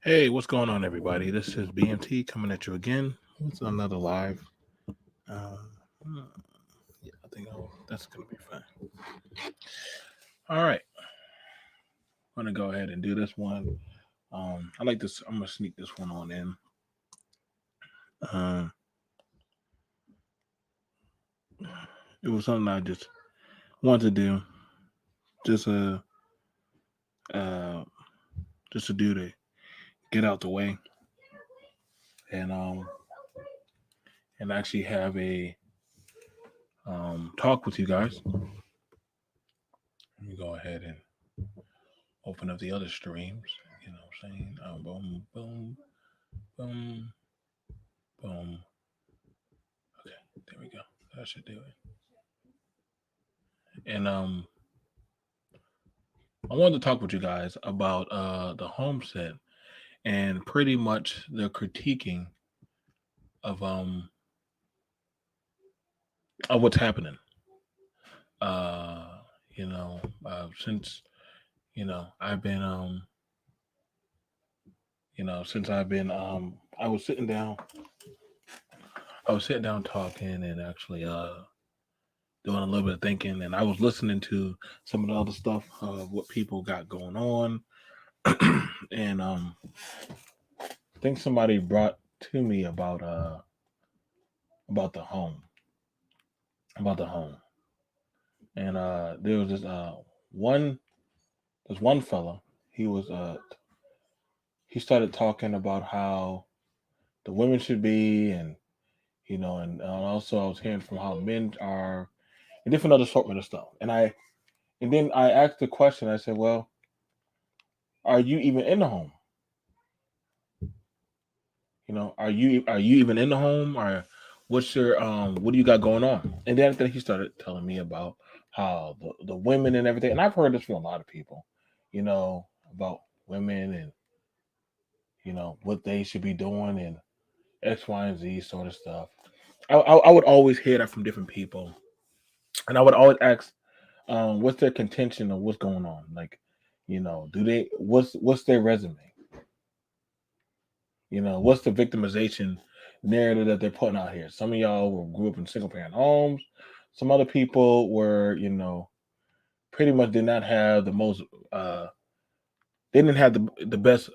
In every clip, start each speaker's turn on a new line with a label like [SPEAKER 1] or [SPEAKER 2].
[SPEAKER 1] Hey, what's going on, everybody? This is BMT coming at you again. It's another live. Uh, hmm, yeah, I think that's going to be fun. All right, I'm going to go ahead and do this one. I like this. I'm going to sneak this one on in. Um, it was something I just wanted to do, just uh, just to do to get out the way and and actually have a talk with you guys. Let me go ahead and open up the other streams. You know what I'm saying? Boom, boom, boom, boom. Okay, there we go. That should do it. And I wanted to talk with you guys about the homestead and pretty much the critiquing of of what's happening. Uh, since I've been since I've been I was sitting down talking and actually doing a little bit of thinking, and I was listening to some of the other stuff of what people got going on. And I think somebody brought to me about the home, about the home, and there was one this one fella. He was he started talking about how the women should be, and and also I was hearing from how men are, and different other assortment of stuff. And then I asked the question. I said, "Well, are you even in the home? Are you even in the home, or what's your what do you got going on?" And then he started telling me about how the women and everything, and I've heard this from a lot of people, you know, about women and what they should be doing and X, Y, and Z sort of stuff. I would always hear that from different people, and I would always ask, what's their contention or what's going on? Like, do they what's their resume? What's the victimization narrative that they're putting out here? Some of y'all grew up in single parent homes. Some other people were, pretty much did not have the most. They didn't have the best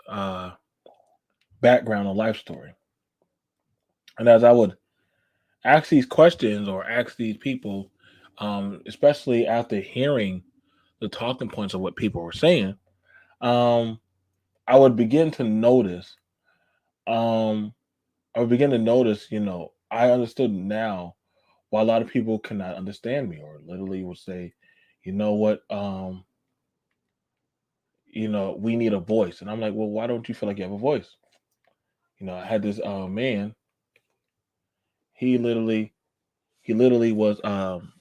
[SPEAKER 1] background or life story. And as I would ask these questions or ask these people, especially after hearing the talking points of what people were saying, um, I would begin to notice. Um, I would begin to notice. I understood now why a lot of people cannot understand me, or literally will say, you know what, we need a voice. And I'm like, well, why don't you feel like you have a voice? I had this man. He literally was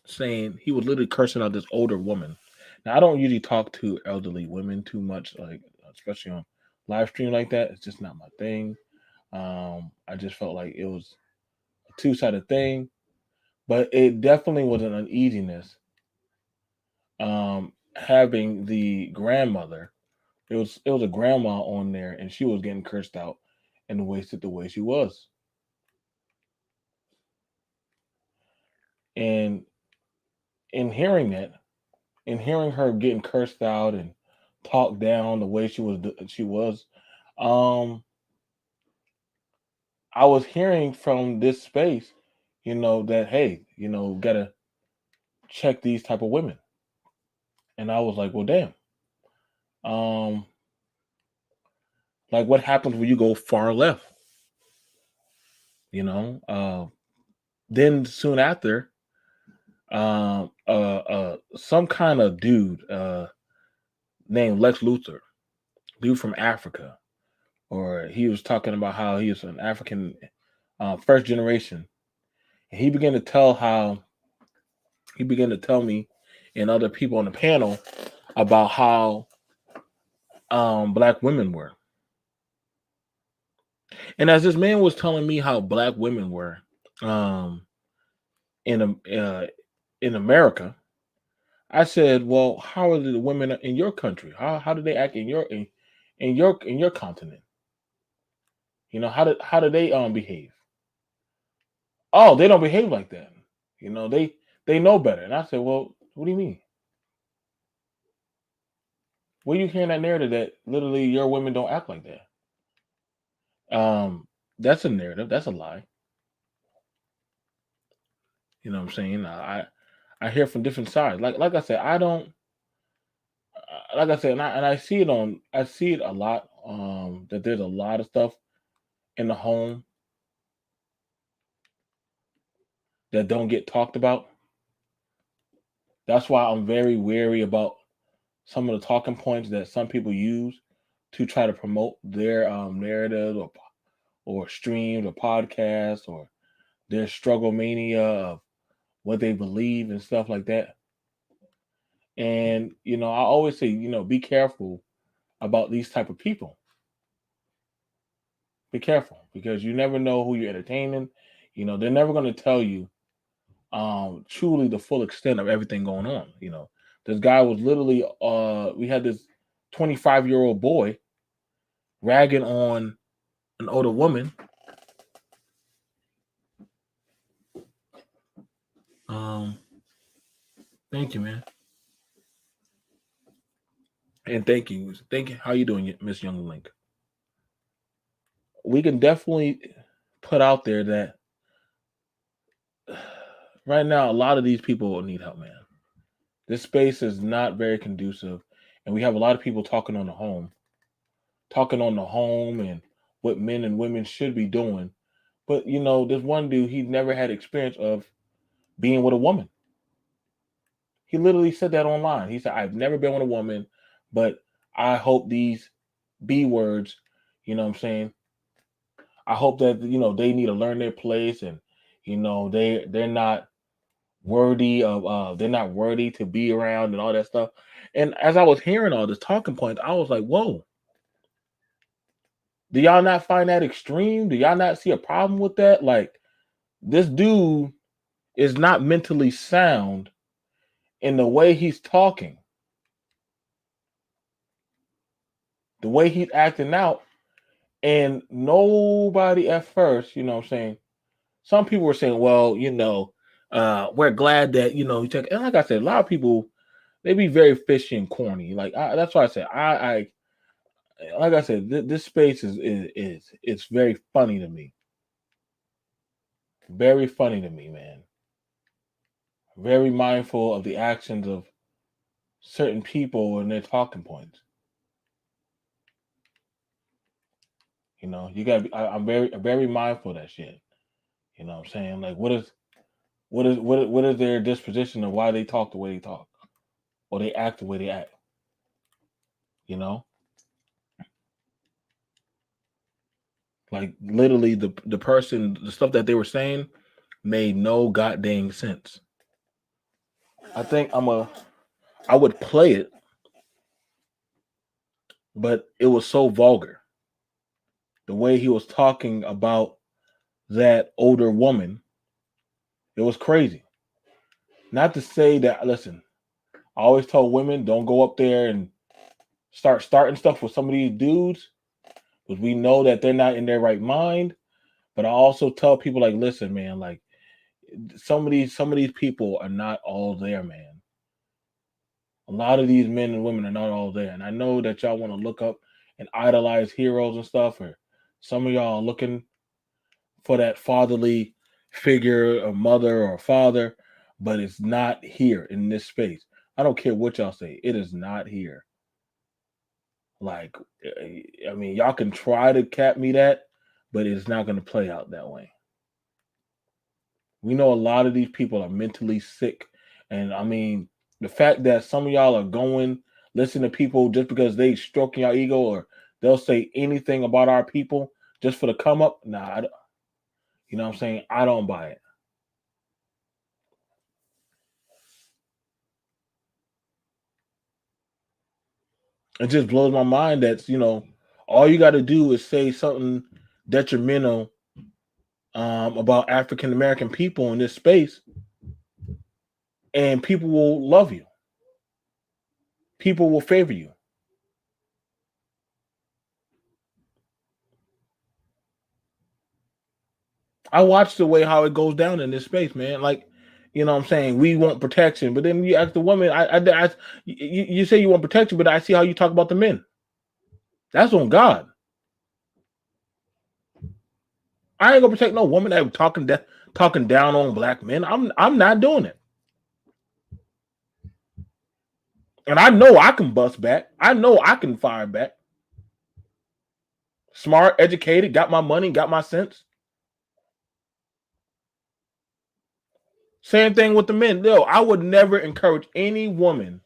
[SPEAKER 1] saying, he was literally cursing out this older woman. Now I don't usually talk to elderly women too much, like especially on live stream like that. It's just not my thing. I just felt like it was a two-sided thing, but it definitely was an uneasiness. Having the grandmother, it was a grandma on there, and she was getting cursed out and wasted the way she was, and in hearing that, in hearing her getting cursed out and talked down the way she was, um, I was hearing from this space, that hey, gotta check these type of women, and I was like, well, damn, um, like what happens when you go far left, you know? Then soon after, some kind of dude named Lex Luthor, dude from Africa, or he was talking about how he was an African, first generation, and he began to tell me and other people on the panel about how black women were, and as this man was telling me how black women were, um, in America, I said, "Well, how are the women in your country? How do they act in your continent?" How do they behave? Oh, they don't behave like that. They know better. And I said, well, what do you mean? Where you hearing that narrative that literally your women don't act like that? That's a narrative. That's a lie. You know what I'm saying? I hear from different sides. Like I said, I don't like I said, and I see it I see it a lot. That there's a lot of stuff in the home that don't get talked about. That's why I'm very wary about some of the talking points that some people use to try to promote their narrative or streams or podcasts or their struggle mania of what they believe and stuff like that. And I always say, be careful about these type of people. Be careful because you never know who you're entertaining. They're never going to tell you truly the full extent of everything going on. This guy was literally we had this 25-year-old boy ragging on an older woman. Um, Thank you, man, and thank you. How you doing, Miss Young Link? We can definitely put out there that right now a lot of these people need help, man. This space is not very conducive, and we have a lot of people talking on the home and what men and women should be doing. But this one dude, he never had experience of being with a woman. He literally said that online. He said, "I've never been with a woman, but I hope these B words, what I'm saying, I hope that they need to learn their place, and they're not worthy of they're not worthy to be around and all that stuff." And as I was hearing all this talking points, I was like, "Whoa, do y'all not find that extreme? Do y'all not see a problem with that? Like, this dude is not mentally sound in the way he's talking, the way he's acting out, and nobody at first, what I'm saying, some people were saying, well, we're glad that, you took, and like I said, a lot of people, they be very fishy and corny. Like, that's why I said, like I said, this space is it's very funny to me. Very funny to me, man. Very mindful of the actions of certain people and their talking points. You gotta be, I'm very mindful of that shit. You know what I'm saying? Like, what is their disposition of why they talk the way they talk or they act the way they act? You know, like literally the stuff that they were saying made no goddamn sense. I think I would play it, but it was so vulgar. The way he was talking about that older woman, it was crazy. Not to say that, listen, I always tell women don't go up there and start starting stuff with some of these dudes because we know that they're not in their right mind. But I also tell people like, listen, man, like some of these people are not all there, man. A lot of these men and women are not all there. And I know that y'all want to look up and idolize heroes and stuff, or some of y'all are looking for that fatherly figure, a mother or a father, but it's not here in this space. I don't care what y'all say, it is not here. Like, I mean, y'all can try to cap me that, but it's not going to play out that way. We know a lot of these people are mentally sick. And I mean, the fact that some of y'all are going, listen to people just because they stroking your ego or they'll say anything about our people just for the come up. Nah, you know what I'm saying? I don't buy it. It just blows my mind that, all you got to do is say something detrimental about African American people in this space, and people will love you. People will favor you. I watch the way how it goes down in this space, man. Like, you know what I'm saying? We want protection, but then you ask the woman, you say you want protection, but I see how you talk about the men. That's on God. I ain't gonna protect no woman that talking down on black men. I'm not doing it. And I know I can bust back. I know I can fire back. Smart, educated, got my money, got my sense. Same thing with the men. No, I would never encourage any woman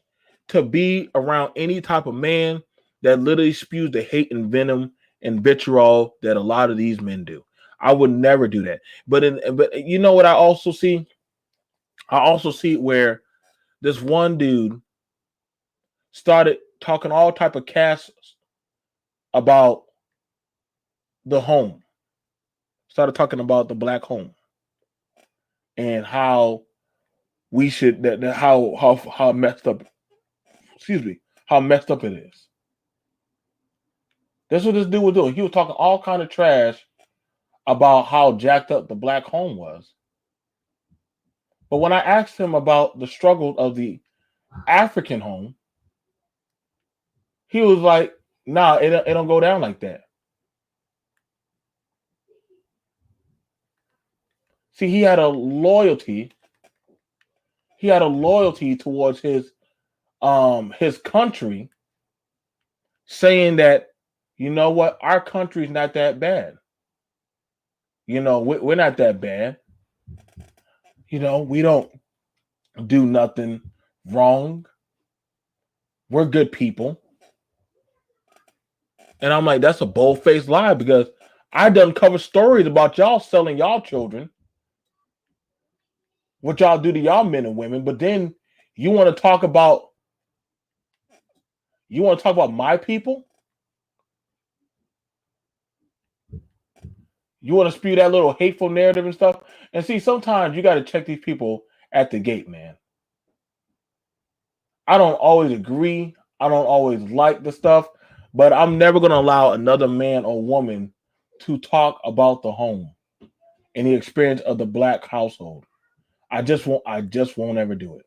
[SPEAKER 1] to be around any type of man that literally spews the hate and venom and vitriol that a lot of these men do. I would never do that. But you know what I also see? I also see where this one dude started talking all type of casts about the home. Started talking about the black home and how we should that how messed up, excuse me, how messed up it is. That's what this dude was doing. He was talking all kind of trash about how jacked up the black home was. But when I asked him about the struggle of the African home, he was like, "Nah, it don't go down like that." See, he had a loyalty. He had a loyalty towards his country, saying that, you know what, our country's not that bad. You know, we're not that bad. You know, we don't do nothing wrong. We're good people. And I'm like, that's a bold-faced lie because I done cover stories about y'all selling y'all children, what y'all do to y'all men and women, but then you want to talk about my people? You want to spew that little hateful narrative and stuff? And see, sometimes you got to check these people at the gate, man. I don't always agree. I don't always like the stuff, but I'm never going to allow another man or woman to talk about the home and the experience of the black household. I just won't ever do it.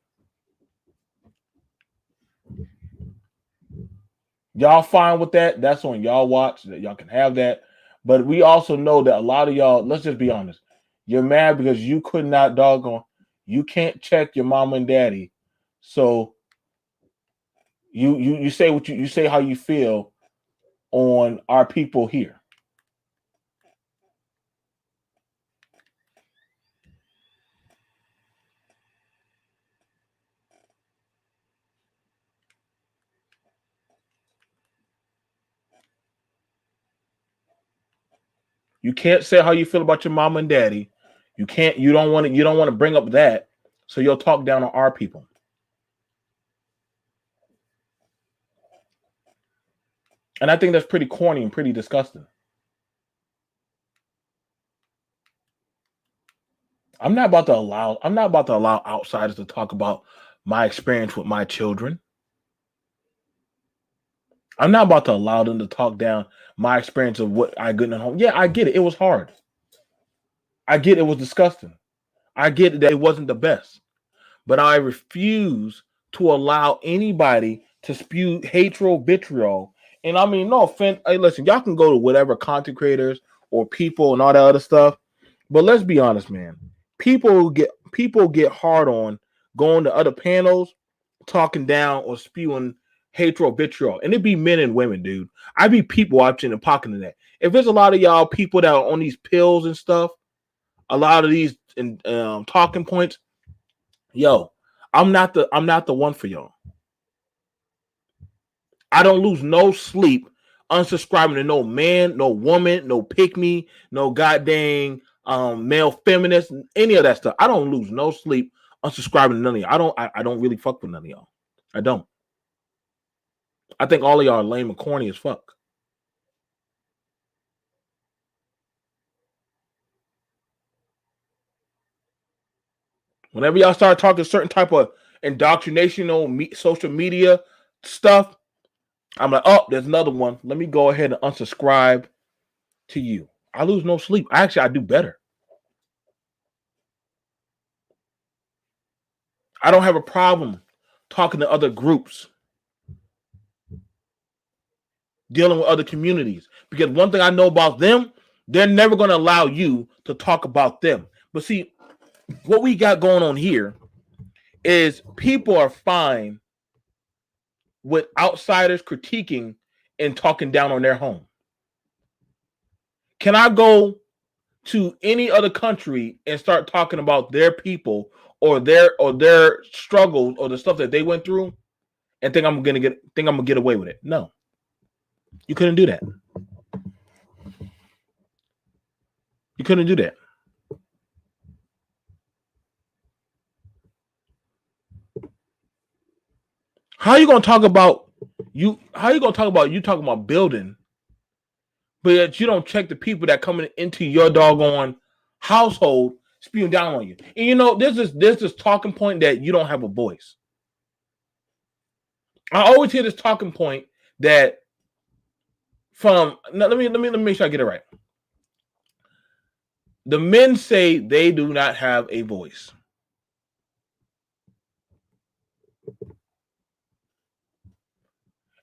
[SPEAKER 1] Y'all fine with that? That's on y'all watch. That y'all can have that. But we also know that a lot of y'all, let's just be honest, you're mad because you could not doggone, you can't check your mama and daddy. So you say what you say how you feel on our people here. You can't say how you feel about your mama and daddy. You don't want to bring up that. So you'll talk down on our people. And I think that's pretty corny and pretty disgusting. I'm not about to allow outsiders to talk about my experience with my children. I'm not about to allow them to talk down my experience of what I got at home. Yeah, I get it. It was hard. I get it was disgusting. I get that it wasn't the best. But I refuse to allow anybody to spew hatred, vitriol. And I mean, no offense. Hey, listen, y'all can go to whatever content creators or people and all that other stuff. But let's be honest, man. People get hard on going to other panels, talking down or spewing hatred, vitriol, and it be men and women, dude. I be people watching and pocketing that. If there's a lot of y'all people that are on these pills and stuff, a lot of these talking points, yo, I'm not the one for y'all. I don't lose no sleep unsubscribing to no man, no woman, no pick me, no goddamn male feminist, any of that stuff. I don't lose no sleep unsubscribing to none of y'all. I don't really fuck with none of y'all. I don't. I think all of y'all are lame and corny as fuck. Whenever y'all start talking certain type of indoctrination on social media stuff, I'm like, oh, there's another one. Let me go ahead and unsubscribe to you. I lose no sleep. Actually, I do better. I don't have a problem talking to other groups, dealing with other communities. Because one thing I know about them, they're never going to allow you to talk about them. But see, what we got going on here is people are fine with outsiders critiquing and talking down on their home. Can I go to any other country and start talking about their people or their struggles or the stuff that they went through and think I'm gonna get away with it? No, you couldn't do that. You couldn't do that. How are you gonna talk about you? How are you gonna talk about you talking about building, but yet you don't check the people that coming into your doggone household spewing down on you? And you know, there's this talking point that you don't have a voice. I always hear this talking point that from now, let me make sure I get it right. The men say they do not have a voice.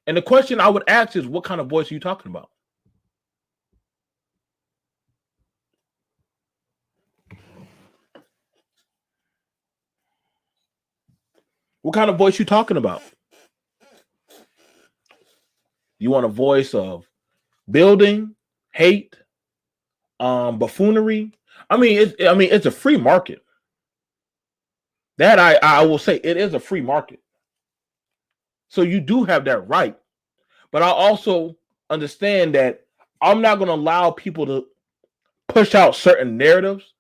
[SPEAKER 1] And the question I would ask is, what kind of voice are you talking about? What kind of voice you talking about? You want a voice of building, hate, buffoonery? I mean, it's a free market. That I will say it is a free market. So you do have that right. But I also understand that I'm not going to allow people to push out certain narratives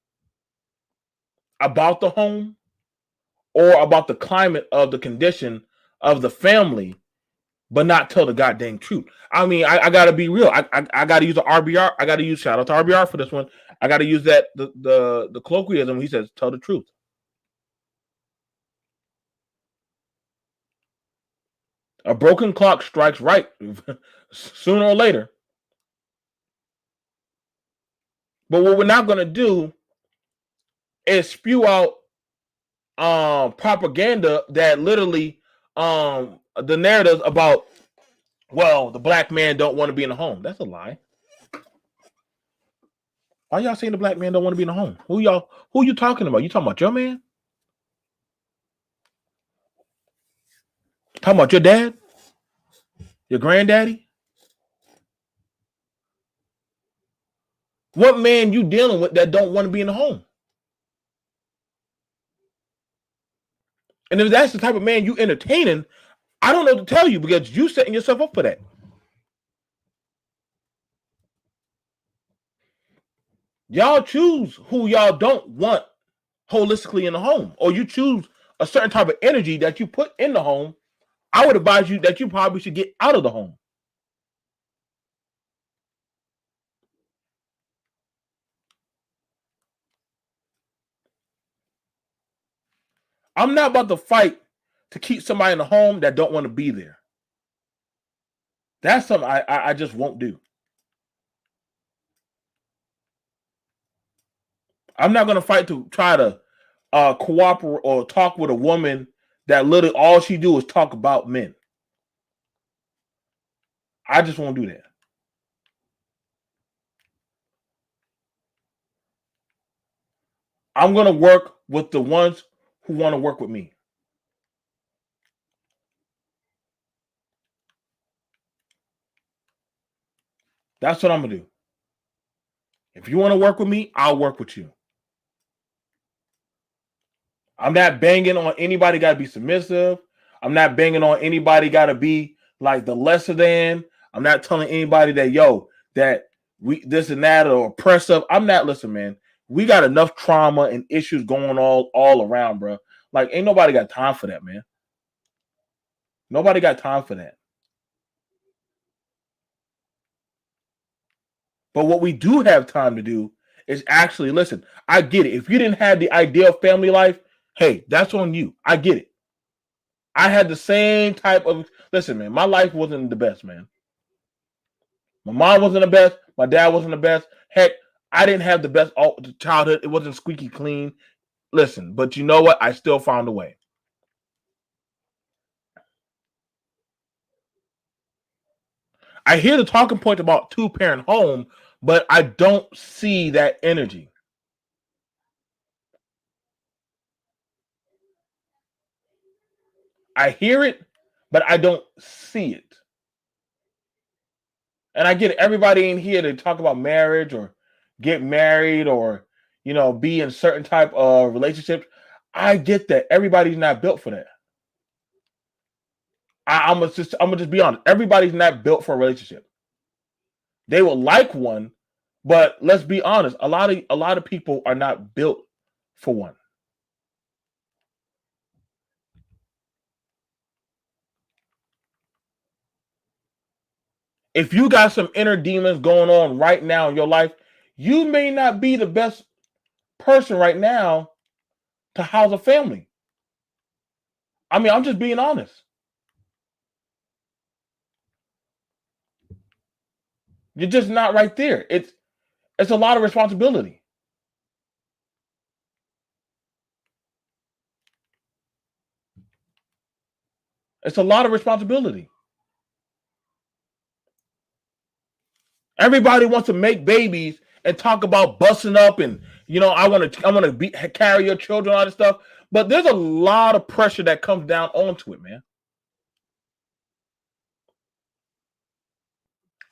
[SPEAKER 1] about the home or about the climate of the condition of the family, but not tell the goddamn truth. I mean, I got to be real. I got to use the RBR. I got to use shout out to RBR for this one. I got to use that the colloquialism. He says, tell the truth. A broken clock strikes right sooner or later. But what we're not going to do is spew out propaganda that literally the narratives about, well, the black man don't want to be in the home. That's a lie. Why y'all saying the black man don't want to be in the home? Who you talking about? You talking about your man? Talking about your dad? Your granddaddy? What man you dealing with that don't want to be in the home? And if that's the type of man you entertaining, I don't know what to tell you because you setting yourself up for that. Y'all choose who y'all don't want holistically in the home, or you choose a certain type of energy that you put in the home. I would advise you that you probably should get out of the home. I'm not about to fight to keep somebody in the home that don't want to be there. That's something I just won't do. I'm not going to fight to try to cooperate or talk with a woman that literally all she do is talk about men. I just won't do that. I'm going to work with the ones who want to work with me. That's what I'm going to do. If you want to work with me, I'll work with you. I'm not banging on anybody got to be submissive. I'm not banging on anybody got to be like the lesser than. I'm not telling anybody that, yo, that we this and that or oppressive. I'm not, listen, man. We got enough trauma and issues going all around, bro. Like, ain't nobody got time for that, man. Nobody got time for that. But what we do have time to do is actually listen. I get it. If you didn't have the ideal family life, hey, that's on you. I get it. I had the same type of listen, man. My life wasn't the best, man. My mom wasn't the best. My dad wasn't the best. Heck, I didn't have the best childhood. It wasn't squeaky clean. Listen, but you know what? I still found a way. I hear the talking point about 2-parent home, but I don't see that energy. I hear it, but I don't see it. And I get everybody in here to talk about marriage or get married or be in certain type of relationships. I get that everybody's not built for that. I'm gonna just be honest. Everybody's not built for a relationship. They will like one, but let's be honest. A lot of people are not built for one. If you got some inner demons going on right now in your life, you may not be the best person right now to house a family. I mean, I'm just being honest. You're just not right there. It's a lot of responsibility. It's a lot of responsibility. Everybody wants to make babies and talk about busting up and I want to carry your children, all this stuff. But there's a lot of pressure that comes down onto it, man.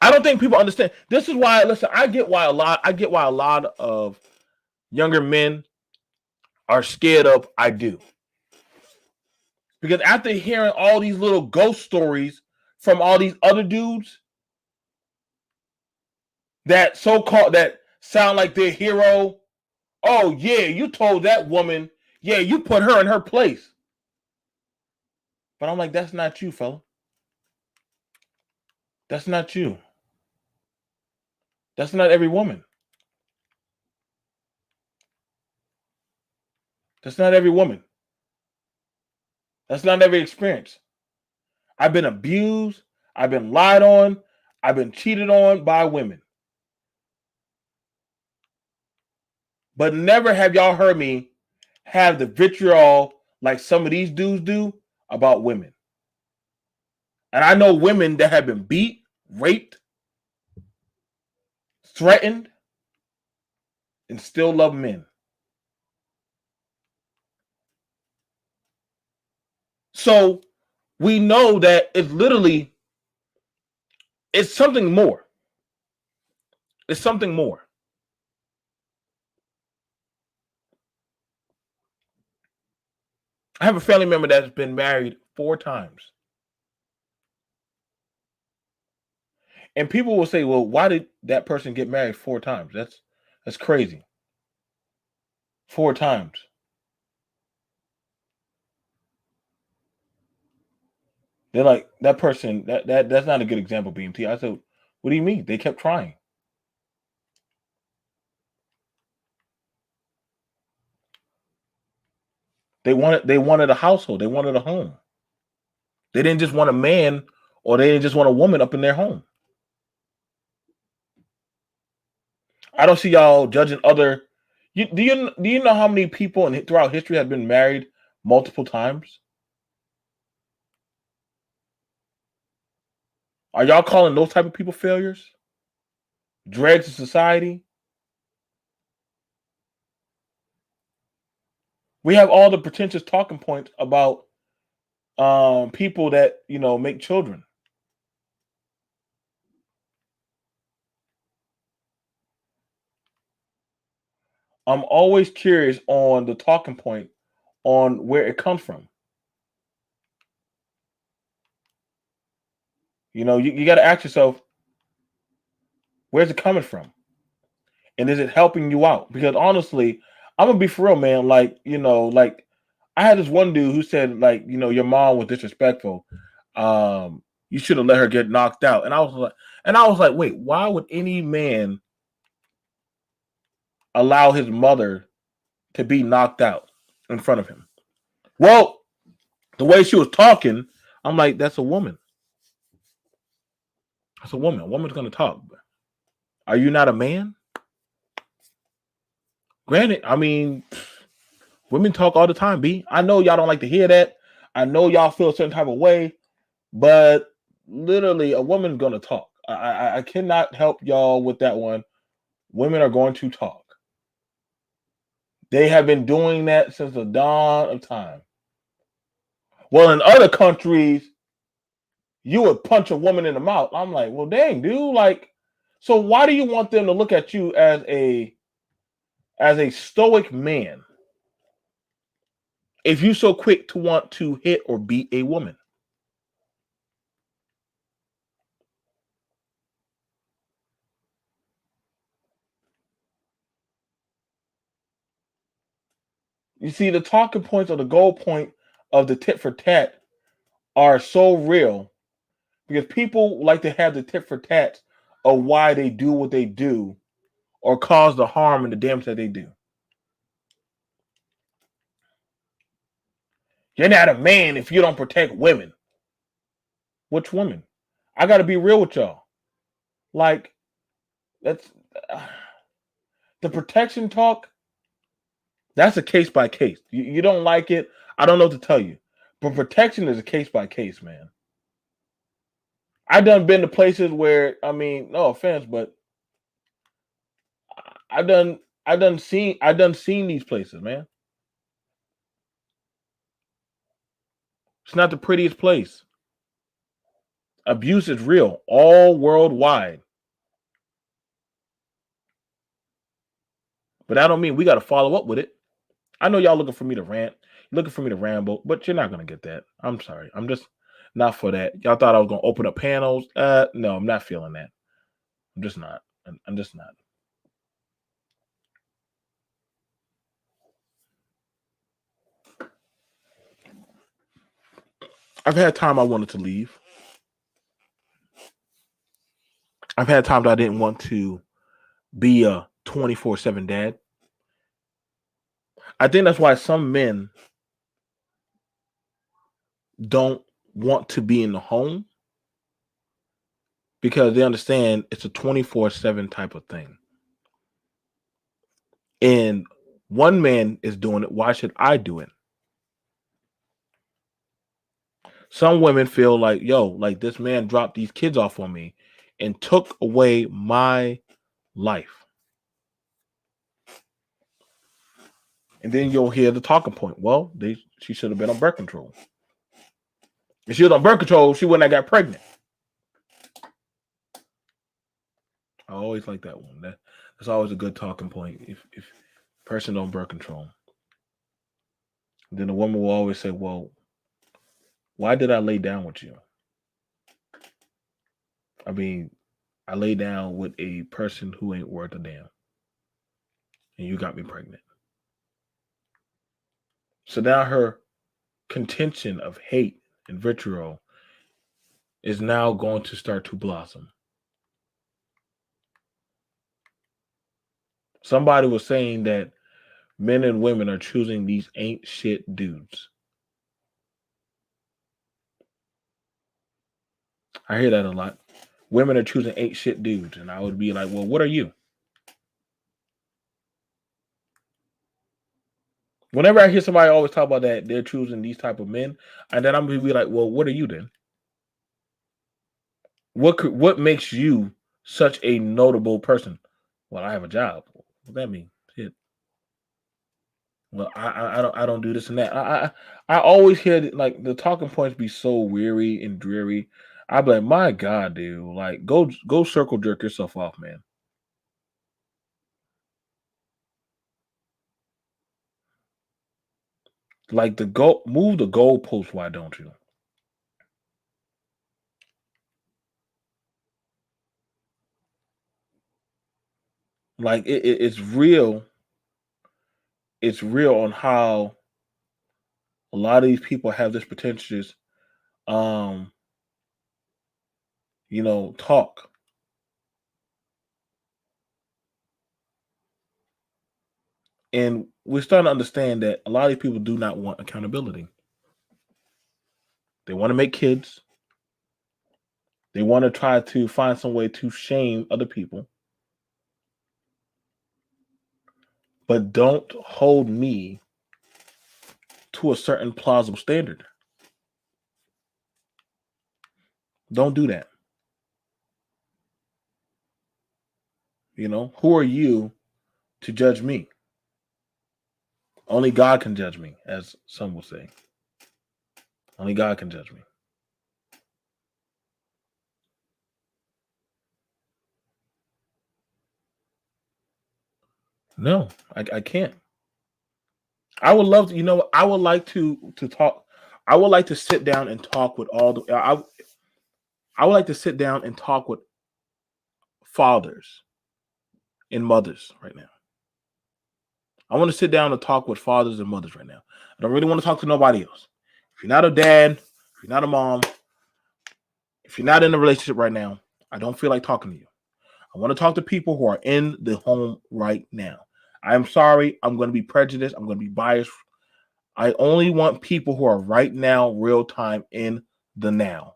[SPEAKER 1] I don't think people understand. This is why, listen, I get why a lot of younger men are scared of I do. Because after hearing all these little ghost stories from all these other dudes that so-called that sound like their hero, oh yeah, you told that woman, yeah, you put her in her place. But I'm like, that's not you, fella. That's not you. That's not every woman. That's not every woman. That's not every experience. I've been abused. I've been lied on. I've been cheated on by women. But never have y'all heard me have the vitriol like some of these dudes do about women. And I know women that have been beat, raped, threatened, and still love men. So we know that it's something more. It's something more. I have a family member that's been married 4 times. And people will say, well, why did that person get married 4 times? That's crazy. 4 times. They're like, that person, that's not a good example, BMT. I said, what do you mean? They kept trying. They wanted a household. They wanted a home. They didn't just want a man or they didn't just want a woman up in their home. I don't see y'all judging other. Do you know how many people throughout history have been married multiple times? Are y'all calling those type of people failures? Dregs of society? We have all the pretentious talking points about people that make children. I'm always curious on the talking point on where it comes from. You got to ask yourself, where's it coming from? And is it helping you out? Because honestly, I'm gonna be for real, man. Like I had this one dude who said, like, your mom was disrespectful. You should have let her get knocked out. And I was like, wait, why would any man allow his mother to be knocked out in front of him? Well, the way she was talking, I'm like, that's a woman. That's a woman. A woman's gonna talk. Are you not a man? Granted, I mean, women talk all the time, B. I know y'all don't like to hear that. I know y'all feel a certain type of way, but literally, a woman's gonna talk. I cannot help y'all with that one. Women are going to talk. They have been doing that since the dawn of time. Well, in other countries, you would punch a woman in the mouth. I'm like, well, dang, dude. Like, so why do you want them to look at you as a stoic man if you're so quick to want to hit or beat a woman? You see, the talking points or the goal point of the tit for tat are so real because people like to have the tit for tat of why they do what they do or cause the harm and the damage that they do. You're not a man if you don't protect women. Which women? I got to be real with y'all. Like, that's the protection talk. That's a case by case. You don't like it. I don't know what to tell you. But protection is a case by case, man. I done been to places where, I mean, no offense, but I done seen these places, man. It's not the prettiest place. Abuse is real, all worldwide. But I don't mean we got to follow up with it. I know y'all looking for me to rant, looking for me to ramble, but you're not gonna get that. I'm sorry. I'm just not for that. Y'all thought I was gonna open up panels. No, I'm not feeling that. I'm just not. I'm just not. I've had time I wanted to leave. I've had times I didn't want to be a 24/7 dad. I think that's why some men don't want to be in the home because they understand it's a 24/7 type of thing. And one man is doing it. Why should I do it? Some women feel like, yo, like this man dropped these kids off on me and took away my life. And then you'll hear the talking point. Well, she should have been on birth control. If she was on birth control, she wouldn't have got pregnant. I always like that one. That's always a good talking point. If person on birth control, then the woman will always say, "Well, why did I lay down with you? I mean, I lay down with a person who ain't worth a damn, and you got me pregnant." So now her contention of hate and vitriol is now going to start to blossom. Somebody was saying that men and women are choosing these ain't shit dudes. I hear that a lot. Women are choosing ain't shit dudes, and I would be like, well, what are you? Whenever I hear somebody always talk about that, they're choosing these type of men, and then I'm gonna be like, well, what are you then? What makes you such a notable person? Well, I have a job. What that mean? Shit. Well, I don't do this and that. I always hear like the talking points be so weary and dreary. I be like, my God, dude, like go circle jerk yourself off, man. Like the go move the goalpost. Why don't you? Like it's real. It's real on how a lot of these people have this pretentious, um, talk. And we're starting to understand that a lot of these people do not want accountability. They want to make kids. They want to try to find some way to shame other people, but don't hold me to a certain plausible standard. Don't do that. Who are you to judge me? Only God can judge me, as some will say. Only God can judge me. No, I can't. I would love to, I would like to talk. I would like to sit down and talk with all the. I would like to sit down and talk with fathers and mothers right now. I want to sit down and talk with fathers and mothers right now. I don't really want to talk to nobody else. If you're not a dad, if you're not a mom, if you're not in a relationship right now, I don't feel like talking to you. I want to talk to people who are in the home right now. I'm sorry. I'm going to be prejudiced. I'm going to be biased. I only want people who are right now, real time, in the now.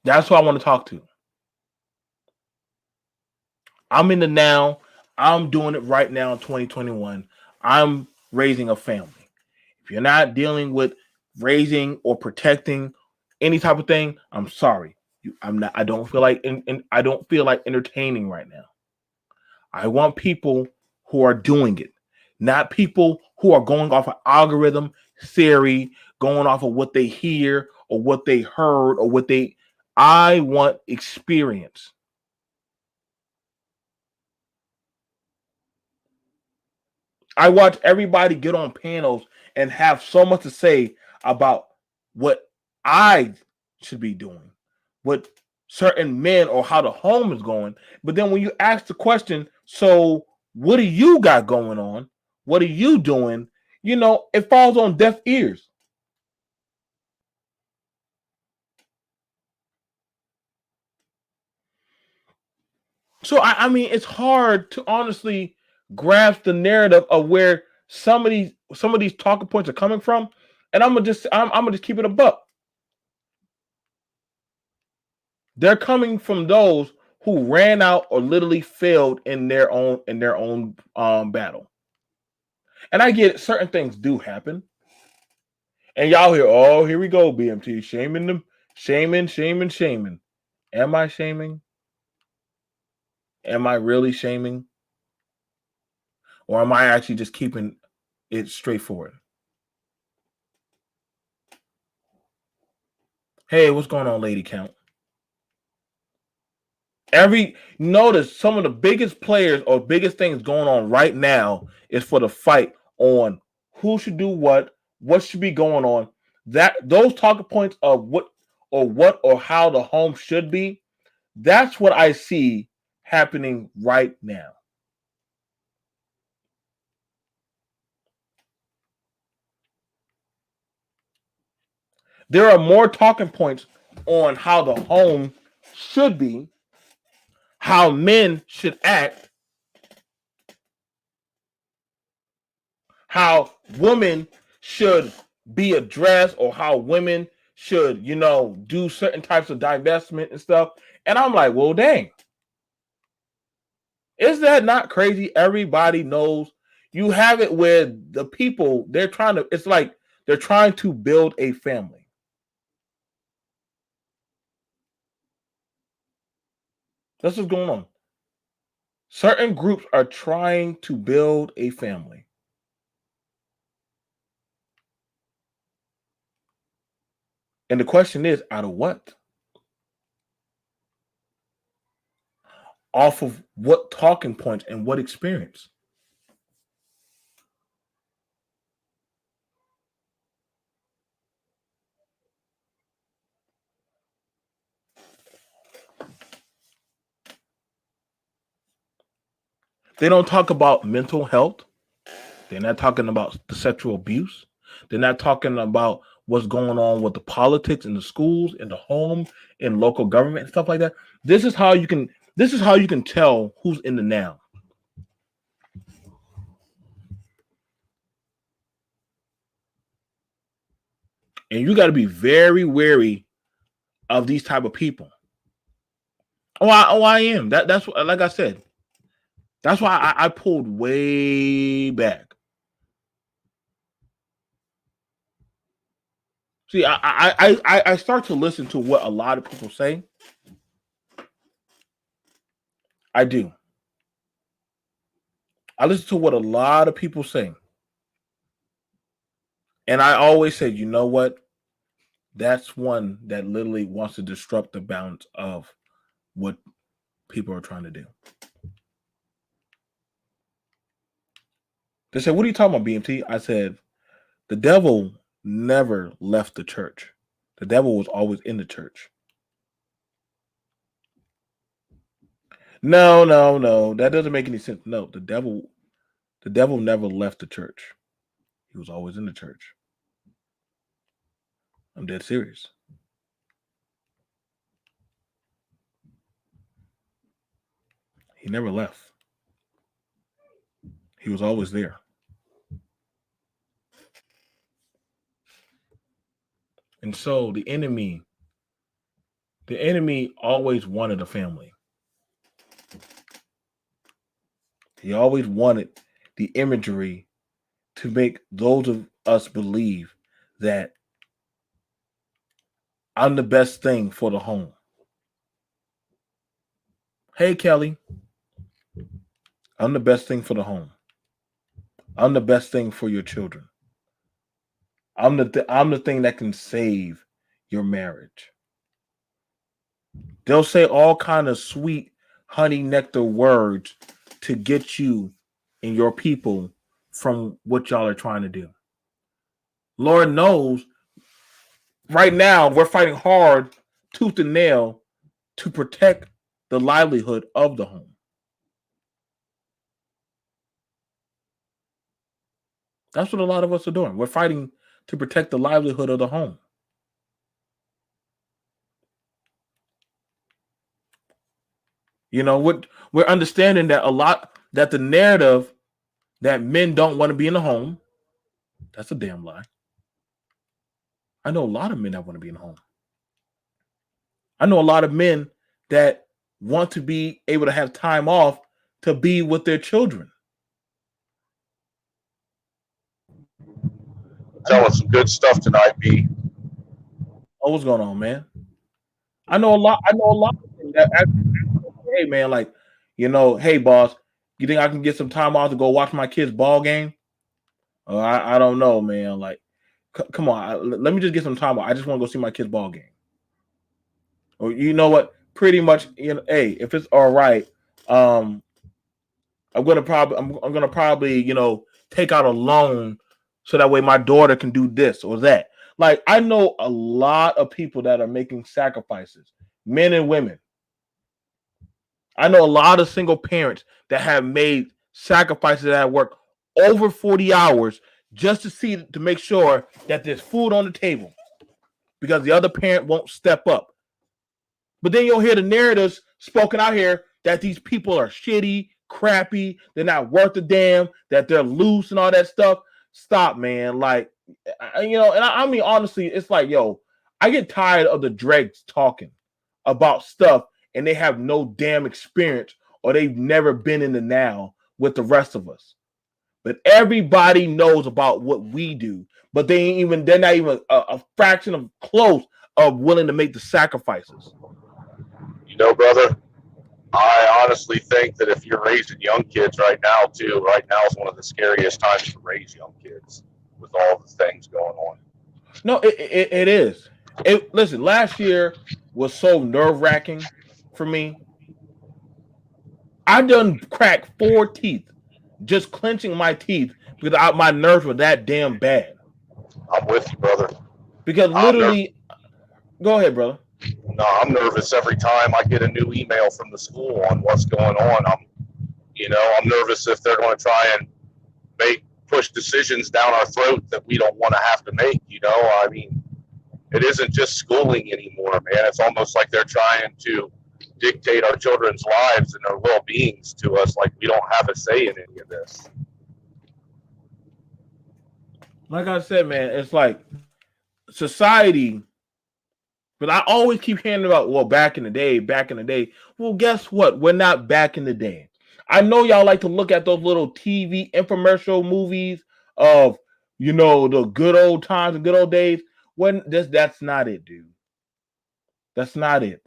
[SPEAKER 1] That's who I want to talk to. I'm in the now. I'm doing it right now in 2021. I'm raising a family. If you're not dealing with raising or protecting any type of thing, I'm sorry. I'm not. I don't feel like. I don't feel like entertaining right now. I want people who are doing it, not people who are going off of algorithm theory, going off of what they hear or what they heard or what they. I want experience. I watch everybody get on panels and have so much to say about what I should be doing, what certain men or how the home is going. But then when you ask the question, so what do you got going on? What are you doing? It falls on deaf ears. So I mean, it's hard to honestly grasp the narrative of where some of these talking points are coming from. And I'm gonna just keep it a buck. They're coming from those who ran out or literally failed in their own battle. And I get it, certain things do happen. And y'all hear, oh, here we go, BMT, shaming them, shaming, shaming, shaming. Am I shaming? Am I really shaming? Or am I actually just keeping it straightforward? Hey, what's going on, Lady Count? Notice some of the biggest players or biggest things going on right now is for the fight on who should do what should be going on. That those talking points of what or how the home should be, that's what I see happening right now. There are more talking points on how the home should be, how men should act, how women should be addressed, or how women should, do certain types of divestment and stuff. And I'm like, well, dang, is that not crazy? Everybody knows. You have it where the people, it's like they're trying to build a family. That's what's going on. Certain groups are trying to build a family. And the question is, out of what? Off of what talking points and what experience? They don't talk about mental health. They're not talking about the sexual abuse. They're not talking about what's going on with the politics in the schools, in the home, in local government and stuff like that. This is how you can tell who's in the now. And you got to be very wary of these type of people. I am. That's what, like I said. That's why I pulled way back. See, I start to listen to what a lot of people say, I do. I listen to what a lot of people say. And I always say, you know what? That's one that literally wants to disrupt the balance of what people are trying to do. They said, what are you talking about, BMT? I said, the devil never left the church. The devil was always in the church. No, no, no. That doesn't make any sense. No, the devil never left the church. He was always in the church. I'm dead serious. He never left. He was always there. And so the enemy always wanted a family. He always wanted the imagery to make those of us believe that I'm the best thing for the home. Hey, Kelly, I'm the best thing for the home. I'm the best thing for your children. I'm the thing that can save your marriage. They'll say all kind of sweet honey nectar words to get you and your people from what y'all are trying to do. Lord knows right now we're fighting hard, tooth and nail, to protect the livelihood of the home. That's what a lot of us are doing. We're fighting to protect the livelihood of the home. You know, we're understanding that that the narrative that men don't want to be in the home, that's a damn lie. I know a lot of men that want to be in the home. I know a lot of men that want to be able to have time off to be with their children.
[SPEAKER 2] Telling some good stuff tonight, B.
[SPEAKER 1] Oh, what's going on, man? I know a lot of men that actually, hey man, like, hey boss, you think I can get some time off to go watch my kids' ball game? I don't know, man. Like, come on, let me just get some time off. I just want to go see my kids' ball game. Or you know what? Pretty much, hey, if it's all right, I'm gonna probably take out a loan so that way my daughter can do this or that. Like, I know a lot of people that are making sacrifices, men and women. I know a lot of single parents that have made sacrifices at work over 40 hours just to make sure that there's food on the table because the other parent won't step up. But then you'll hear the narratives spoken out here that these people are shitty, crappy, they're not worth a damn, that they're loose and all that stuff. Stop, man. Like, and I mean, honestly, it's like, yo, I get tired of the dregs talking about stuff and they have no damn experience or they've never been in the now with the rest of us. But everybody knows about what we do, but they're not even a fraction of close of willing to make the sacrifices.
[SPEAKER 2] You know, brother, I honestly think that if you're raising young kids right now, too, right now is one of the scariest times to raise young kids with all the things going on.
[SPEAKER 1] No, it is. Listen, last year was so nerve wracking for me. I done cracked 4 teeth just clenching my teeth because my nerves were that damn bad.
[SPEAKER 2] I'm with you, brother.
[SPEAKER 1] Because
[SPEAKER 2] I'm ner-
[SPEAKER 1] literally, go ahead, brother.
[SPEAKER 2] no, I'm nervous every time I get a new email from the school on what's going on. I'm nervous if they're going to try and push decisions down our throat that we don't want to have to make. I mean, it isn't just schooling anymore, man. It's almost like they're trying to dictate our children's lives and their well-beings to us, like we don't have a say in any of this.
[SPEAKER 1] Like I said, man, it's like society. But I always keep hearing about, well, back in the day, back in the day. Well, guess what? We're not back in the day. I know y'all like to look at those little TV infomercial movies of, the good old times and good old days. When that's not it, dude. That's not it.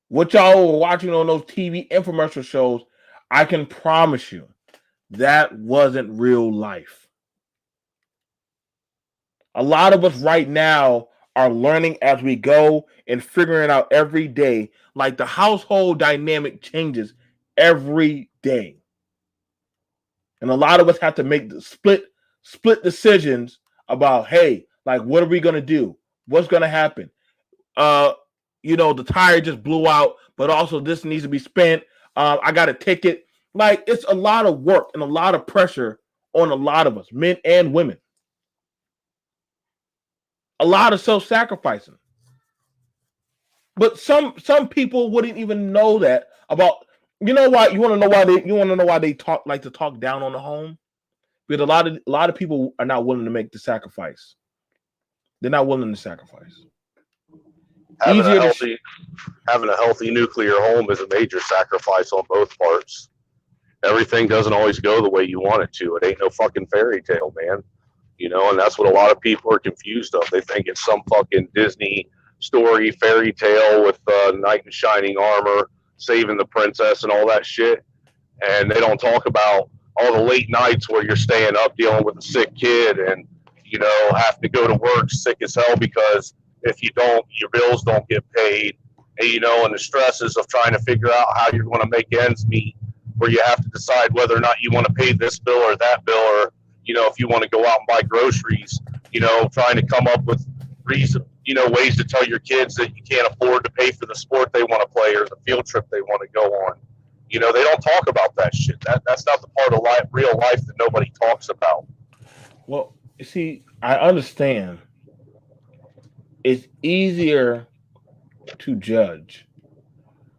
[SPEAKER 1] What y'all were watching on those TV infomercial shows, I can promise you that wasn't real life. A lot of us right now are learning as we go and figuring out every day. Like the household dynamic changes every day. And a lot of us have to make the split decisions about, hey, like what are we gonna do? What's gonna happen? Uh, the tire just blew out, but also this needs to be spent. I got a ticket. Like it's a lot of work and a lot of pressure on a lot of us, men and women. A lot of self-sacrificing. But some people wouldn't even know that about. You know why? You want to know why they talk down on the home? Because a lot of people are not willing to make the sacrifice. They're not willing to sacrifice.
[SPEAKER 2] Having a
[SPEAKER 1] Easier to
[SPEAKER 2] healthy having a healthy nuclear home is a major sacrifice on both parts. Everything doesn't always go the way you want it to. It ain't no fucking fairy tale, man. And that's what a lot of people are confused of. They think it's some fucking Disney story, fairy tale with knight in shining armor saving the princess and all that shit. And they don't talk about all the late nights where you're staying up dealing with a sick kid and have to go to work sick as hell because if you don't, your bills don't get paid. And the stresses of trying to figure out how you're going to make ends meet, where you have to decide whether or not you want to pay this bill or that bill, or if you want to go out and buy groceries. Trying to come up with ways to tell your kids that you can't afford to pay for the sport they want to play or the field trip they want to go on. They don't talk about that shit. That's not the part of real life that nobody talks about.
[SPEAKER 1] Well, you see, I understand. It's easier to judge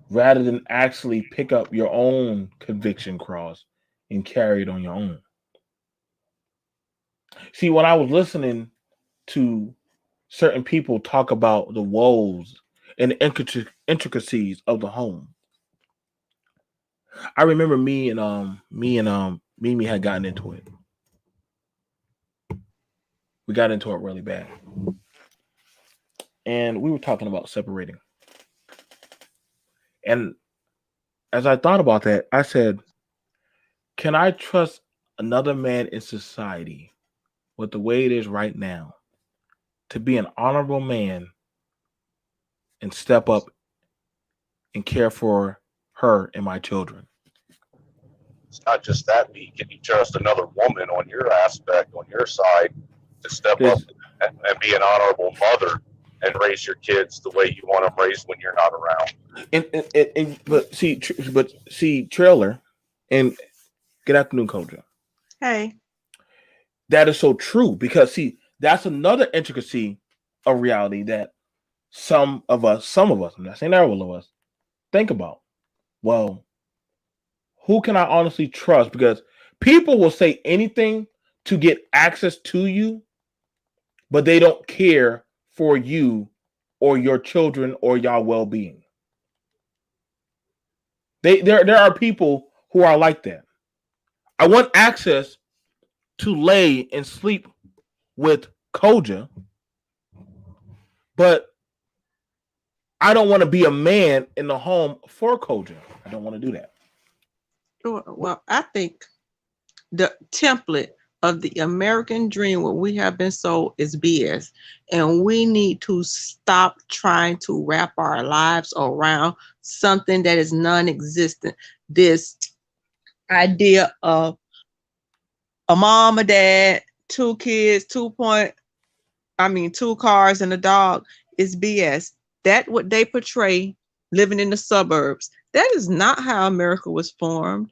[SPEAKER 1] rather than actually pick up your own conviction cross and carry it on your own. See, when I was listening to certain people talk about the woes and the intricacies of the home, I remember me and Mimi had gotten into it. We got into it really bad. And we were talking about separating. And as I thought about that, I said, can I trust another man in society with the way it is right now to be an honorable man and step up and care for her and my children?
[SPEAKER 2] It's not just that, but can you trust another woman on your aspect, on your side, to step up and be an honorable mother and raise your kids the way you want them raised when you're not around?
[SPEAKER 1] But see, trailer, and good afternoon, Koja.
[SPEAKER 3] Hey.
[SPEAKER 1] That is so true because see, that's another intricacy of reality that some of us, I'm not saying all of us, think about. Well, who can I honestly trust? Because people will say anything to get access to you, but they don't care for you or your children or your well-being. There are people who are like that. I want access to lay and sleep with Koja, but I don't want to be a man in the home for Koja. I don't want to do that.
[SPEAKER 3] Well, I think the template of the American dream, what we have been sold, is BS. And we need to stop trying to wrap our lives around something that is non-existent. This idea of a mom, a dad, 2 kids, 2 cars and a dog is BS. That what they portray living in the suburbs. That is not how America was formed.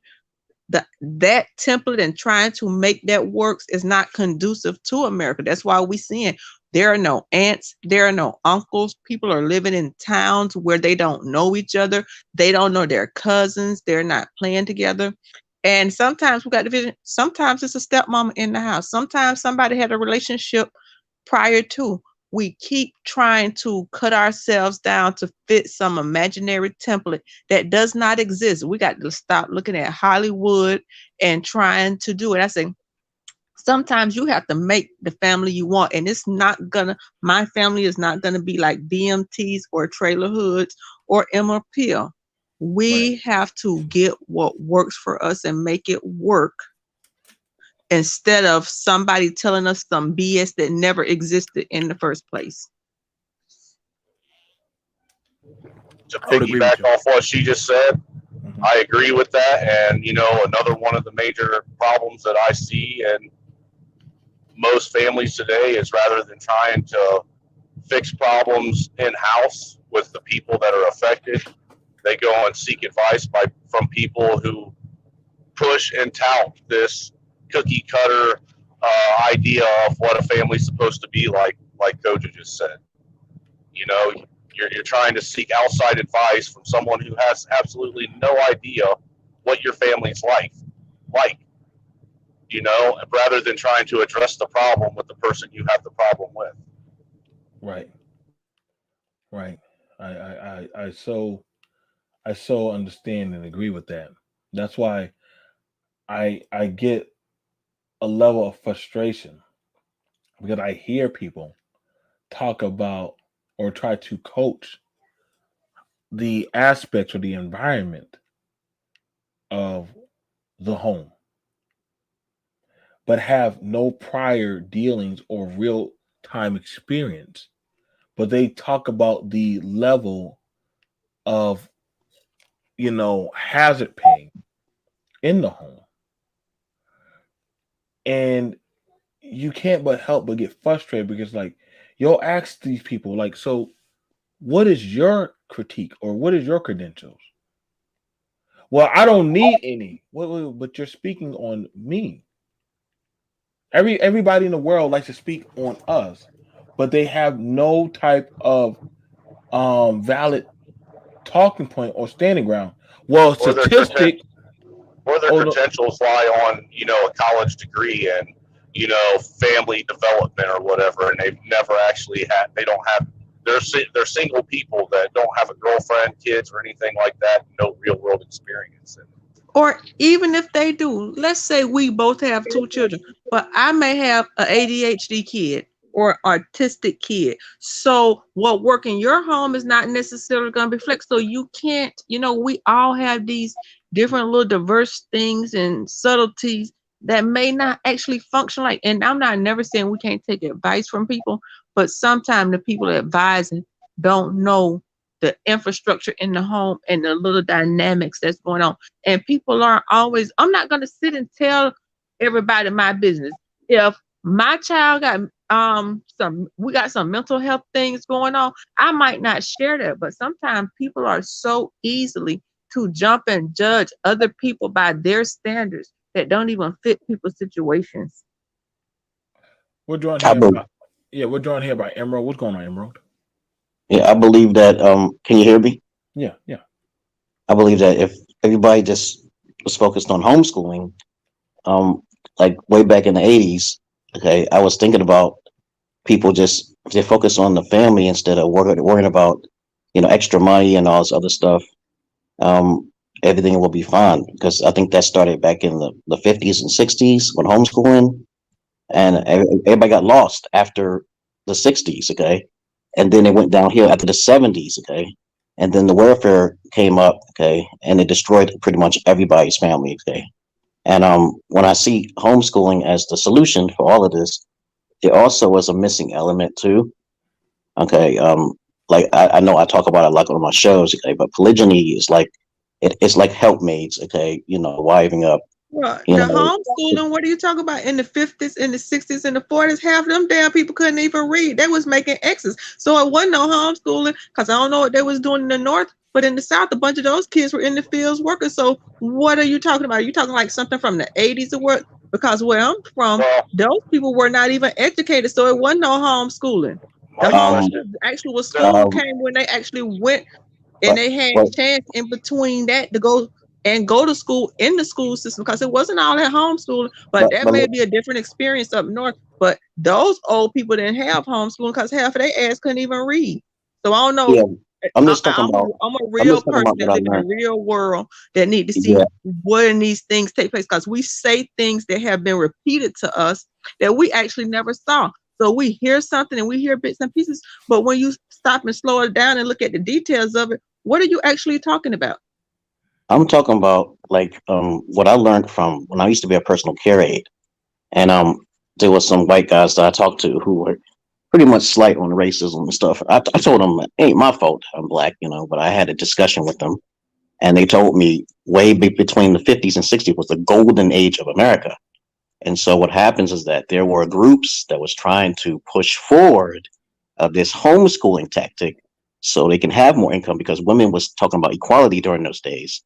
[SPEAKER 3] That template and trying to make that works is not conducive to America. That's why we're seeing there are no aunts, there are no uncles. People are living in towns where they don't know each other. They don't know their cousins. They're not playing together. And sometimes we got division. Sometimes it's a stepmama in the house. Sometimes somebody had a relationship prior to. We keep trying to cut ourselves down to fit some imaginary template that does not exist. We got to stop looking at Hollywood and trying to do it. I say, sometimes you have to make the family you want. And it's not gonna, my family is not gonna be like BMTs or trailer hoods or Emma Peel.
[SPEAKER 1] Right.
[SPEAKER 3] We have to get what works for us and make it work instead of somebody telling us some BS that never existed in the first place.
[SPEAKER 2] To
[SPEAKER 1] I would agree with
[SPEAKER 2] piggyback
[SPEAKER 1] you.
[SPEAKER 2] off what she just said,
[SPEAKER 1] Hmm.
[SPEAKER 2] I agree with that. And, another one of the major problems that I see in most families today is rather than trying to fix problems in house with the people that are affected, they go and seek advice from people who push and tout this cookie cutter idea of what a family's supposed to be like Koja just said. You know, you're trying to seek outside advice from someone who has absolutely no idea what your family's like, rather than trying to address the problem with the person you have the problem with.
[SPEAKER 1] Right. Right. I so understand and agree with that. That's why I get a level of frustration because I hear people talk about or try to coach the aspects or the environment of the home, but have no prior dealings or real time experience. But they talk about the level of, hazard paying in the home. And you can't but help but get frustrated because, like, you'll ask these people, like, so what is your critique or what is your credentials? Well, I don't need any. Wait, but you're speaking on me. Everybody in the world likes to speak on us, but they have no type of valid talking point or standing ground. Well,
[SPEAKER 2] Or their
[SPEAKER 1] statistic.
[SPEAKER 2] or their
[SPEAKER 1] Oh no,
[SPEAKER 2] credentials lie on a college degree and family development or whatever, and they've never actually had. They don't have. They're single people that don't have a girlfriend, kids, or anything like that. No real world experience. And
[SPEAKER 3] Or even if they do, let's say we both have two children, but I may have an ADHD kid or autistic kid. So what work in your home is not necessarily going to be flex. So you can't, we all have these different little diverse things and subtleties that may not actually function like, and I'm not never saying we can't take advice from people, but sometimes the people advising don't know the infrastructure in the home and the little dynamics that's going on. And people aren't always, I'm not going to sit and tell everybody my business. If my child got we got some mental health things going on, I might not share that. But sometimes people are so easily to jump and judge other people by their standards that don't even fit people's situations.
[SPEAKER 1] we're drawn
[SPEAKER 4] I
[SPEAKER 1] here
[SPEAKER 4] believe,
[SPEAKER 1] by we're drawn here by Emerald. What's going on, Emerald?
[SPEAKER 4] yeah, I believe that. Can you hear me?
[SPEAKER 1] Yeah, yeah.
[SPEAKER 4] I believe that if everybody just was focused on homeschooling, um, like way back in the '80s, okay, I was thinking about people just if they focus on the family instead of worrying about extra money and all this other stuff. Um, Everything will be fine because I think that started back in the '50s and '60s when homeschooling, and everybody got lost after the '60s. Okay, and then it went downhill after the '70s. Okay, and then the welfare came up. Okay, and it destroyed pretty much everybody's family. Okay, and when I see homeschooling as the solution for all of this, there also was a missing element too. Okay, like I know I talk about it like on my shows. Okay, but polygyny is like it's like helpmates. Okay, wiving up.
[SPEAKER 3] Well,
[SPEAKER 4] You
[SPEAKER 3] the
[SPEAKER 4] know,
[SPEAKER 3] homeschooling, what are you talking about? In the 50s, in the 60s, in the 40s, half of them damn people couldn't even read. They was making X's. So it wasn't no homeschooling because I don't know what they was doing in the North, but in the South, a bunch of those kids were in the fields working. So what are you talking about? Are you talking like something from the 80s or what? Because where I'm from,
[SPEAKER 2] well,
[SPEAKER 3] those people were not even educated. So it wasn't no homeschooling. The
[SPEAKER 2] my
[SPEAKER 4] um,
[SPEAKER 2] question,
[SPEAKER 3] homeschooling actually was
[SPEAKER 2] the,
[SPEAKER 3] school
[SPEAKER 4] um,
[SPEAKER 3] came when they actually went and
[SPEAKER 4] but
[SPEAKER 3] they had
[SPEAKER 4] but
[SPEAKER 3] chance in between that to go to school in the school system because it wasn't all at homeschooling, but that
[SPEAKER 4] but
[SPEAKER 3] may be a different experience up north. But those old people didn't have homeschooling because half of their ass couldn't even read. So I don't know.
[SPEAKER 4] yeah, I'm just talking about
[SPEAKER 3] I'm a
[SPEAKER 4] I'm
[SPEAKER 3] real
[SPEAKER 4] just talking
[SPEAKER 3] person
[SPEAKER 4] about
[SPEAKER 3] that
[SPEAKER 4] what I
[SPEAKER 3] live in a
[SPEAKER 4] learned.
[SPEAKER 3] real world that need to see
[SPEAKER 4] Yeah,
[SPEAKER 3] when these things take place because we say things that have been repeated to us that we actually never saw. So we hear something and we hear bits and pieces, but when you stop and slow it down and look at the details of it, What are you actually talking about?
[SPEAKER 4] I'm talking about like what I learned from when I used to be a personal care aide, and there was some white guys that I talked to who were pretty much slight on racism and stuff. I told them it ain't my fault I'm black, but I had a discussion with them, and they told me between the 50s and 60s was the golden age of America. And so what happens is that there were groups that was trying to push forward this homeschooling tactic so they can have more income because women was talking about equality during those days,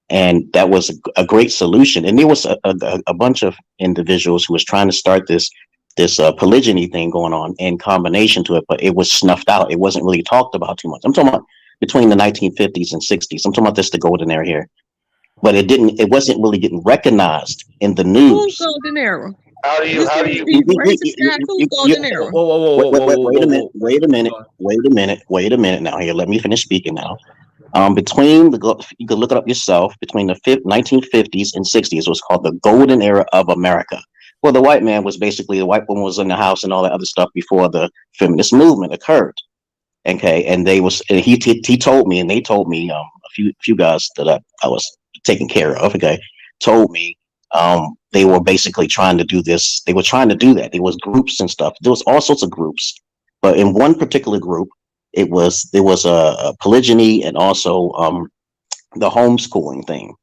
[SPEAKER 4] and that was a great solution. And there was a bunch of individuals who was trying to start this polygyny thing going on in combination to it, but it was snuffed out. It wasn't really talked about too much. I'm talking about between the 1950s and 60s. I'm talking about this the golden era here, but it wasn't really getting recognized in the
[SPEAKER 3] Who's
[SPEAKER 4] news.
[SPEAKER 3] golden era?
[SPEAKER 2] How do you
[SPEAKER 3] You
[SPEAKER 2] how do
[SPEAKER 3] see
[SPEAKER 2] you
[SPEAKER 3] these racist guys. Who's golden
[SPEAKER 1] Whoa,
[SPEAKER 3] era?
[SPEAKER 1] whoa, whoa, whoa,
[SPEAKER 4] Wait,
[SPEAKER 1] whoa, whoa,
[SPEAKER 4] wait a
[SPEAKER 1] whoa,
[SPEAKER 4] minute,
[SPEAKER 1] whoa.
[SPEAKER 4] wait a minute,
[SPEAKER 1] Go on.
[SPEAKER 4] wait a minute now. Here, let me finish speaking now. Between you can look it up yourself. Between the 1950s and 60s, it was called the golden era of America. Well, the white man was basically the white woman was in the house and all that other stuff before the feminist movement occurred. Okay, and he told me, and they told me a few guys that I was taking care of. Okay, told me they were basically trying to do this. They were trying to do that. There was groups and stuff. There was all sorts of groups, but in one particular group, there was a polygyny and also the homeschooling thing.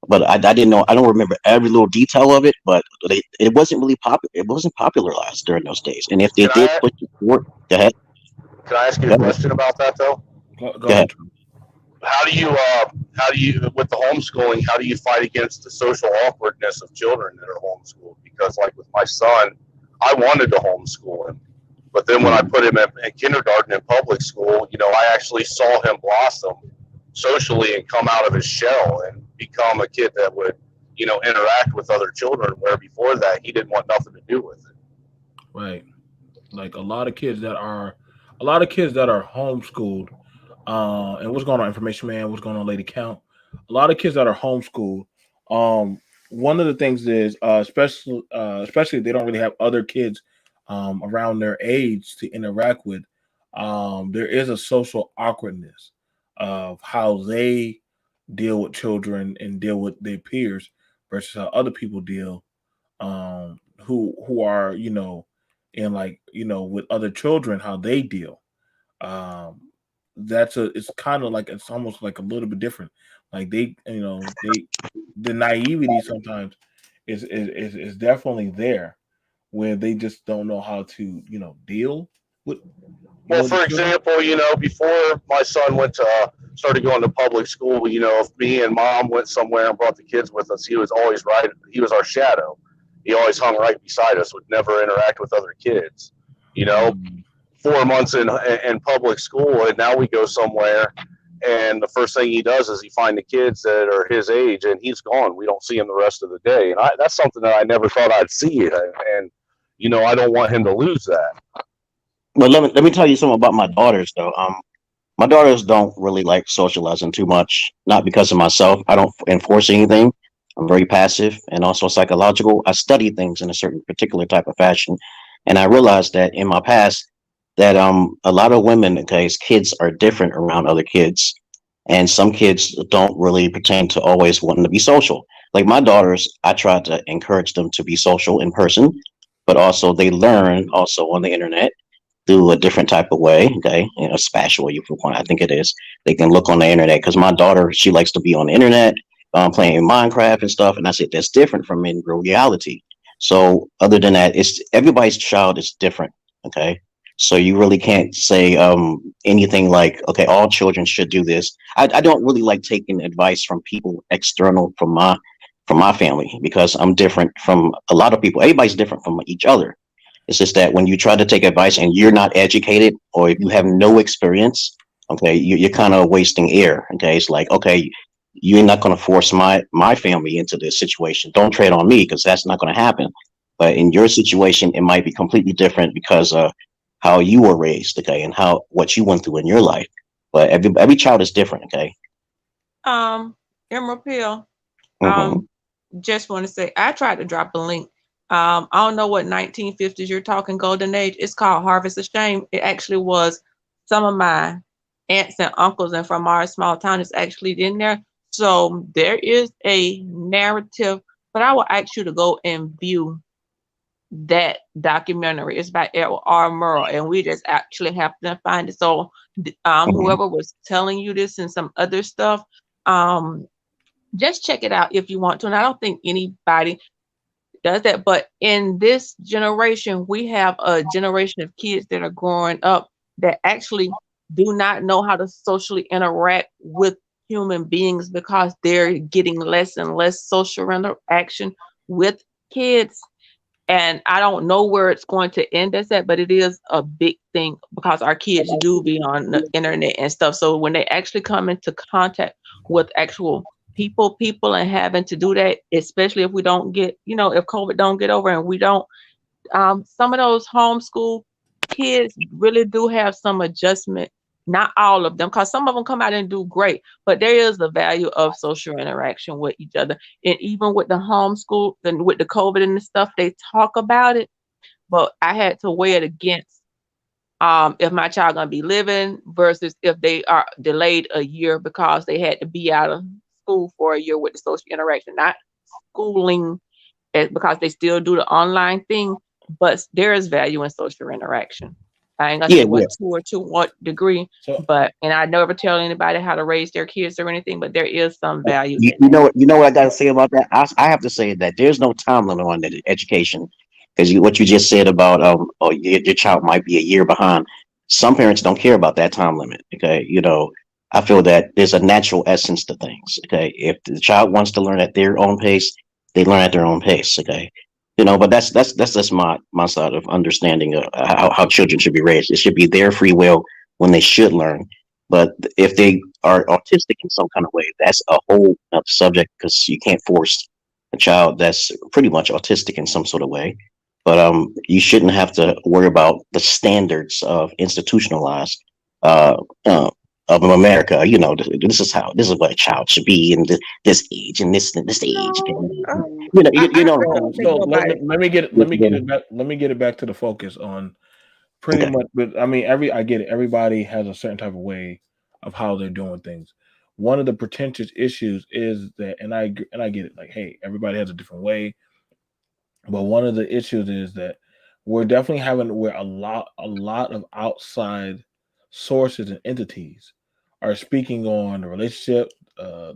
[SPEAKER 4] But I didn't know. I don't remember every little detail of it. But it wasn't really popular. It wasn't popularized during those days. And if they
[SPEAKER 2] can
[SPEAKER 4] did
[SPEAKER 2] I
[SPEAKER 4] push it forward, go ahead,
[SPEAKER 2] can I ask you a
[SPEAKER 4] go ahead,
[SPEAKER 2] question about that though?
[SPEAKER 1] Go
[SPEAKER 4] go ahead.
[SPEAKER 1] ahead.
[SPEAKER 2] How do you with the homeschooling, how do you fight against the social awkwardness of children that are homeschooled? Because like with my son, I wanted to homeschool him, but then when I
[SPEAKER 4] Mhm.
[SPEAKER 2] put him in kindergarten in public school, I actually saw him blossom socially and come out of his shell and become a kid that would interact with other children, where before that he didn't want nothing to do with it.
[SPEAKER 1] Right. Like a lot of kids that are homeschooled. And what's going on, information man? What's going on, Lady Count? A lot of kids that are homeschooled. Um, One of the things is, especially if they don't really have other kids around their age to interact with. There is a social awkwardness of how they deal with children and deal with their peers versus how other people deal who are and like with other children how they deal. um that's a it's kind of like it's almost like a little bit different. Like they the naivety sometimes is definitely there where they just don't know how to deal with
[SPEAKER 2] Well,
[SPEAKER 1] the
[SPEAKER 2] for
[SPEAKER 1] children.
[SPEAKER 2] example, before my son started going to public school, if me and mom went somewhere and brought the kids with us, he was always right. He was our shadow. He always hung right beside us, would never interact with other kids. You know,
[SPEAKER 1] Mm,
[SPEAKER 2] 4 months in public school, and now we go somewhere, and the first thing he does is he find the kids that are his age, and he's gone. We don't see him the rest of the day, and that's something that I never thought I'd see, and I don't want him to lose that.
[SPEAKER 4] But let me tell you something about my daughters though. My daughters don't really like socializing too much. Not because of myself. I don't enforce anything. I'm very passive and also psychological. I study things in a certain particular type of fashion, and I realized that in my past that a lot of women, okay, kids are different around other kids, and some kids don't really pertain to always wanting to be social. Like my daughters, I try to encourage them to be social in person, but also they learn also on the internet through a different type of way. Okay, spatial, you want, I think it is. They can look on the internet because my daughter, she likes to be on the internet, playing Minecraft and stuff, and I said that's different from in real reality. So other than that, it's everybody's child is different. Okay, so you really can't say anything like, okay, all children should do this. I don't really like taking advice from people external from my family because I'm different from a lot of people. Everybody's different from each other. It's just that when you try to take advice and you're not educated or if you have no experience, okay, you're kind of wasting air. Okay, it's like, okay, you're not going to force my family into this situation. Don't tread on me because that's not going to happen. But in your situation, it might be completely different because of how you were raised, okay, and how what you went through in your life. But every child is different, okay.
[SPEAKER 3] Um, Emerald Pill.
[SPEAKER 4] Hmm.
[SPEAKER 3] Um, just want to say I tried to drop a link. I don't know what 1950s you're talking golden age. It's called Harvest of Shame. It actually was some of my aunts and uncles and from our small town is actually in there. So there is a narrative, but I will ask you to go and view that documentary. It's by Edward R. Murrow, and we just actually have to find it. So
[SPEAKER 4] Mhm.
[SPEAKER 3] whoever was telling you this and some other stuff, um, just check it out if you want to. And I don't think anybody does that. But in this generation, we have a generation of kids that are growing up that actually do not know how to socially interact with human beings because they're getting less and less social interaction with kids. And I don't know where it's going to end us at, but it is a big thing because our kids do be on the internet and stuff. So when they actually come into contact with actual people and having to do that, especially if we don't get, if COVID don't get over and we don't, some of those homeschool kids really do have some adjustment. Not all of them, because some of them come out and do great, but there is the value of social interaction with each other. And even with the homeschool and with the COVID and the stuff, they talk about it, but I had to weigh it against if my child gonna be living versus if they are delayed a year because they had to be out of school for a year with the social interaction, not schooling because they still do the online thing, but there is value in social interaction. I ain't gonna
[SPEAKER 4] Yeah,
[SPEAKER 3] say
[SPEAKER 4] yeah.
[SPEAKER 3] what to or to what degree,
[SPEAKER 1] So
[SPEAKER 3] but and I never tell anybody how to raise their kids or anything, but there is some value
[SPEAKER 4] You,
[SPEAKER 3] in
[SPEAKER 4] you
[SPEAKER 3] that.
[SPEAKER 4] know, you know what I got to say about that. I have to say that there's no time limit on the education, because what you just said about oh, your child might be a year behind. Some parents don't care about that time limit. Okay, I feel that there's a natural essence to things. Okay, if the child wants to learn at their own pace, they learn at their own pace. Okay, but that's just my side of understanding how children should be raised. It should be their free will when they should learn. But if they are autistic in some kind of way, that's a whole other subject, because you can't force a child that's pretty much autistic in some sort of way. But you shouldn't have to worry about the standards of institutionalized uh, uh, of America. This is what a child should be in this age and this age.
[SPEAKER 3] No,
[SPEAKER 4] You know what
[SPEAKER 3] I
[SPEAKER 4] I'm
[SPEAKER 3] don't
[SPEAKER 4] saying?
[SPEAKER 3] think
[SPEAKER 1] so
[SPEAKER 3] nobody.
[SPEAKER 1] let me get it back. Let me get it back to the focus on pretty
[SPEAKER 4] Okay.
[SPEAKER 1] much. But I mean, I get it. Everybody has a certain type of way of how they're doing things. One of the pretentious issues is that, and I get it. Like, hey, everybody has a different way. But one of the issues is that we're definitely having where a lot of outside sources and entities are speaking on the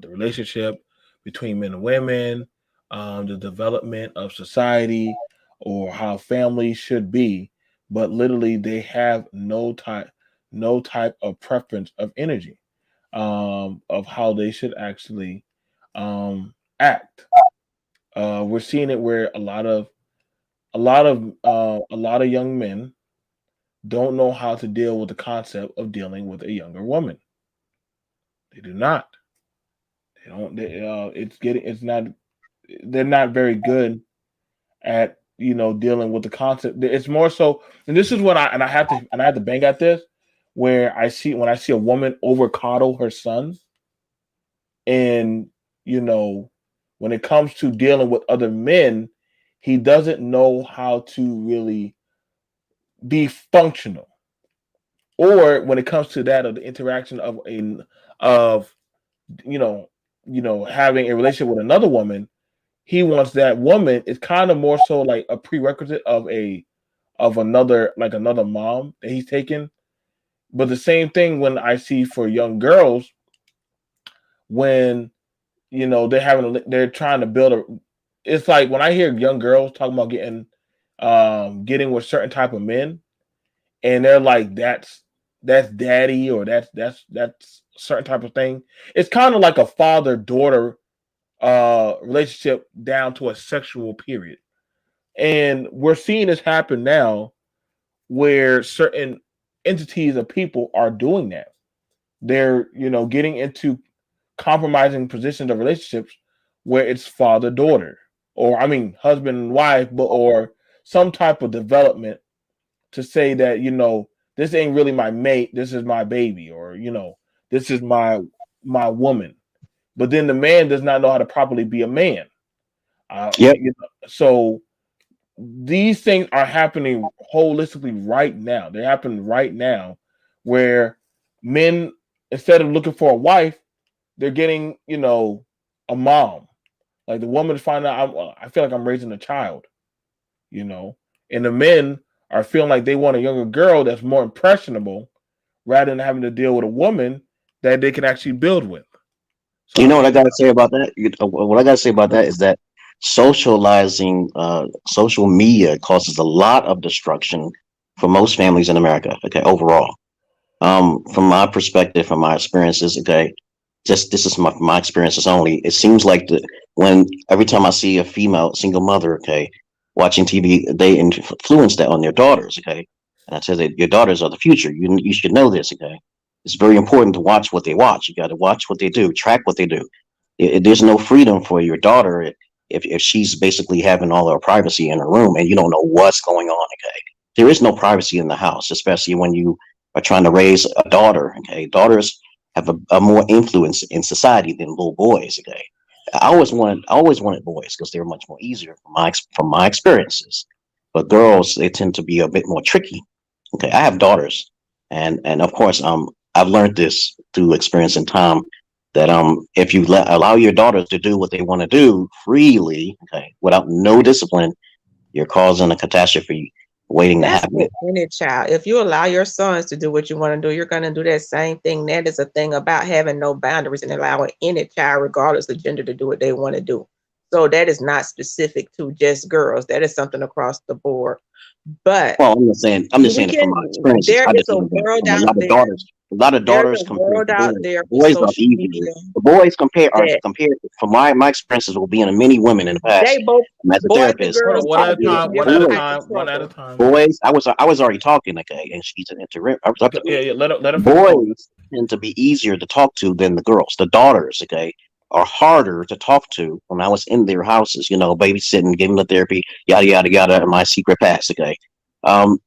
[SPEAKER 1] relationship between men and women, the development of society, or how families should be. But literally, they have no type of preference of energy, of how they should actually act. We're seeing it where a lot of young men don't know how to deal with the concept of dealing with a younger woman. They do not. They don't. It's not. They're not very good at dealing with the concept. It's more so, and this is what I have to bang at this, where when I see a woman over coddle her son, and you know when it comes to dealing with other men, he doesn't know how to really be functional. Or when it comes to that of the interaction of you know having a relationship with another woman, he wants that woman. It's kind of more so like a prerequisite of another mom that he's taken. But the same thing when I see for young girls, when they're trying to build a. It's like when I hear young girls talking about getting with certain type of men, and they're like, that's daddy, or that's certain type of thing. It's kind of like a father daughter relationship down to a sexual period, and we're seeing this happen now, where certain entities of people are doing that. They're getting into compromising positions of relationships where it's father daughter, or I mean husband and wife, but or some type of development to say that this ain't really my mate, this is my baby, or this is my woman. But then the man does not know how to properly be a man.
[SPEAKER 4] Yep.
[SPEAKER 1] So these things are happening holistically right now. They're happening right now, where men instead of looking for a wife, they're getting, a mom. Like the woman find out, I feel like I'm raising a child, and the men are feeling like they want a younger girl that's more impressionable rather than having to deal with a woman that they can actually build with. So
[SPEAKER 4] You
[SPEAKER 1] I
[SPEAKER 4] know what I
[SPEAKER 1] think,
[SPEAKER 4] gotta say about that? What I gotta say about that is that socializing, social media causes a lot of destruction for most families in America. Okay, overall, from my perspective, from my experiences, okay, just this is my experiences only. It seems like when every time I see a female single mother, okay, watching TV, they influence that on their daughters, okay. And I said that your daughters are the future. You should know this, okay. It's very important to watch what they watch. You got to watch what they do, track what they do. There's no freedom for your daughter if she's basically having all her privacy in her room and you don't know what's going on, okay. There is no privacy in the house, especially when you are trying to raise a daughter, okay. Daughters have a more influence in society than little boys. Okay, I always wanted boys because they were much more easier from my experiences. But girls, they tend to be a bit more tricky. Okay, I have daughters, and of course, I've learned this through experience and time that if you allow your daughters to do what they want to do freely, okay, without no discipline, you're causing a catastrophe waiting to
[SPEAKER 3] That's
[SPEAKER 4] happen.
[SPEAKER 3] with any child. If you allow your sons to do what you want to do, you're going to do that same thing. That is a thing about having no boundaries and allowing any child, regardless of gender, to do what they want to do. So that is not specific to just girls. That is something across the board. But
[SPEAKER 4] Well, I'm just saying it from my experiences.
[SPEAKER 3] there
[SPEAKER 4] I
[SPEAKER 3] is
[SPEAKER 4] just
[SPEAKER 3] a
[SPEAKER 4] know that
[SPEAKER 3] world
[SPEAKER 4] from a
[SPEAKER 3] out
[SPEAKER 4] lot of
[SPEAKER 3] there.
[SPEAKER 4] daughters, a lot of
[SPEAKER 3] There's
[SPEAKER 4] daughters
[SPEAKER 3] a
[SPEAKER 4] compared
[SPEAKER 3] world
[SPEAKER 4] to
[SPEAKER 3] out
[SPEAKER 4] boys.
[SPEAKER 3] there for
[SPEAKER 4] Boys are
[SPEAKER 3] social
[SPEAKER 4] easier.
[SPEAKER 3] media
[SPEAKER 4] The boys compare are
[SPEAKER 3] that
[SPEAKER 4] compared from my experiences with being many women in the
[SPEAKER 3] they
[SPEAKER 4] past.
[SPEAKER 3] both,
[SPEAKER 4] As a
[SPEAKER 3] boys and
[SPEAKER 4] therapist,
[SPEAKER 1] hold
[SPEAKER 3] girls
[SPEAKER 1] on, one
[SPEAKER 3] tend
[SPEAKER 1] at
[SPEAKER 3] to
[SPEAKER 1] a
[SPEAKER 3] get in
[SPEAKER 1] time, one
[SPEAKER 3] different
[SPEAKER 1] at a
[SPEAKER 4] boys,
[SPEAKER 3] types of
[SPEAKER 1] time, one at a
[SPEAKER 3] trouble.
[SPEAKER 1] time.
[SPEAKER 4] I was already talking, okay, and she's interrupted me.
[SPEAKER 1] Yeah, yeah. Let him finish talking.
[SPEAKER 4] Boys tend to be easier to talk to than the girls. The daughters, okay, are harder to talk to. When I was in their houses, babysitting, giving the therapy, yada yada yada, and my secret past, okay.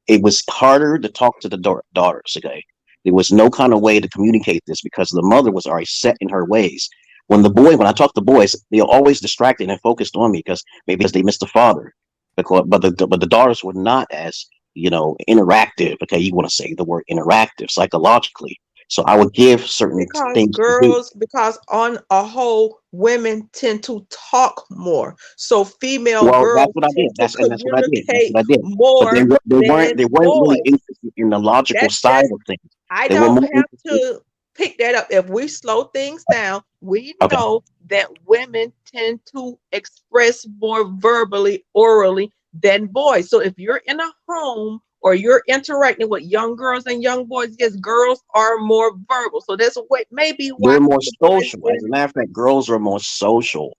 [SPEAKER 4] It was harder to talk to the daughters, okay. There was no kind of way to communicate this because the mother was already set in her ways. When I talk to boys, they're always distracted and focused on me because maybe because they missed the father. But the daughters were not as interactive. Okay, you want to say the word interactive psychologically. So I would give certain things to do.
[SPEAKER 3] Because on a whole, women tend to talk more. So female
[SPEAKER 4] Well, that's
[SPEAKER 3] girls
[SPEAKER 4] what I did.
[SPEAKER 3] tend to
[SPEAKER 4] That's what I did. That's
[SPEAKER 3] communicate
[SPEAKER 4] what I did. But
[SPEAKER 3] more
[SPEAKER 4] they
[SPEAKER 3] than
[SPEAKER 4] weren't really
[SPEAKER 3] boys.
[SPEAKER 4] interested in the logical side
[SPEAKER 3] That's
[SPEAKER 4] of things.
[SPEAKER 3] I
[SPEAKER 4] They were
[SPEAKER 3] don't
[SPEAKER 4] more
[SPEAKER 3] have
[SPEAKER 4] interested.
[SPEAKER 3] to pick that up. If we slow things down, we
[SPEAKER 4] Okay.
[SPEAKER 3] know that women tend to express more verbally, orally than boys. So if you're in a home or you're interacting with young girls and young boys, yes, girls are more verbal. So that's what maybe why
[SPEAKER 4] They're more
[SPEAKER 3] the boys
[SPEAKER 4] social. As
[SPEAKER 3] is
[SPEAKER 4] a matter of fact, girls are more social.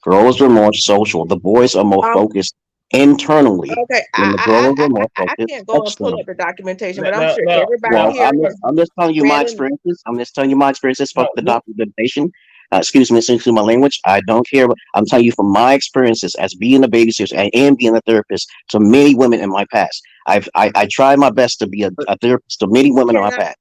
[SPEAKER 4] Girls are more social. The boys are more
[SPEAKER 3] um
[SPEAKER 4] focused internally,
[SPEAKER 3] okay.
[SPEAKER 4] when the girls are more
[SPEAKER 3] I
[SPEAKER 4] focused
[SPEAKER 3] can't go and pull up
[SPEAKER 4] externally.
[SPEAKER 3] the documentation,
[SPEAKER 1] Now,
[SPEAKER 3] but I'm
[SPEAKER 1] now,
[SPEAKER 3] sure
[SPEAKER 1] now,
[SPEAKER 3] everybody
[SPEAKER 4] Well,
[SPEAKER 1] now,
[SPEAKER 3] here has
[SPEAKER 4] I'm just telling you my
[SPEAKER 3] read and
[SPEAKER 4] experiences. I'm just telling you my experiences. Fuck
[SPEAKER 1] now
[SPEAKER 4] the documentation. Excuse my language. I don't care. I'm telling you from my experiences as being a babysitter and being a therapist to many women in my past. I tried my best to be
[SPEAKER 1] but,
[SPEAKER 4] a therapist to many women in my
[SPEAKER 3] can
[SPEAKER 4] past,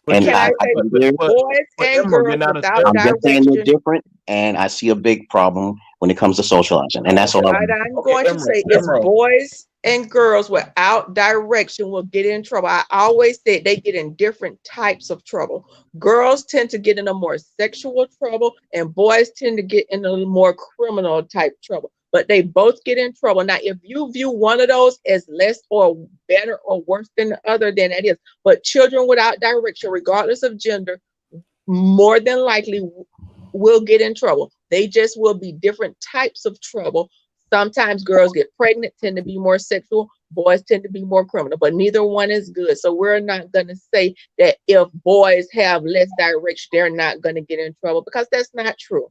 [SPEAKER 1] but
[SPEAKER 4] and
[SPEAKER 1] you're,
[SPEAKER 3] can I
[SPEAKER 4] I've
[SPEAKER 3] say
[SPEAKER 1] but,
[SPEAKER 4] been
[SPEAKER 1] but,
[SPEAKER 4] there.
[SPEAKER 1] but,
[SPEAKER 3] boys
[SPEAKER 1] but
[SPEAKER 3] and
[SPEAKER 1] Emerald, you're
[SPEAKER 3] girls
[SPEAKER 1] not a
[SPEAKER 3] without
[SPEAKER 4] I'm just saying they're
[SPEAKER 3] direction?
[SPEAKER 4] different, and I see a big problem when it comes to socializing, and that's
[SPEAKER 1] okay,
[SPEAKER 4] all I
[SPEAKER 3] What
[SPEAKER 4] want to
[SPEAKER 3] I'm
[SPEAKER 1] okay,
[SPEAKER 3] going to
[SPEAKER 1] Emerald,
[SPEAKER 3] say is
[SPEAKER 1] Emerald.
[SPEAKER 3] boys and girls without direction will get in trouble. I always say they get in different types of trouble. Girls tend to get in a more sexual trouble, and boys tend to get in a more criminal type trouble. But they both get in trouble. Now, if you view one of those as less or better or worse than the other, then that is. But children without direction, regardless of gender, more than likely will get in trouble. They just will be different types of trouble. Sometimes girls get pregnant, tend to be more sexual, boys tend to be more criminal, but neither one is good. So we're not going to say that if boys have less direction, they're not going to get in trouble because that's not true.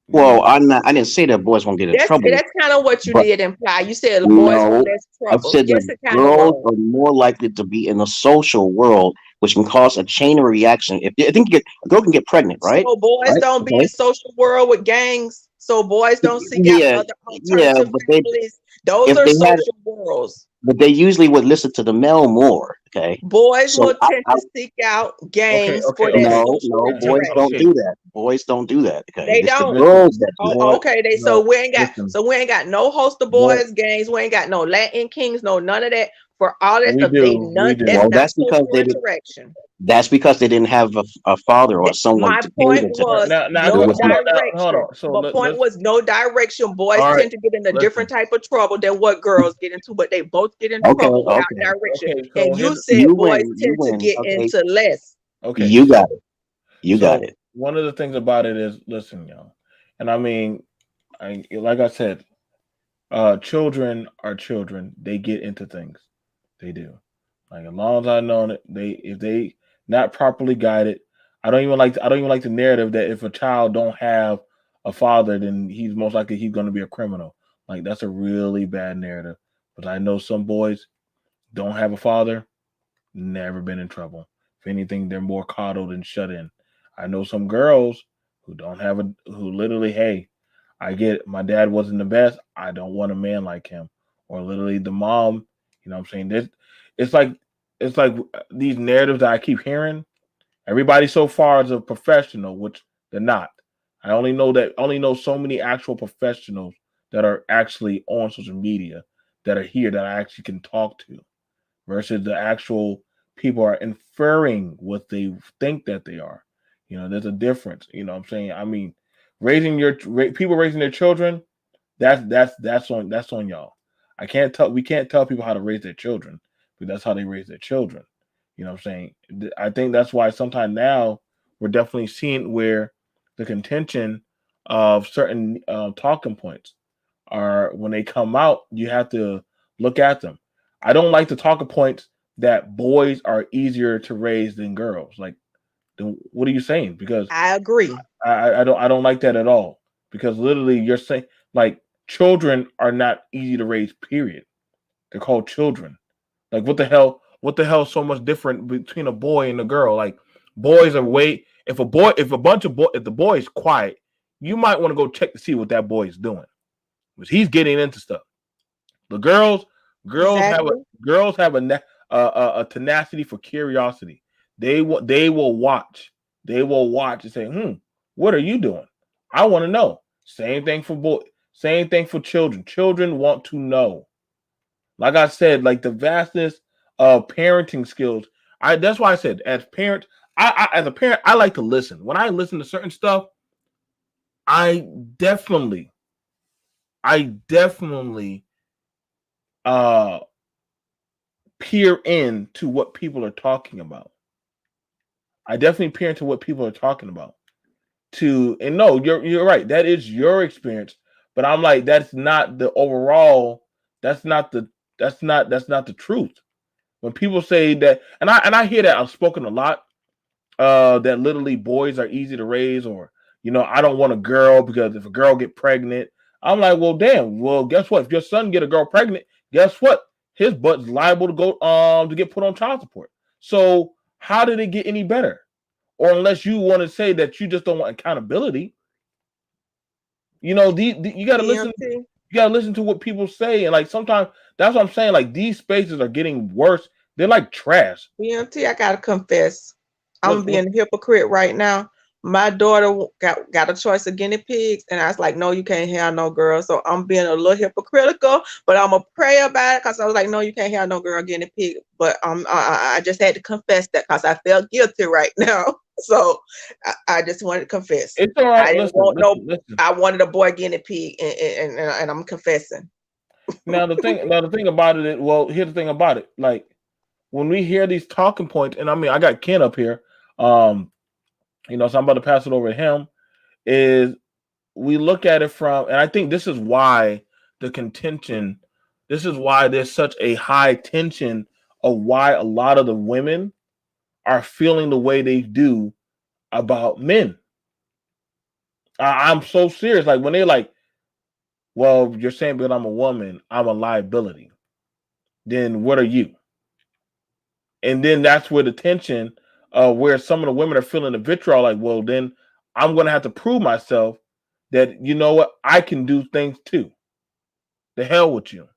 [SPEAKER 4] Well,
[SPEAKER 1] Mm,
[SPEAKER 4] I didn't say that boys won't get in
[SPEAKER 3] That's
[SPEAKER 4] trouble,
[SPEAKER 3] that's kind of what you
[SPEAKER 4] but
[SPEAKER 3] did imply. You said the boys were
[SPEAKER 4] no,
[SPEAKER 3] less
[SPEAKER 4] I've
[SPEAKER 3] trouble.
[SPEAKER 4] said that
[SPEAKER 3] Yes, it kind of
[SPEAKER 4] girls
[SPEAKER 3] was.
[SPEAKER 4] are more likely to be in the social world, which can cause a chain of reaction. If I think a girl can get pregnant, right?
[SPEAKER 3] So boys
[SPEAKER 4] Right?
[SPEAKER 3] don't be
[SPEAKER 4] Okay.
[SPEAKER 3] in social world with gangs. So boys don't seek out
[SPEAKER 4] Yeah,
[SPEAKER 3] other
[SPEAKER 4] yeah,
[SPEAKER 3] alternative families. Those
[SPEAKER 4] if
[SPEAKER 3] are
[SPEAKER 4] they had,
[SPEAKER 3] social worlds.
[SPEAKER 4] but they usually would listen to the male more. Okay,
[SPEAKER 3] Boys
[SPEAKER 4] so
[SPEAKER 3] will tend to seek out
[SPEAKER 1] okay,
[SPEAKER 3] gangs
[SPEAKER 1] okay,
[SPEAKER 3] for that
[SPEAKER 1] okay.
[SPEAKER 3] social
[SPEAKER 4] no, boys don't
[SPEAKER 3] interaction.
[SPEAKER 1] Okay,
[SPEAKER 4] do that. Boys don't do that. Okay,
[SPEAKER 3] They
[SPEAKER 4] it's the
[SPEAKER 3] don't.
[SPEAKER 1] listen,
[SPEAKER 4] girls that do
[SPEAKER 3] Oh,
[SPEAKER 4] that.
[SPEAKER 1] boy,
[SPEAKER 3] okay. They
[SPEAKER 1] no,
[SPEAKER 3] so we ain't got
[SPEAKER 1] listen,
[SPEAKER 3] so we ain't got no host of
[SPEAKER 1] boy,
[SPEAKER 3] boys gangs. We ain't got no Latin Kings. No none of that. for all that
[SPEAKER 1] We
[SPEAKER 3] stuff.
[SPEAKER 1] do, we
[SPEAKER 3] That's
[SPEAKER 1] do.
[SPEAKER 4] Well,
[SPEAKER 3] not
[SPEAKER 4] that's because
[SPEAKER 3] social
[SPEAKER 4] they did.
[SPEAKER 3] interaction.
[SPEAKER 4] That's because they didn't have a father or someone
[SPEAKER 3] My
[SPEAKER 4] to
[SPEAKER 3] point
[SPEAKER 4] cater to them.
[SPEAKER 3] was
[SPEAKER 1] Now,
[SPEAKER 4] It
[SPEAKER 3] no
[SPEAKER 4] was not.
[SPEAKER 1] hold
[SPEAKER 3] direction.
[SPEAKER 1] on. So
[SPEAKER 3] My point
[SPEAKER 1] let's.
[SPEAKER 3] was no direction. Boys
[SPEAKER 1] All right,
[SPEAKER 3] tend to get in a different
[SPEAKER 1] listen.
[SPEAKER 3] type of trouble than what girls get into, but they both get in
[SPEAKER 4] Okay,
[SPEAKER 3] trouble without
[SPEAKER 4] okay.
[SPEAKER 3] direction.
[SPEAKER 1] Okay, so
[SPEAKER 3] And you
[SPEAKER 1] here's
[SPEAKER 3] said
[SPEAKER 4] You
[SPEAKER 3] boys
[SPEAKER 4] win. You
[SPEAKER 3] tend to
[SPEAKER 4] win.
[SPEAKER 3] get
[SPEAKER 4] Okay,
[SPEAKER 3] into less.
[SPEAKER 1] okay.
[SPEAKER 4] you got it. You got
[SPEAKER 1] So
[SPEAKER 4] it.
[SPEAKER 1] one of the things about it is, listen, y'all, and I mean, like I said, children are children. They get into things. They do. Like as long as I know it, if they not properly guided, I don't even like the narrative that if a child don't have a father, then he's most likely he's going to be a criminal. Like that's a really bad narrative. But I know some boys don't have a father, never been in trouble. If anything, they're more coddled and shut in. I know some girls who don't have who literally, hey, I get it, my dad wasn't the best. I don't want a man like him. Or literally the mom, you know what I'm saying? It's like it's like these narratives that I keep hearing. Everybody so far is a professional, which they're not. I only know so many actual professionals that are actually on social media that are here that I actually can talk to versus the actual people are inferring what they think that they are. You know, there's a difference. You know what I'm saying? I mean, people raising their children, that's on y'all. I can't tell we can't tell people how to raise their children, but that's how they raise their children. You know what I'm saying? I think that's why sometimes now we're definitely seeing where the contention of certain talking points are when they come out, you have to look at them. I don't like the talking points that boys are easier to raise than girls. Like, then what are you saying? Because
[SPEAKER 3] I agree.
[SPEAKER 1] I don't like that at all. Because literally, you're saying like children are not easy to raise. Period. They're called children. Like what the hell? What the hell is so much different between a boy and a girl? Like boys are way. If a bunch of boy, if the boy is quiet, you might want to go check to see what that boy is doing. Because he's getting into stuff. The girls have a
[SPEAKER 3] Exactly.
[SPEAKER 1] girls have a tenacity for curiosity. They will watch. They will watch and say, what are you doing? I want to know. Same thing for boy. Same thing for children. Children want to know. Like I said, like the vastness of parenting skills. That's why I said as parents, as a parent, I like to listen. When I listen to certain stuff, I definitely, I definitely uh peer in to what people are talking about. I definitely peer into what people are talking about. And no, you're right. That is your experience, but I'm like that's not the overall. That's not the that's not the truth. When people say that, and I hear that I've spoken a lot. That literally boys are easy to raise, or I don't want a girl because if a girl get pregnant, I'm like, well, damn. Well, guess what? If your son get a girl pregnant, guess what? His butt's liable to go to get put on child support. So how did it get any better? Or unless you want to say that you just don't want accountability, you got to listen.
[SPEAKER 3] BMT.
[SPEAKER 1] You got to listen to what people say, and like sometimes that's what I'm saying. Like these spaces are getting worse. They're like trash.
[SPEAKER 3] BMT, I gotta confess. I'm
[SPEAKER 1] What?
[SPEAKER 3] being a hypocrite right now. My daughter got a choice of guinea pigs, and I was like, "No, you can't have no girl." So I'm being a little hypocritical, but I'm gonna pray about it because I was like, "No, you can't have no girl guinea pig." But I just had to confess that because I felt guilty right now. So I just wanted to confess.
[SPEAKER 1] It's all
[SPEAKER 3] I
[SPEAKER 1] right.
[SPEAKER 3] didn't want no.
[SPEAKER 1] Listen.
[SPEAKER 3] I wanted a boy guinea pig, and I'm confessing.
[SPEAKER 1] Now the thing about it, well, here's the thing about it. Like when we hear these talking points, and I mean, I got Ken up here. Um, so I'm about to pass it over to him. Is we look at it from, and I think this is why the contention, this is why there's such a high tension of why a lot of the women are feeling the way they do about men. I'm so serious. Like when they're like, well, you're saying because I'm a woman, I'm a liability. Then what are you? And then that's where the tension, where some of the women are feeling the vitriol, like, well, then I'm going to have to prove myself that, you know what, I can do things too. The hell with you.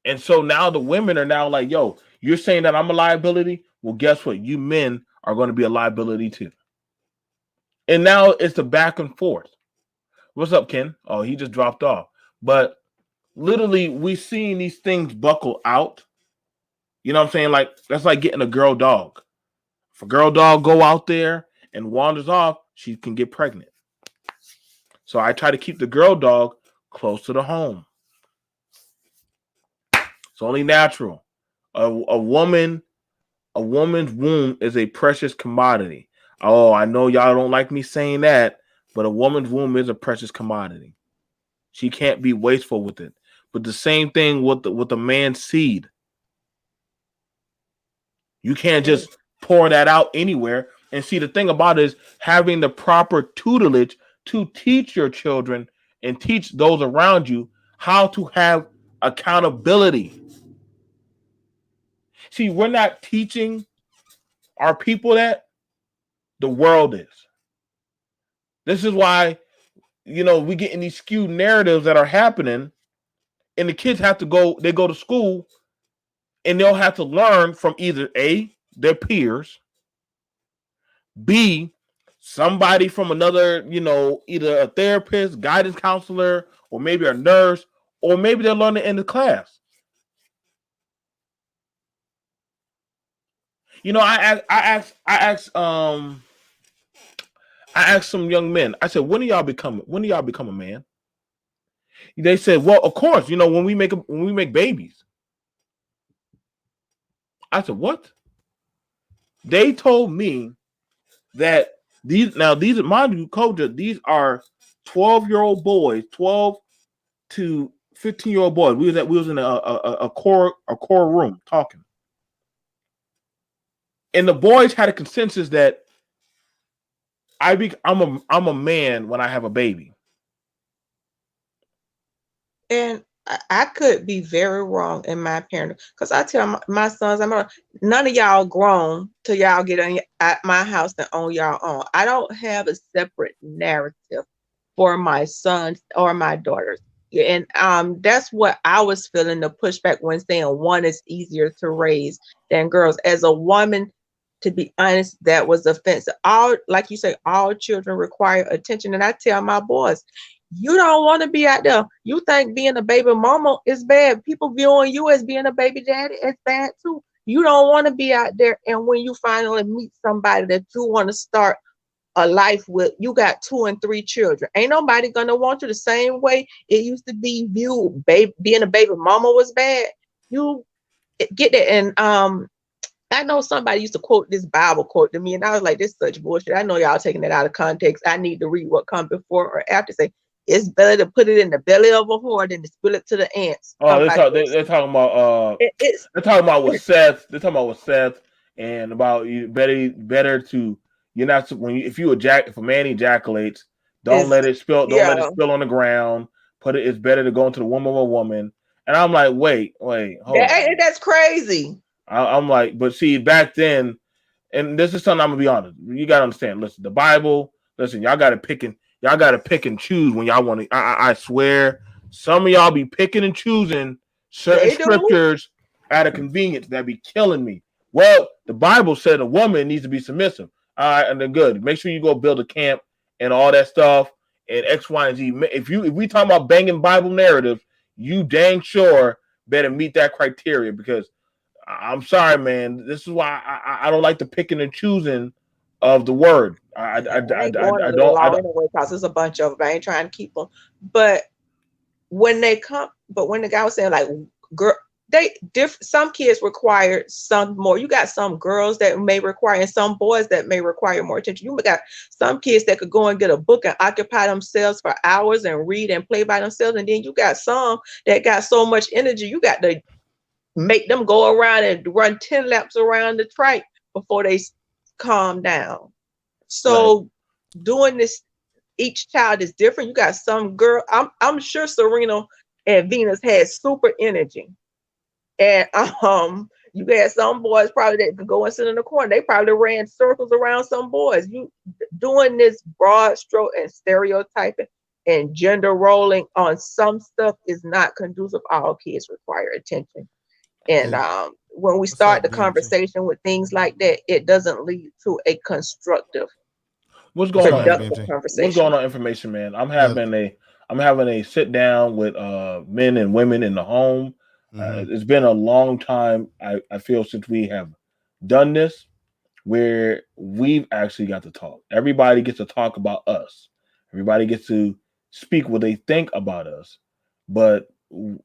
[SPEAKER 1] And so now the women are now like, yo, you're saying that I'm a liability? Well, guess what? You men are going to be a liability too. And now it's the back and forth. What's up, Ken? Oh, he just dropped off. But literally, we're seeing these things buckle out. You know what I'm saying? Like that's like getting a girl dog. If a girl dog go out there and wanders off, she can get pregnant. So I try to keep the girl dog close to the home. It's only natural. A woman's womb is a precious commodity. Oh, I know y'all don't like me saying that, but a woman's womb is a precious commodity. She can't be wasteful with it. But the same thing with the man's seed. You can't just pour that out anywhere. And see, the thing about it is having the proper tutelage to teach your children and teach those around you how to have accountability. See, we're not teaching our people that. The world is. This is why, we get in these skewed narratives that are happening, and the kids have to they go to school, and they'll have to learn from either A, their peers, B, somebody from another, either a therapist, guidance counselor, or maybe a nurse, or maybe they're learning in the class. I asked some young men. I said, when do y'all become a man? They said, well, of course, when we make babies. I said, what? They told me that these mind you, Koja, these are 12-year-old boys, 12 to 15-year-old boys. We was in a core room talking. And the boys had a consensus that I'm a man when I have a baby.
[SPEAKER 3] And I could be very wrong in my parenting, because I tell my sons, none of y'all grown till y'all get at my house and own y'all own. I don't have a separate narrative for my sons or my daughters. And that's what I was feeling, the pushback when saying one is easier to raise than girls. As a woman, to be honest, that was offensive. Like you say, all children require attention. And I tell my boys, you don't want to be out there. You think being a baby mama is bad. People viewing you as being a baby daddy is bad too. You don't want to be out there. And when you finally meet somebody that you want to start a life with, you got 2 and 3 children. Ain't nobody gonna want you the same way it used to be viewed. Being a baby mama was bad. You get that. And I know somebody used to quote this Bible quote to me, and I was like, this is such bullshit. I know y'all taking it out of context. I need to read what comes before or after. Say, it's better to put it in the belly of a whore than to spill it to the ants.
[SPEAKER 1] Oh, they're talking about they're talking about with Seth. They're talking about with Seth and about you better to you're not if a man ejaculates, don't let it spill. Don't let it spill on the ground. It's better to go into the womb of a woman. And I'm like, wait, hold on.
[SPEAKER 3] That's crazy.
[SPEAKER 1] I'm like, but see, back then, and this is something I'm gonna be honest. You gotta understand. Listen, the Bible. Listen, y'all gotta pick and choose when y'all want to. I swear, some of y'all be picking and choosing certain scriptures out of convenience that be killing me. Well, the Bible said a woman needs to be submissive. All right, and then good. Make sure you go build a camp and all that stuff and X, Y, and Z. If we talking about banging Bible narratives, you dang sure better meet that criteria, because I'm sorry, man. This is why I don't like the picking and choosing of the word. I don't.
[SPEAKER 3] Anyway, because there's a bunch of them. I ain't trying to keep them. But when the guy was saying like, girl, some kids require some more. You got some girls that may require, and some boys that may require more attention. You got some kids that could go and get a book and occupy themselves for hours and read and play by themselves. And then you got some that got so much energy, you got to make them go around and run 10 laps around the track before they calm down. So doing this, each child is different. You got some girl, I'm sure Serena and Venus had super energy. And you got some boys probably that could go and sit in the corner. They probably ran circles around some boys. You doing this broad stroke and stereotyping and gender rolling on some stuff is not conducive. All kids require attention. And when we start the conversation with things like that, it doesn't lead to a constructive, productive conversation.
[SPEAKER 1] What's going on, information, man? I'm having a sit down with men and women in the home. It's been a long time, I feel, since we have done this, where we've actually got to talk. Everybody gets to talk about us. Everybody gets to speak what they think about us, but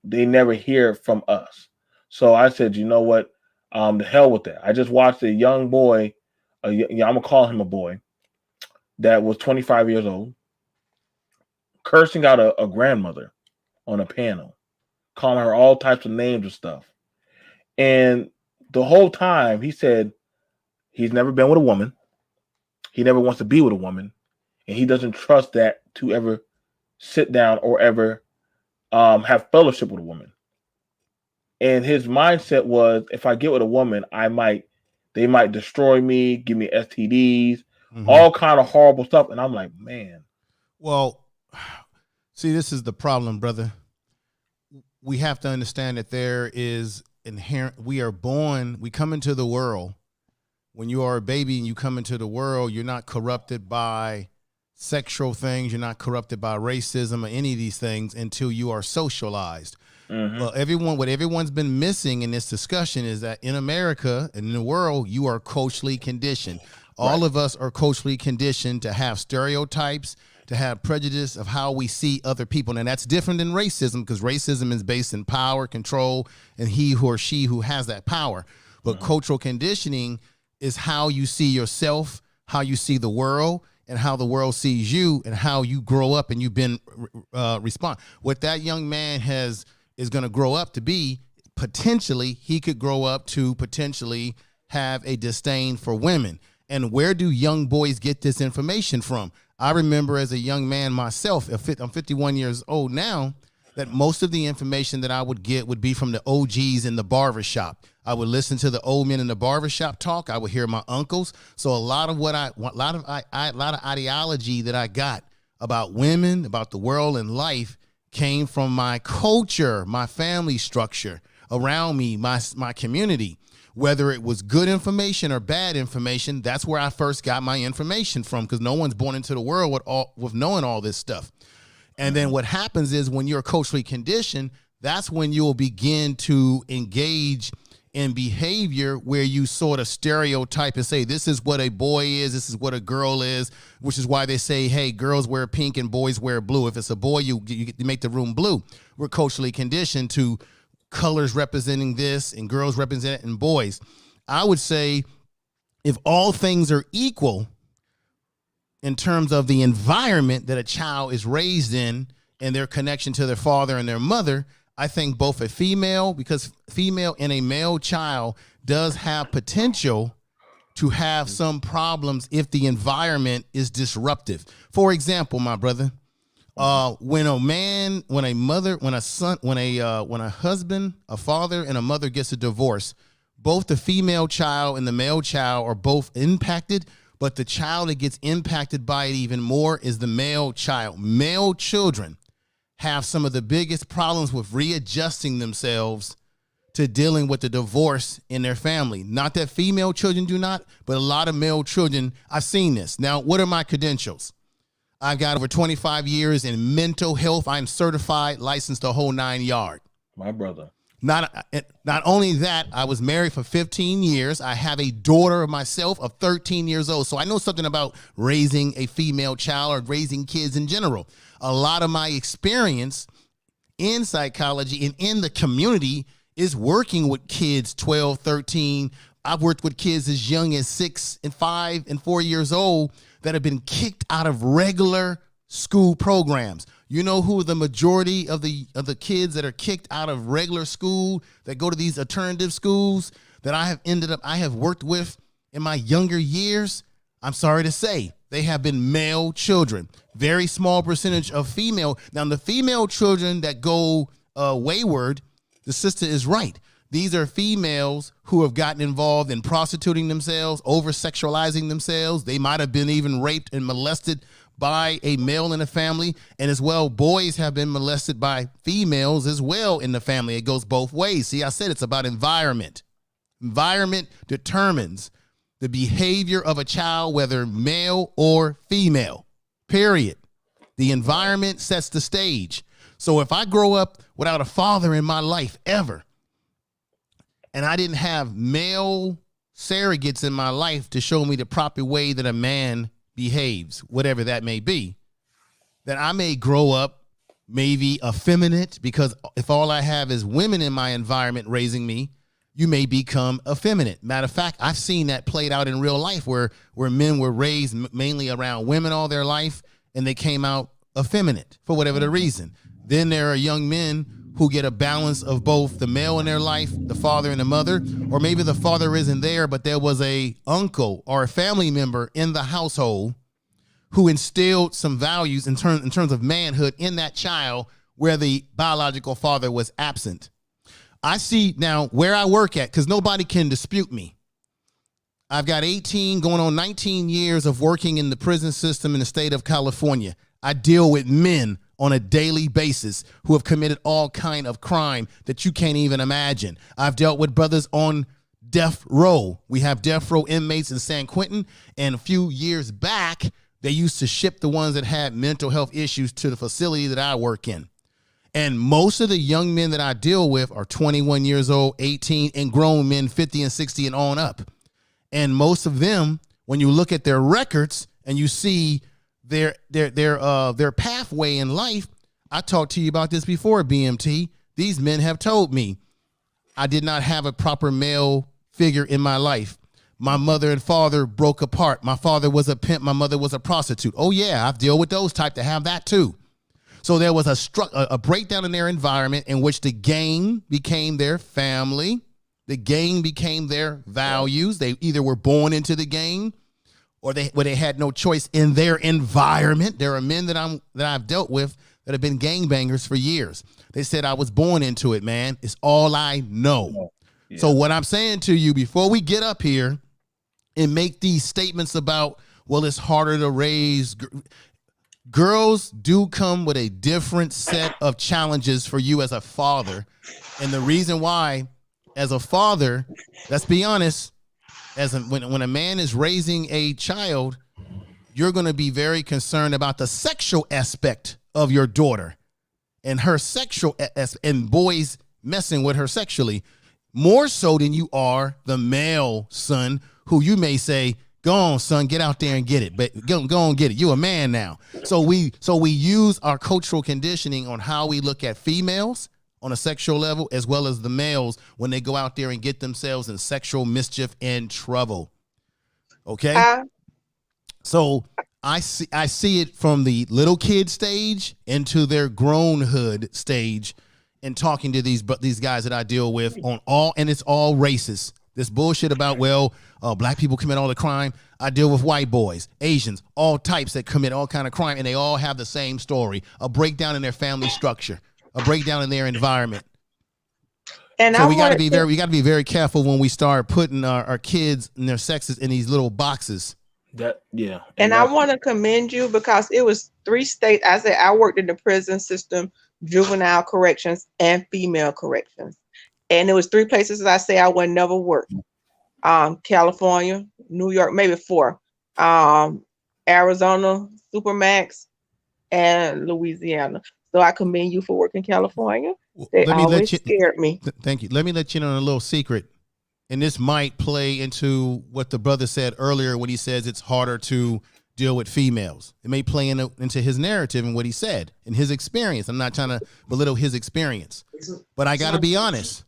[SPEAKER 1] they never hear from us. So I said, you know what? The hell with that. I just watched a young boy, I'm gonna call him a boy, that was 25 years old, cursing out a grandmother on a panel, calling her all types of names and stuff. And the whole time he said he's never been with a woman. He never wants to be with a woman. And he doesn't trust that to ever sit down or ever have fellowship with a woman. And his mindset was, if I get with a woman, they might destroy me, give me STDs, all kind of horrible stuff. And I'm like, man.
[SPEAKER 5] Well, see, this is the problem, brother. We have to understand that there is inherent, we come into the world. When you are a baby and you come into the world, you're not corrupted by sexual things. You're not corrupted by racism or any of these things until you are socialized. Well, what everyone's been missing in this discussion is that in America and in the world, you are culturally conditioned. All of us are culturally conditioned to have stereotypes, to have prejudice of how we see other people. And that's different than racism, because racism is based in power, control, and he who or she who has that power. But cultural conditioning is how you see yourself, how you see the world, and how the world sees you, and how you grow up and you've been respond. What that young man is going to grow up to be, potentially, he could grow up to potentially have a disdain for women. And where do young boys get this information from? I remember as a young man myself, I'm 51 years old now, that most of the information that I would get would be from the OGs in the barbershop. I would listen to the old men in the barbershop talk. I would hear my uncles. So a lot of ideology that I got about women, about the world and life came from my culture, my family structure around me, my community. Whether it was good information or bad information, that's where I first got my information from, because no one's born into the world with knowing all this stuff. And then what happens is when you're culturally conditioned, that's when you'll begin to engage in behavior where you sort of stereotype and say, this is what a boy is, this is what a girl is, which is why they say, hey, girls wear pink and boys wear blue. If it's a boy, you make the room blue. We're culturally conditioned to colors representing this and girls representing boys. I would say if all things are equal in terms of the environment that a child is raised in and their connection to their father and their mother, I think both a female, because female and a male child does have potential to have some problems if the environment is disruptive. For example, my brother, when a husband, a father, and a mother gets a divorce, both the female child and the male child are both impacted, but the child that gets impacted by it even more is the male child. Male children have some of the biggest problems with readjusting themselves to dealing with the divorce in their family. Not that female children do not, but a lot of male children, I've seen this. Now, what are my credentials? I've got over 25 years in mental health. I'm certified, licensed the whole 9 yards.
[SPEAKER 1] My brother.
[SPEAKER 5] Not only that, I was married for 15 years. I have a daughter of myself of 13 years old. So I know something about raising a female child or raising kids in general. A lot of my experience in psychology and in the community is working with kids 12, 13. I've worked with kids as young as 6 and 5 and 4 years old that have been kicked out of regular school programs. You know who the majority of the kids that are kicked out of regular school that go to these alternative schools that I have worked with in my younger years? I'm sorry to say, they have been male children. Very small percentage of female. Now, the female children that go wayward, the sister is right. These are females who have gotten involved in prostituting themselves, over-sexualizing themselves. They might have been even raped and molested by a male in the family. And as well, boys have been molested by females as well in the family. It goes both ways. See, I said it's about environment. Environment determines the behavior of a child, whether male or female, period. The environment sets the stage. So if I grow up without a father in my life ever, and I didn't have male surrogates in my life to show me the proper way that a man behaves, whatever that may be, then I may grow up maybe effeminate, because if all I have is women in my environment raising me, you may become effeminate. Matter of fact, I've seen that played out in real life where men were raised mainly around women all their life and they came out effeminate for whatever the reason. Then there are young men who get a balance of both the male in their life, the father and the mother, or maybe the father isn't there, but there was a uncle or a family member in the household who instilled some values in terms of manhood in that child where the biological father was absent. I see now where I work at, because nobody can dispute me. I've got 18 going on 19 years of working in the prison system in the state of California. I deal with men on a daily basis who have committed all kind of crime that you can't even imagine. I've dealt with brothers on death row. We have death row inmates in San Quentin, and a few years back, they used to ship the ones that had mental health issues to the facility that I work in. And most of the young men that I deal with are 21 years old, 18, and grown men 50 and 60 and on up. And most of them, when you look at their records and you see their pathway in life, I talked to you about this before, BMT. These men have told me I did not have a proper male figure in my life. My mother and father broke apart. My father was a pimp. My mother was a prostitute. Oh yeah, I've dealt with those type to have that too. So there was a breakdown in their environment in which the gang became their family. The gang became their values. They either were born into the gang or they had no choice in their environment. There are men that I've dealt with that have been gangbangers for years. They said, I was born into it, man. It's all I know. Yeah. So what I'm saying to you, before we get up here and make these statements about, well, it's harder to raise girls do come with a different set of challenges for you as a father. And the reason why, as a father, let's be honest, when a man is raising a child, you're going to be very concerned about the sexual aspect of your daughter and her sexual and boys messing with her sexually, more so than you are the male son who you may say, go on, son, get out there and get it. But go on, get it. You're a man now. So we use our cultural conditioning on how we look at females on a sexual level, as well as the males when they go out there and get themselves in sexual mischief and trouble. Okay? So I see it from the little kid stage into their grownhood stage, and talking to these guys that I deal with and it's all racist. This bullshit about, black people commit all the crime. I deal with white boys, Asians, all types that commit all kind of crime, and they all have the same story: a breakdown in their family structure, a breakdown in their environment. And so we got to be very careful when we start putting our kids and their sexes in these little boxes.
[SPEAKER 3] And I want to commend you, because it was 3 states. I said I worked in the prison system, juvenile corrections, and female corrections. And it was 3 places that I say I would never work. California, New York, maybe 4. Arizona, Supermax, and Louisiana. So I commend you for working California. They always scared me.
[SPEAKER 5] Thank you. Let me let you know a little secret. And this might play into what the brother said earlier when he says it's harder to deal with females. It may play into his narrative and what he said and his experience. I'm not trying to belittle his experience, but I got to be honest.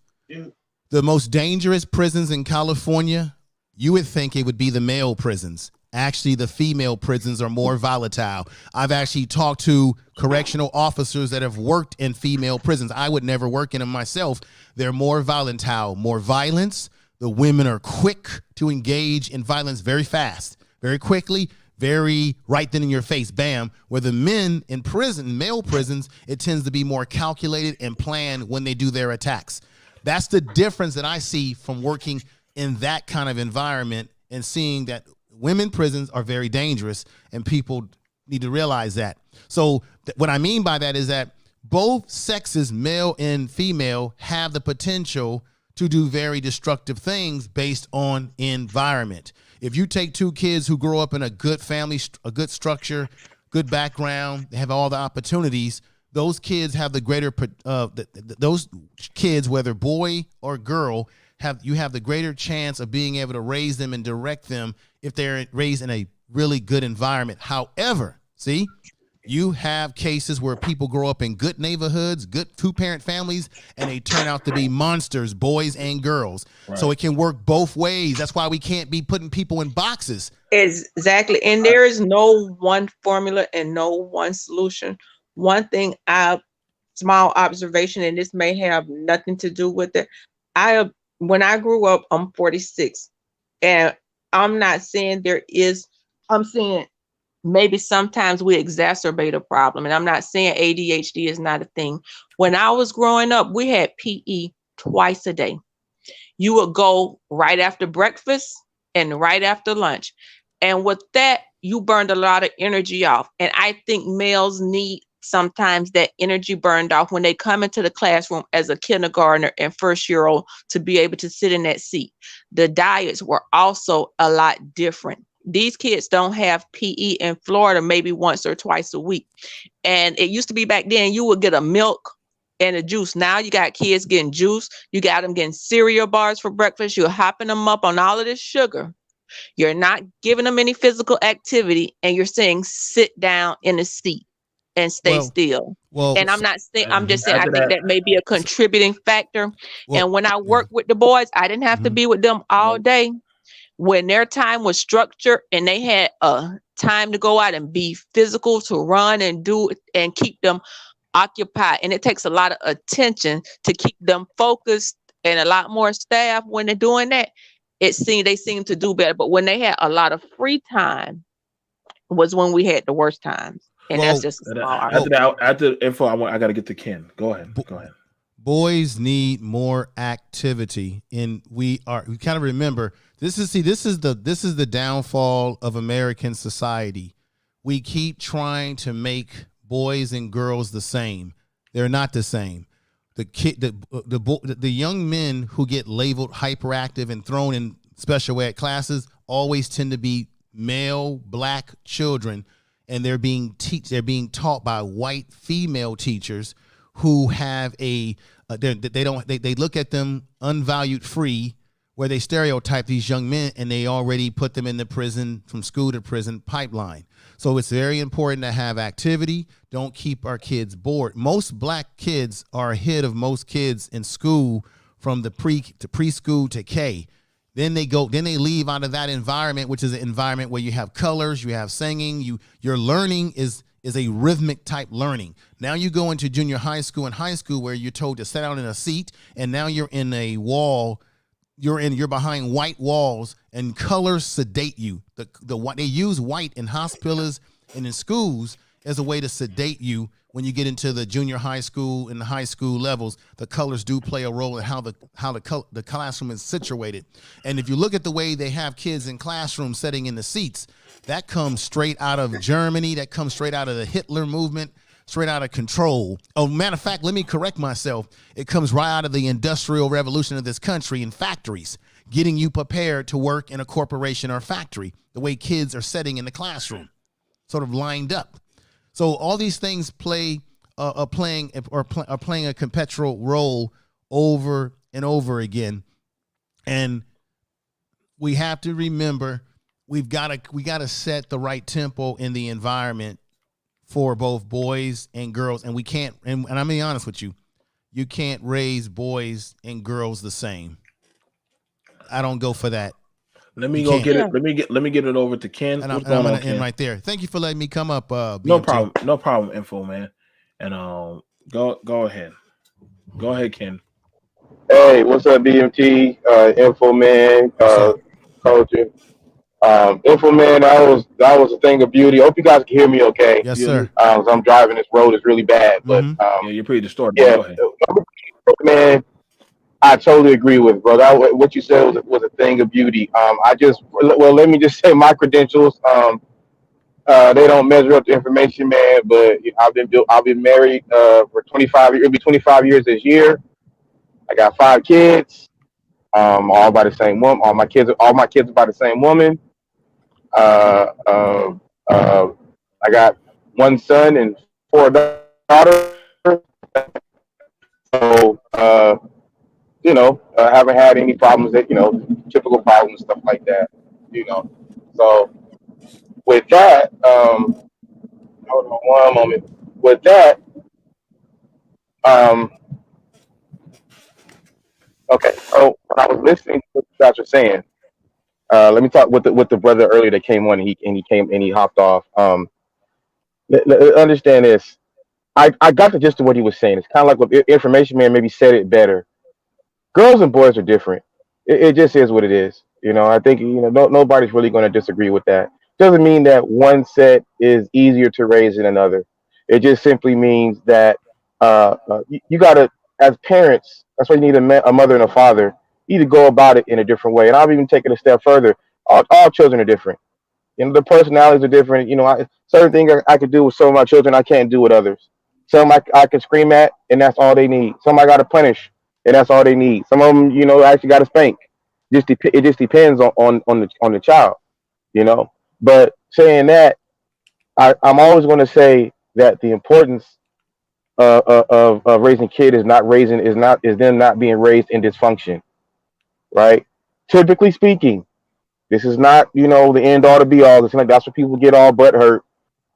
[SPEAKER 5] The most dangerous prisons in California, you would think it would be the male prisons. Actually, the female prisons are more volatile. I've actually talked to correctional officers that have worked in female prisons. I would never work in them myself. They're more volatile, more violence. The women are quick to engage in violence very fast, very quickly, very right then in your face, bam. Where the men in prison, male prisons, it tends to be more calculated and planned when they do their attacks. That's the difference that I see from working in that kind of environment and seeing that women prisons are very dangerous, and people need to realize that. So what I mean by that is that both sexes, male and female, have the potential to do very destructive things based on environment. If you take 2 kids who grow up in a good family, a good structure, good background, they have all the opportunities, those kids have the greater, those kids, whether boy or girl, you have the greater chance of being able to raise them and direct them if they're raised in a really good environment. However, see, you have cases where people grow up in good neighborhoods, good two-parent families, and they turn out to be monsters, boys and girls. Right. So it can work both ways. That's why we can't be putting people in boxes.
[SPEAKER 3] Exactly. And there is no one formula and no one solution. One thing small observation, and this may have nothing to do with it. When I grew up, I'm 46, and I'm not saying I'm saying maybe sometimes we exacerbate a problem. And I'm not saying ADHD is not a thing. When I was growing up, we had PE twice a day. You would go right after breakfast and right after lunch. And with that, you burned a lot of energy off. And I think males need sometimes that energy burned off when they come into the classroom as a kindergartner and first-year-old to be able to sit in that seat. The diets were also a lot different. These kids don't have PE in Florida maybe once or twice a week. And it used to be back then you would get a milk and a juice. Now you got kids getting juice. You got them getting cereal bars for breakfast. You're hopping them up on all of this sugar. You're not giving them any physical activity. And you're saying sit down in the seat and stay still. And I'm not saying, I'm just saying, I think that may be a contributing factor. And when I worked with the boys, I didn't have to be with them all day. When their time was structured and they had time to go out and be physical, to run and do and keep them occupied. And it takes a lot of attention to keep them focused, and a lot more staff when they're doing that. They seem to do better. But when they had a lot of free time was when we had the worst times. And that's just a small
[SPEAKER 1] after the info, I got to get to Ken. Go ahead.
[SPEAKER 5] Boys need more activity, and we kind of remember this is the downfall of American society. We keep trying to make boys and girls the same. They're not the same. The young men who get labeled hyperactive and thrown in special ed classes always tend to be male black children, and they're being taught by white female teachers who have they look at them unvalued free, where they stereotype these young men, and they already put them in the prison, from school to prison pipeline. So it's very important to have activity. Don't keep our kids bored. Most black kids are ahead of most kids in school from the preschool to K. Then they leave out of that environment, which is an environment where you have colors, you have singing, your learning is a rhythmic type learning. Now you go into junior high school and high school where you're told to sit down in a seat, and now you're in a wall. You're behind white walls, and colors sedate you. They use white in hospitals and in schools as a way to sedate you. When you get into the junior high school and the high school levels, the colors do play a role in how the classroom is situated. And if you look at the way they have kids in classrooms sitting in the seats, that comes straight out of Germany. That comes straight out of the Hitler movement, straight out of control. Oh, matter of fact, let me correct myself. It comes right out of the industrial revolution of this country in factories, getting you prepared to work in a corporation or factory, the way kids are sitting in the classroom, sort of lined up. So all these things playing a perpetual role over and over again. And we have to remember we got to set the right tempo in the environment for both boys and girls. And we can't, and I'm being honest with you, you can't raise boys and girls the same. I don't go for that.
[SPEAKER 1] Let me go get it. Let me get it over to Ken.
[SPEAKER 5] And I'm gonna end right there. Thank you for letting me come up.
[SPEAKER 1] No problem, info man. And go ahead. Go ahead, Ken.
[SPEAKER 6] Hey, what's up, BMT? Info man, culture. Info man, that was a thing of beauty. Hope you guys can hear me okay.
[SPEAKER 5] Yes, sir.
[SPEAKER 6] I'm driving, this road is really bad, but
[SPEAKER 1] you're pretty distorted.
[SPEAKER 6] Yeah,
[SPEAKER 1] go ahead.
[SPEAKER 6] Man, I totally agree with, bro. What you said was a thing of beauty. Let me just say my credentials. They don't measure up to information, man. But I've been married for 25 years. It'll be 25 years this year. I got 5 kids. All by the same woman. All my kids are by the same woman. I got 1 son and 4 daughters. So haven't had any problems that typical problems, stuff like that. You know, so with that, hold on one moment. With that, um, okay. So when I was listening to what you guys were saying, let me talk with the brother earlier that came on. And he hopped off. Understand this. I got the gist of what he was saying. It's kind of like what Information Man maybe said it better. Girls and boys are different. It just is what it is. I think nobody's really going to disagree with that. Doesn't mean that one set is easier to raise than another. It just simply means that you got to, as parents, that's why you need a mother and a father. You need to go about it in a different way. And I'll even take it a step further. All children are different. The personalities are different. Certain things I could do with some of my children, I can't do with others. Some I can scream at, and that's all they need. Some I got to punish, and that's all they need. Some of them, I actually got to spank. It just depends on the child, you know. But saying that, I'm always going to say that the importance of raising kid is them not being raised in dysfunction, right? Typically speaking, this is not the end all to be all. It's like that's what people get all butt hurt.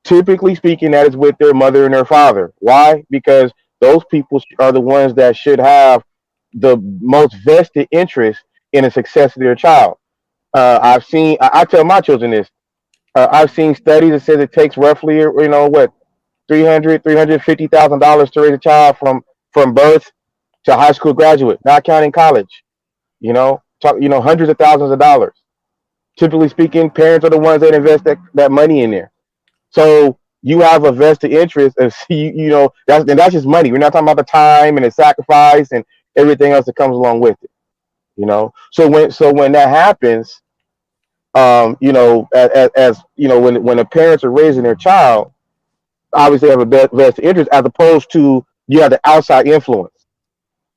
[SPEAKER 6] Typically speaking, that is with their mother and their father. Why? Because those people are the ones that should have the most vested interest in the success of their child. I tell my children this. I've seen studies that says it takes roughly, what, $350,000 to raise a child from birth to high school graduate, not counting college. Hundreds of thousands of dollars. Typically speaking, parents are the ones that invest that money in there. So you have a vested interest of that's just money. We're not talking about the time and the sacrifice and everything else that comes along with it. So when that happens, when the parents are raising their child, obviously they have a vested interest as opposed to you have the outside influence,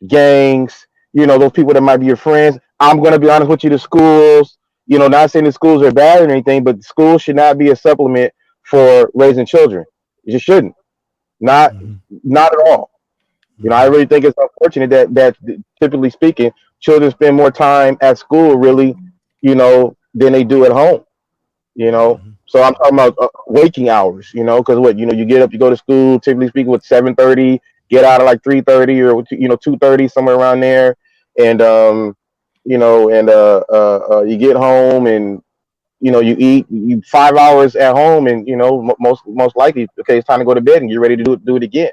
[SPEAKER 6] gangs, those people that might be your friends. I'm going to be honest with you, the schools, not saying the schools are bad or anything, but schools should not be a supplement for raising children. It just shouldn't. Not
[SPEAKER 5] Mm-hmm.
[SPEAKER 6] not at all. I really think it's unfortunate that typically speaking, children spend more time at school really, than they do at home.
[SPEAKER 5] Mm-hmm.
[SPEAKER 6] So I'm talking about waking hours. Because you get up, you go to school. Typically speaking, with 7:30, get out at like 3:30 or 2:30 somewhere around there, and you get home and you eat 5 hours at home, and most likely, okay, it's time to go to bed and you're ready to do it again.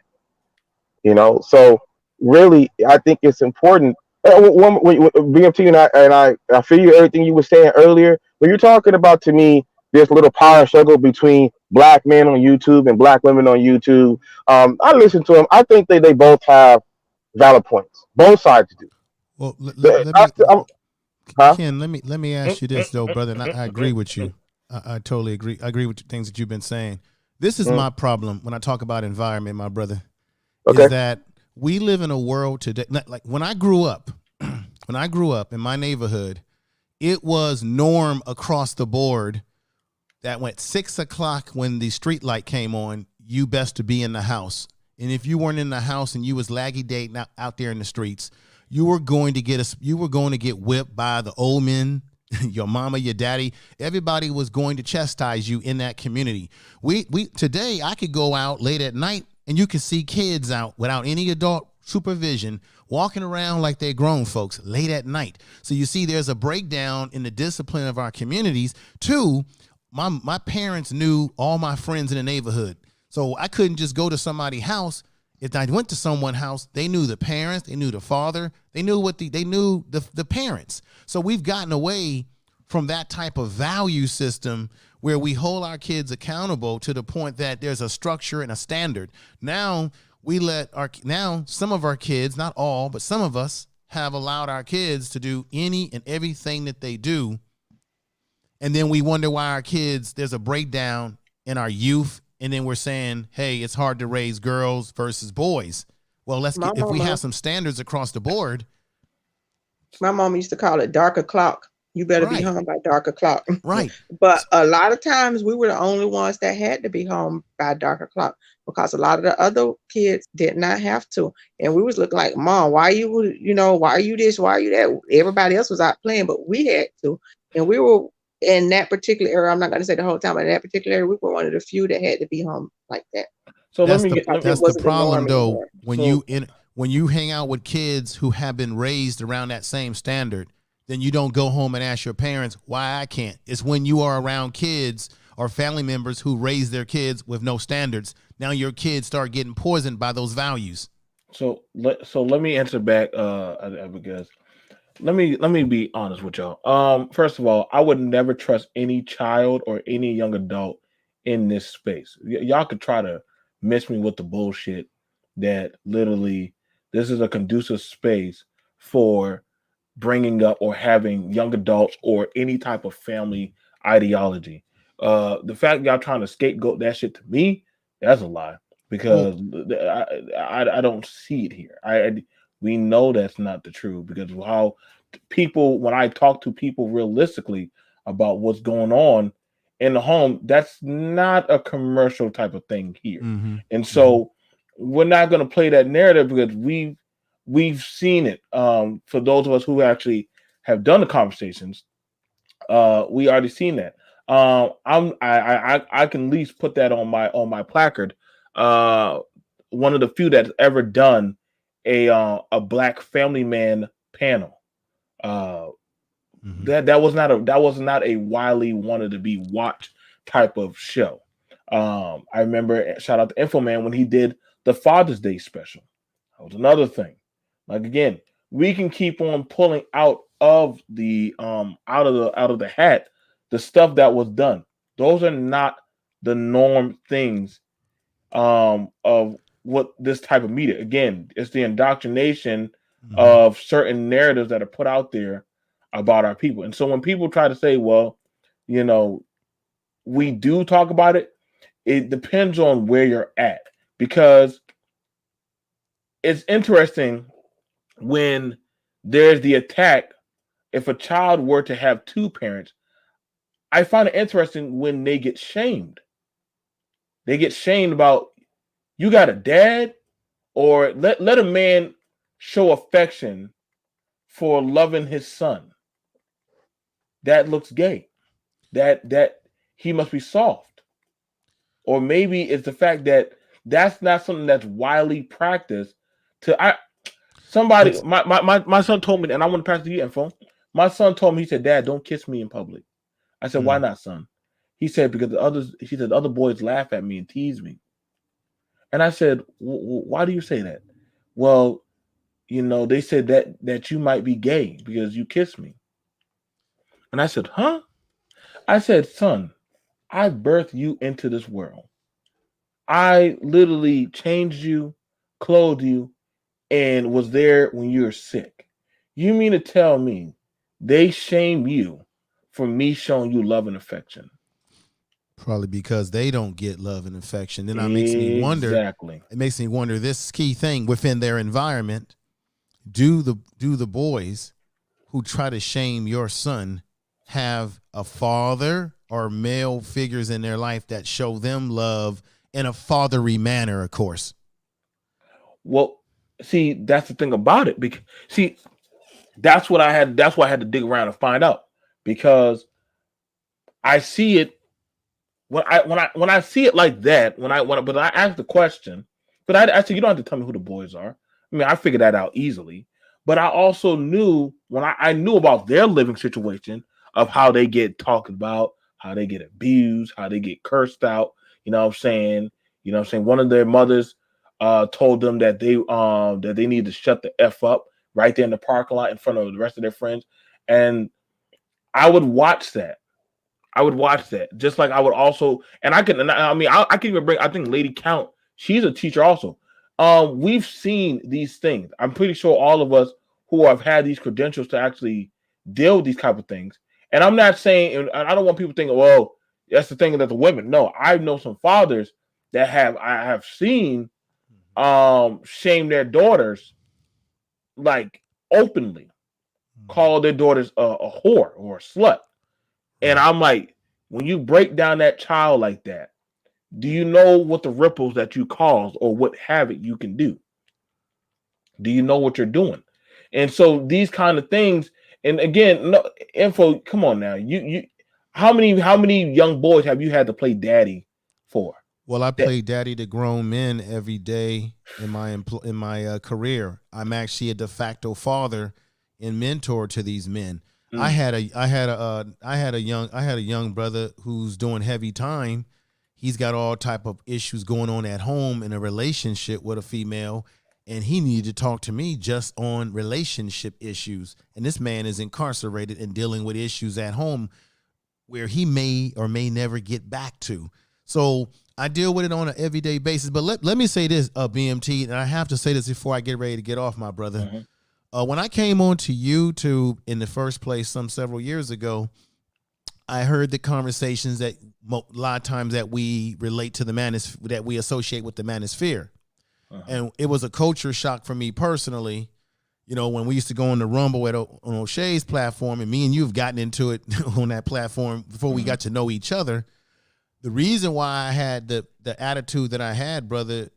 [SPEAKER 6] So really, I think it's important. Bring up to you, and I feel you everything you were saying earlier. When you're talking about, to me, this little power struggle between black men on YouTube and black women on YouTube. I listen to them. I think they both have valid points. Both sides do.
[SPEAKER 5] Well,
[SPEAKER 6] The-
[SPEAKER 5] let
[SPEAKER 6] I,
[SPEAKER 5] me,
[SPEAKER 6] I'm, huh?
[SPEAKER 5] Ken, let me ask you this though, brother. And I agree with you. I totally agree. I agree with the things that you've been saying. This is
[SPEAKER 6] Mm,
[SPEAKER 5] my problem when I talk about environment, my brother, is
[SPEAKER 6] okay.
[SPEAKER 5] that we live in a world today. Like when I grew up, when I grew up in my neighborhood, it was norm across the board that when 6 o'clock when the street light came on, you best to be in the house. And if you weren't in the house and you was laggy dating out there in the streets, you were going to get whipped by the old men, your mama, your daddy. Everybody was going to chastise you in that community. We today I could go out late at night and you could see kids out without any adult supervision walking around like they're grown folks late at night. So you see there's a breakdown in the discipline of our communities. Two, my parents knew all my friends in the neighborhood. So I couldn't just go to somebody's house. If I went to someone's house, they knew the parents, they knew the father, they knew the parents. So we've gotten away from that type of value system where we hold our kids accountable to the point that there's a structure and a standard. Now some of our kids, not all, but some of us have allowed our kids to do any and everything that they do. And then we wonder why there's a breakdown in our youth. And then we're saying, hey, it's hard to raise girls versus boys. Well,
[SPEAKER 3] My
[SPEAKER 5] if we
[SPEAKER 3] mama,
[SPEAKER 5] have some standards across the board.
[SPEAKER 3] my mom used to call it dark o'clock. You better be
[SPEAKER 5] Right.
[SPEAKER 3] home by dark o'clock.
[SPEAKER 5] Right.
[SPEAKER 3] But a lot of times we were the only ones that had to be home by dark o'clock because a lot of the other kids did not have to. And we was looking like, Mom, why why are you this? Why are you that? Everybody else was out playing, but we had to. And we were in that particular area. I'm not going to say the whole time, but in that particular area, we were one of the few that had to be home like that.
[SPEAKER 1] So let
[SPEAKER 5] That's
[SPEAKER 1] me
[SPEAKER 5] the
[SPEAKER 1] get
[SPEAKER 3] Because
[SPEAKER 1] let me,
[SPEAKER 3] it
[SPEAKER 5] that's the
[SPEAKER 3] wasn't the
[SPEAKER 5] problem
[SPEAKER 3] norm
[SPEAKER 5] though.
[SPEAKER 3] anymore.
[SPEAKER 1] so
[SPEAKER 5] When you hang out with kids who have been raised around that same standard, then you don't go home and ask your parents why I can't. It's when you are around kids or family members who raise their kids with no standards. Now your kids start getting poisoned by those values.
[SPEAKER 1] let me answer back, because let me be honest with y'all. First of all, I would never trust any child or any young adult in this space. Y'all could try to miss me with the bullshit that literally this is a conducive space for bringing up or having young adults or any type of family ideology. The fact y'all trying to scapegoat that shit to me, that's a lie
[SPEAKER 5] Well,
[SPEAKER 1] because I don't see it here. We know that's not the truth because of how people, when I talk to people realistically about what's going on in the home, that's not a commercial type of thing here.
[SPEAKER 5] mm-hmm,
[SPEAKER 1] And
[SPEAKER 5] mm-hmm,
[SPEAKER 1] so we're not going to play that narrative because we've seen it. For those of us who actually have done the conversations, we already seen that. I can at least put that on my placard. Uh, One of the few that's ever done a black family man panel. Uh,
[SPEAKER 5] mm-hmm.
[SPEAKER 1] that was not a widely wanted to be watched type of show. I remember, shout out to Infoman when he did the Father's Day special. That was another thing. Like again, we can keep on pulling out of the hat the stuff that was done. Those are not the norm things of what this type of media. Again, it's the indoctrination
[SPEAKER 5] Mm-hmm.
[SPEAKER 1] of certain narratives that are put out there about our people. And so when people try to say, well, you know, we do talk about it, it depends on where you're at because it's interesting when there's the attack. If a child were to have two parents, I find it interesting when they get shamed. They get shamed about you got a dad, or let a man show affection for loving his son. That looks gay. That he must be soft. Or maybe it's the fact that that's not something that's widely practiced. To I somebody
[SPEAKER 5] It's
[SPEAKER 1] my son told me, and I want to pass the info. My son told me, he said, Dad, don't kiss me in public. I said, why
[SPEAKER 5] mm,
[SPEAKER 1] not, son? He said, because the other boys laugh at me and tease me. And I said, why do you say that? Well, they said that you might be gay because you kissed me. And I said, huh? I said, son, I birthed you into this world. I literally changed you, clothed you, and was there when you were sick. You mean to tell me they shame you for me showing you love and affection?
[SPEAKER 5] probably because they don't get love and affection. Then that makes me wonder.
[SPEAKER 1] Exactly.
[SPEAKER 5] It makes me wonder this key thing within their environment. Do the boys who try to shame your son have a father or male figures in their life that show them love in a fatherly manner, of course?
[SPEAKER 1] Well, see, that's the thing about it. Because see, that's why I had to dig around and find out. Because I see it when I see it like that, but I ask the question, but I said you don't have to tell me who the boys are. I mean, I figured that out easily. But I also knew when I knew about their living situation of how they get talked about, how they get abused, how they get cursed out. You know what I'm saying? One of their mothers told them that they need to shut the F up right there in the parking lot in front of the rest of their friends. And I would watch that. I would watch that. Just like I would also, and I can, and I mean, I can even bring, I think Lady Count, she's a teacher also. We've seen these things. I'm pretty sure all of us who have had these credentials to actually deal with these type of things. And I'm not saying, and I don't want people thinking, well, that's the thing that the women. No, I know some fathers that I have seen shame their daughters like openly. call their daughters a whore or a slut. And I'm like, when you break down that child like that, do you know what the ripples that you cause or what havoc you can do? Do you know what you're doing? And so these kind of things, and again, no info. Come on now, how many young boys have you had to play daddy for?
[SPEAKER 5] Well, I
[SPEAKER 1] That
[SPEAKER 5] play daddy to grown men every day in my career. I'm actually a de facto father and mentor to these men. I
[SPEAKER 1] mm,
[SPEAKER 5] had a young brother who's doing heavy time. He's got all type of issues going on at home in a relationship with a female, and he needed to talk to me just on relationship issues. And this man is incarcerated and dealing with issues at home where he may or may never get back to. So I deal with it on an everyday basis. But let me say this, BMT, and I have to say this before I get ready to get off, my brother.
[SPEAKER 1] mhm,
[SPEAKER 5] When I came onto YouTube in the first place several years ago, I heard the conversations that a lot of times that we relate to the manosphere, that we associate with the manosphere.
[SPEAKER 1] uh-huh.
[SPEAKER 5] And it was a culture shock for me personally. You know, when we used to go on the Rumble on O'Shea's platform, and me and you have gotten into it on that platform before we got to know each other. The reason why I had the attitude that I had, brother,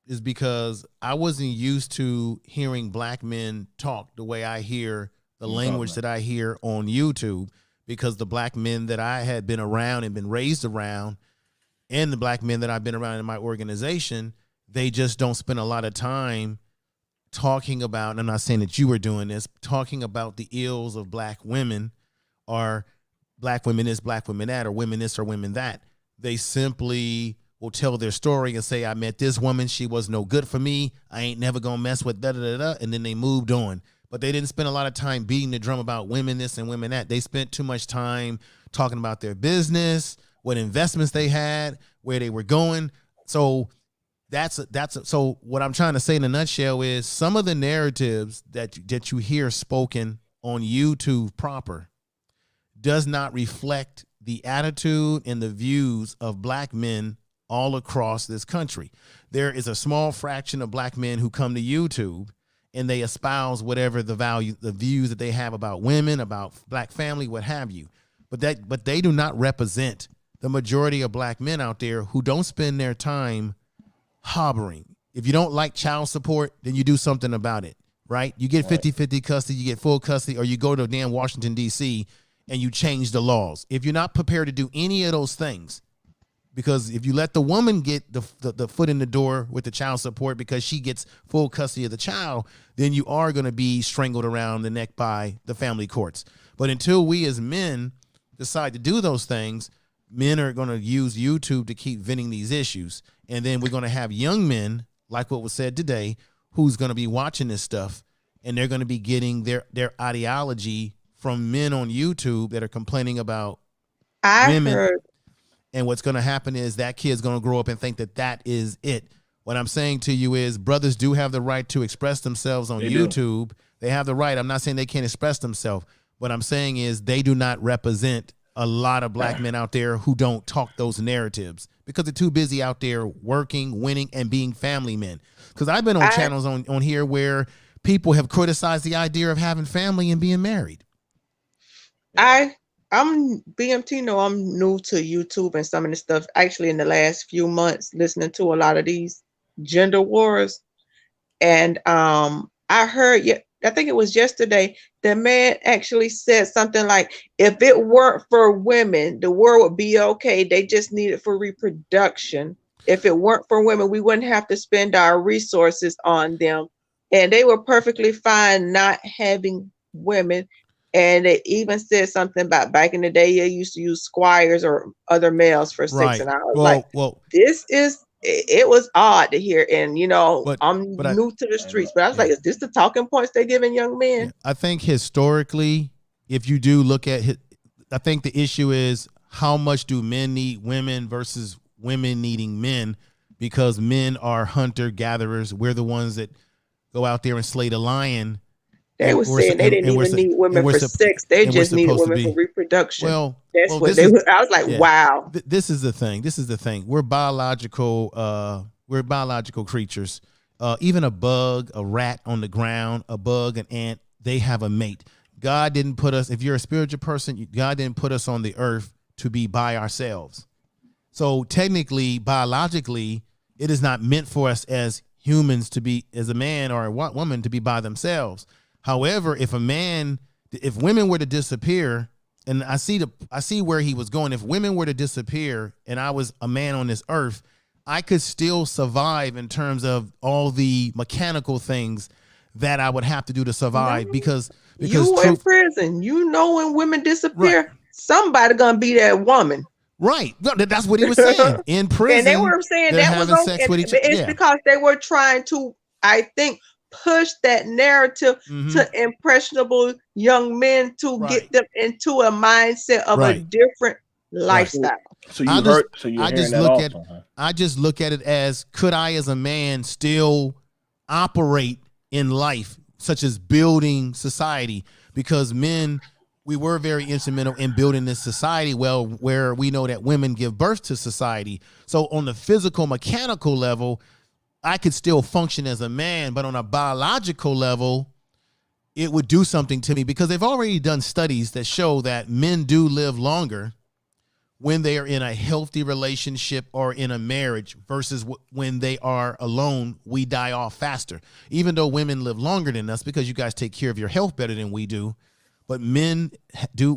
[SPEAKER 5] is because I wasn't used to hearing black men talk the way I hear the language that I hear on YouTube, because the black men that I had been around and been raised around, and the black men that I've been around in my organization, they just don't spend a lot of time talking about, and I'm not saying that you were doing this, talking about the ills of black women, or black women this, black women that, or women this or women that. They simply will tell their story and say, I met this woman, she was no good for me, I ain't never gonna mess with da da da da, and then they moved on. But they didn't spend a lot of time beating the drum about women this and women that. They spent too much time talking about their business, what investments they had, where they were going. So so what I'm trying to say in a nutshell is some of the narratives that you hear spoken on YouTube proper does not reflect the attitude and the views of black men all across this country. There is a small fraction of black men who come to YouTube and they espouse whatever the views that they have about women, about black family, what have you. But they do not represent the majority of black men out there who don't spend their time hobbering. If you don't like child support, then you do something about it, right? You get 50-50 custody, you get full custody, or you go to damn Washington, D.C., and you change the laws. If you're not prepared to do any of those things, because if you let the woman get the foot in the door with the child support because she gets full custody of the child, then you are going to be strangled around the neck by the family courts. But until we as men decide to do those things, men are going to use YouTube to keep venting these issues. And then we're going to have young men, like what was said today, who's going to be watching this stuff, and they're going to be getting their ideology from men on YouTube that are complaining about
[SPEAKER 3] I
[SPEAKER 5] women.
[SPEAKER 3] heard
[SPEAKER 5] And what's going to happen is that kid's going to grow up and think that that is it. What I'm saying to you is brothers do have the right to express themselves on YouTube. They have the right. I'm not saying they can't express themselves. What I'm saying is they do not represent a lot of black men out there who don't talk those narratives because they're too busy out there working, winning, and being family men. Because I've been on channels on here where people have criticized the idea of having family and being married.
[SPEAKER 3] I'm BMT. No, I'm new to YouTube and some of the stuff. Actually, in the last few months, listening to a lot of these gender wars, and I heard. I think it was yesterday. The man actually said something like, "If it weren't for women, the world would be okay. They just need it for reproduction. If it weren't for women, we wouldn't have to spend our resources on them." And they were perfectly fine not having women. And it even said something about back in the day, they used to use squires or other males for sex.
[SPEAKER 5] Right.
[SPEAKER 3] And I was it was odd to hear. And, I'm new to the streets, but I was like, is this the talking points they're giving young men?
[SPEAKER 5] Yeah. I think historically, if you do look at it, I think the issue is how much do men need women versus women needing men, because men are hunter gatherers. We're the ones that go out there and slay the lion.
[SPEAKER 3] They were saying they didn't even need women for sex. They just needed women for reproduction. That's what they were. I was like, wow.
[SPEAKER 5] This is the thing. We're biological creatures. Even a bug, a rat on the ground, a bug, an ant, they have a mate. God didn't put us, if you're a spiritual person, God didn't put us on the earth to be by ourselves. So technically, biologically, it is not meant for us as humans to be, as a man or a woman, to be by themselves. However, if women were to disappear, and I see where he was going. If women were to disappear and I was a man on this earth, I could still survive in terms of all the mechanical things that I would have to do to survive, because
[SPEAKER 3] you in prison, when women disappear, right, somebody gonna be that woman.
[SPEAKER 5] Right. No, that's what he was saying. In prison,
[SPEAKER 3] and they were saying that was okay. Sex with each other. It's because they were trying to, I think, push that narrative to impressionable young men to get them into a mindset of a different lifestyle.
[SPEAKER 1] So I
[SPEAKER 5] just look at it as, could I as a man still operate in life, such as building society? Because men, we were very instrumental in building this society, where we know that women give birth to society. So on the physical, mechanical level, I could still function as a man, but on a biological level, it would do something to me, because they've already done studies that show that men do live longer when they are in a healthy relationship or in a marriage versus when they are alone. We die off faster, even though women live longer than us because you guys take care of your health better than we do. But men do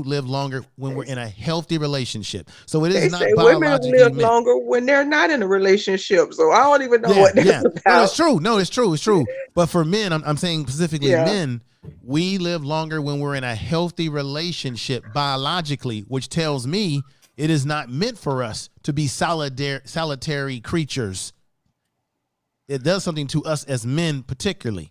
[SPEAKER 5] live longer when we're in a healthy relationship. So it is not biologically
[SPEAKER 3] women live longer when they're not in a relationship. So I don't even know what that's about.
[SPEAKER 5] No, it's true. But for men, I'm saying specifically men, we live longer when we're in a healthy relationship biologically, which tells me it is not meant for us to be solitary creatures. It does something to us as men particularly.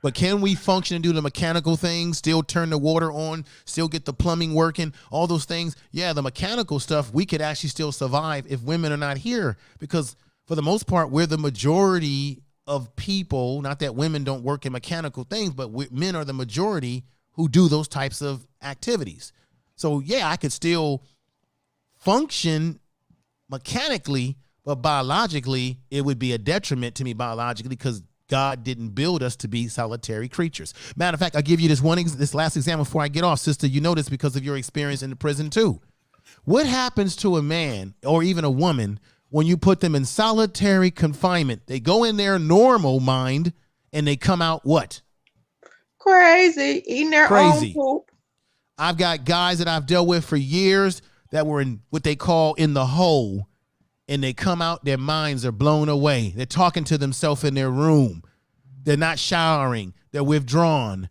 [SPEAKER 5] But can we function and do the mechanical things, still turn the water on, still get the plumbing working, all those things? Yeah, the mechanical stuff, we could actually still survive if women are not here, because for the most part, we're the majority of people. Not that women don't work in mechanical things, but men are the majority who do those types of activities. So yeah, I could still function mechanically, but biologically, it would be a detriment to me biologically, because God didn't build us to be solitary creatures. Matter of fact, I'll give you this last example before I get off. Sister, you know this because of your experience in the prison too. What happens to a man or even a woman when you put them in solitary confinement? They go in their normal mind and they come out what?
[SPEAKER 3] Crazy, eating their own poop.
[SPEAKER 5] I've got guys that I've dealt with for years that were in what they call in the hole, and they come out, their minds are blown away. They're talking to themselves in their room. They're not showering. They're withdrawn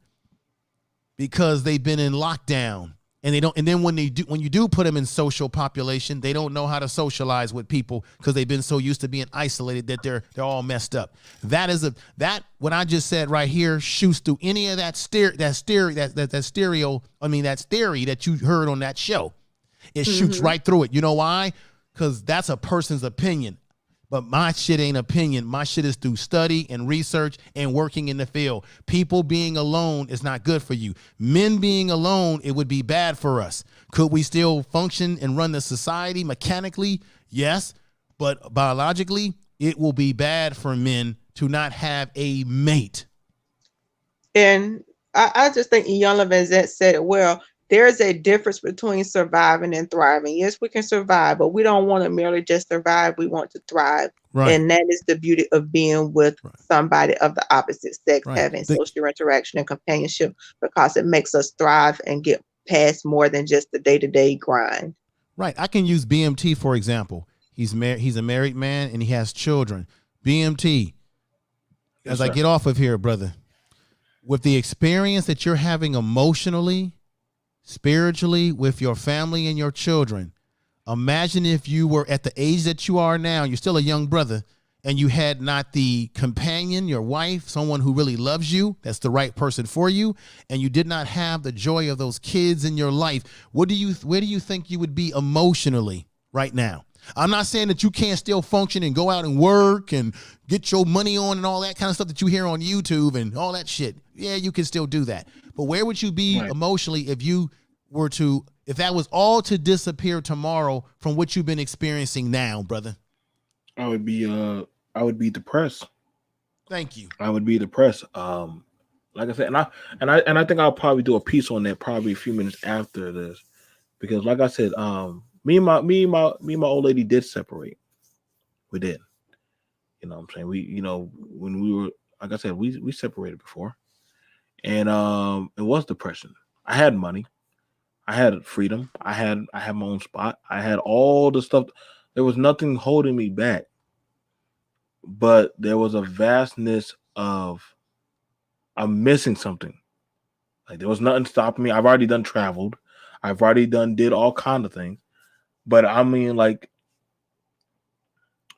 [SPEAKER 5] because they've been in lockdown. And they don't. And then when you do put them in social population, they don't know how to socialize with people because they've been so used to being isolated that they're all messed up. That what I just said right here shoots through any of that theory that you heard on that show. It shoots right through it. You know why? Because that's a person's opinion. But my shit ain't opinion. My shit is through study and research and working in the field. People being alone is not good for you. Men being alone, it would be bad for us. Could we still function and run the society mechanically? Yes. But biologically, it will be bad for men to not have a mate.
[SPEAKER 3] And I just think Iyanla Vanzant said it well. There's a difference between surviving and thriving. Yes, we can survive, but we don't want to merely just survive. We want to thrive. Right. And that is the beauty of being with somebody of the opposite sex, having social interaction and companionship, because it makes us thrive and get past more than just the day-to-day grind.
[SPEAKER 5] Right. I can use BMT, for example. He's a married man and he has children. BMT, as I get off of here, brother, with the experience that you're having emotionally, spiritually, with your family and your children, imagine if you were at the age that you are now, you're still a young brother, and you had not the companion, your wife, someone who really loves you, that's the right person for you, and you did not have the joy of those kids in your life. Where do you think you would be emotionally right now? I'm not saying that you can't still function and go out and work and get your money on and all that kind of stuff that you hear on YouTube and all that shit. Yeah, you can still do that. But where would you be emotionally if that was all to disappear tomorrow from what you've been experiencing now, brother?
[SPEAKER 1] I would be depressed.
[SPEAKER 5] Thank you.
[SPEAKER 1] I would be depressed. like I said, and I think I'll probably do a piece on that probably a few minutes after this because, like I said, me and my old lady did separate. We did. You know what I'm saying? When we were, like I said, we separated before. And it was depression. I had money. I had freedom. I had my own spot. I had all the stuff. There was nothing holding me back. But there was a vastness of I'm missing something. Like there was nothing stopping me. I've already done traveled. I've already did all kind of things. But I mean, like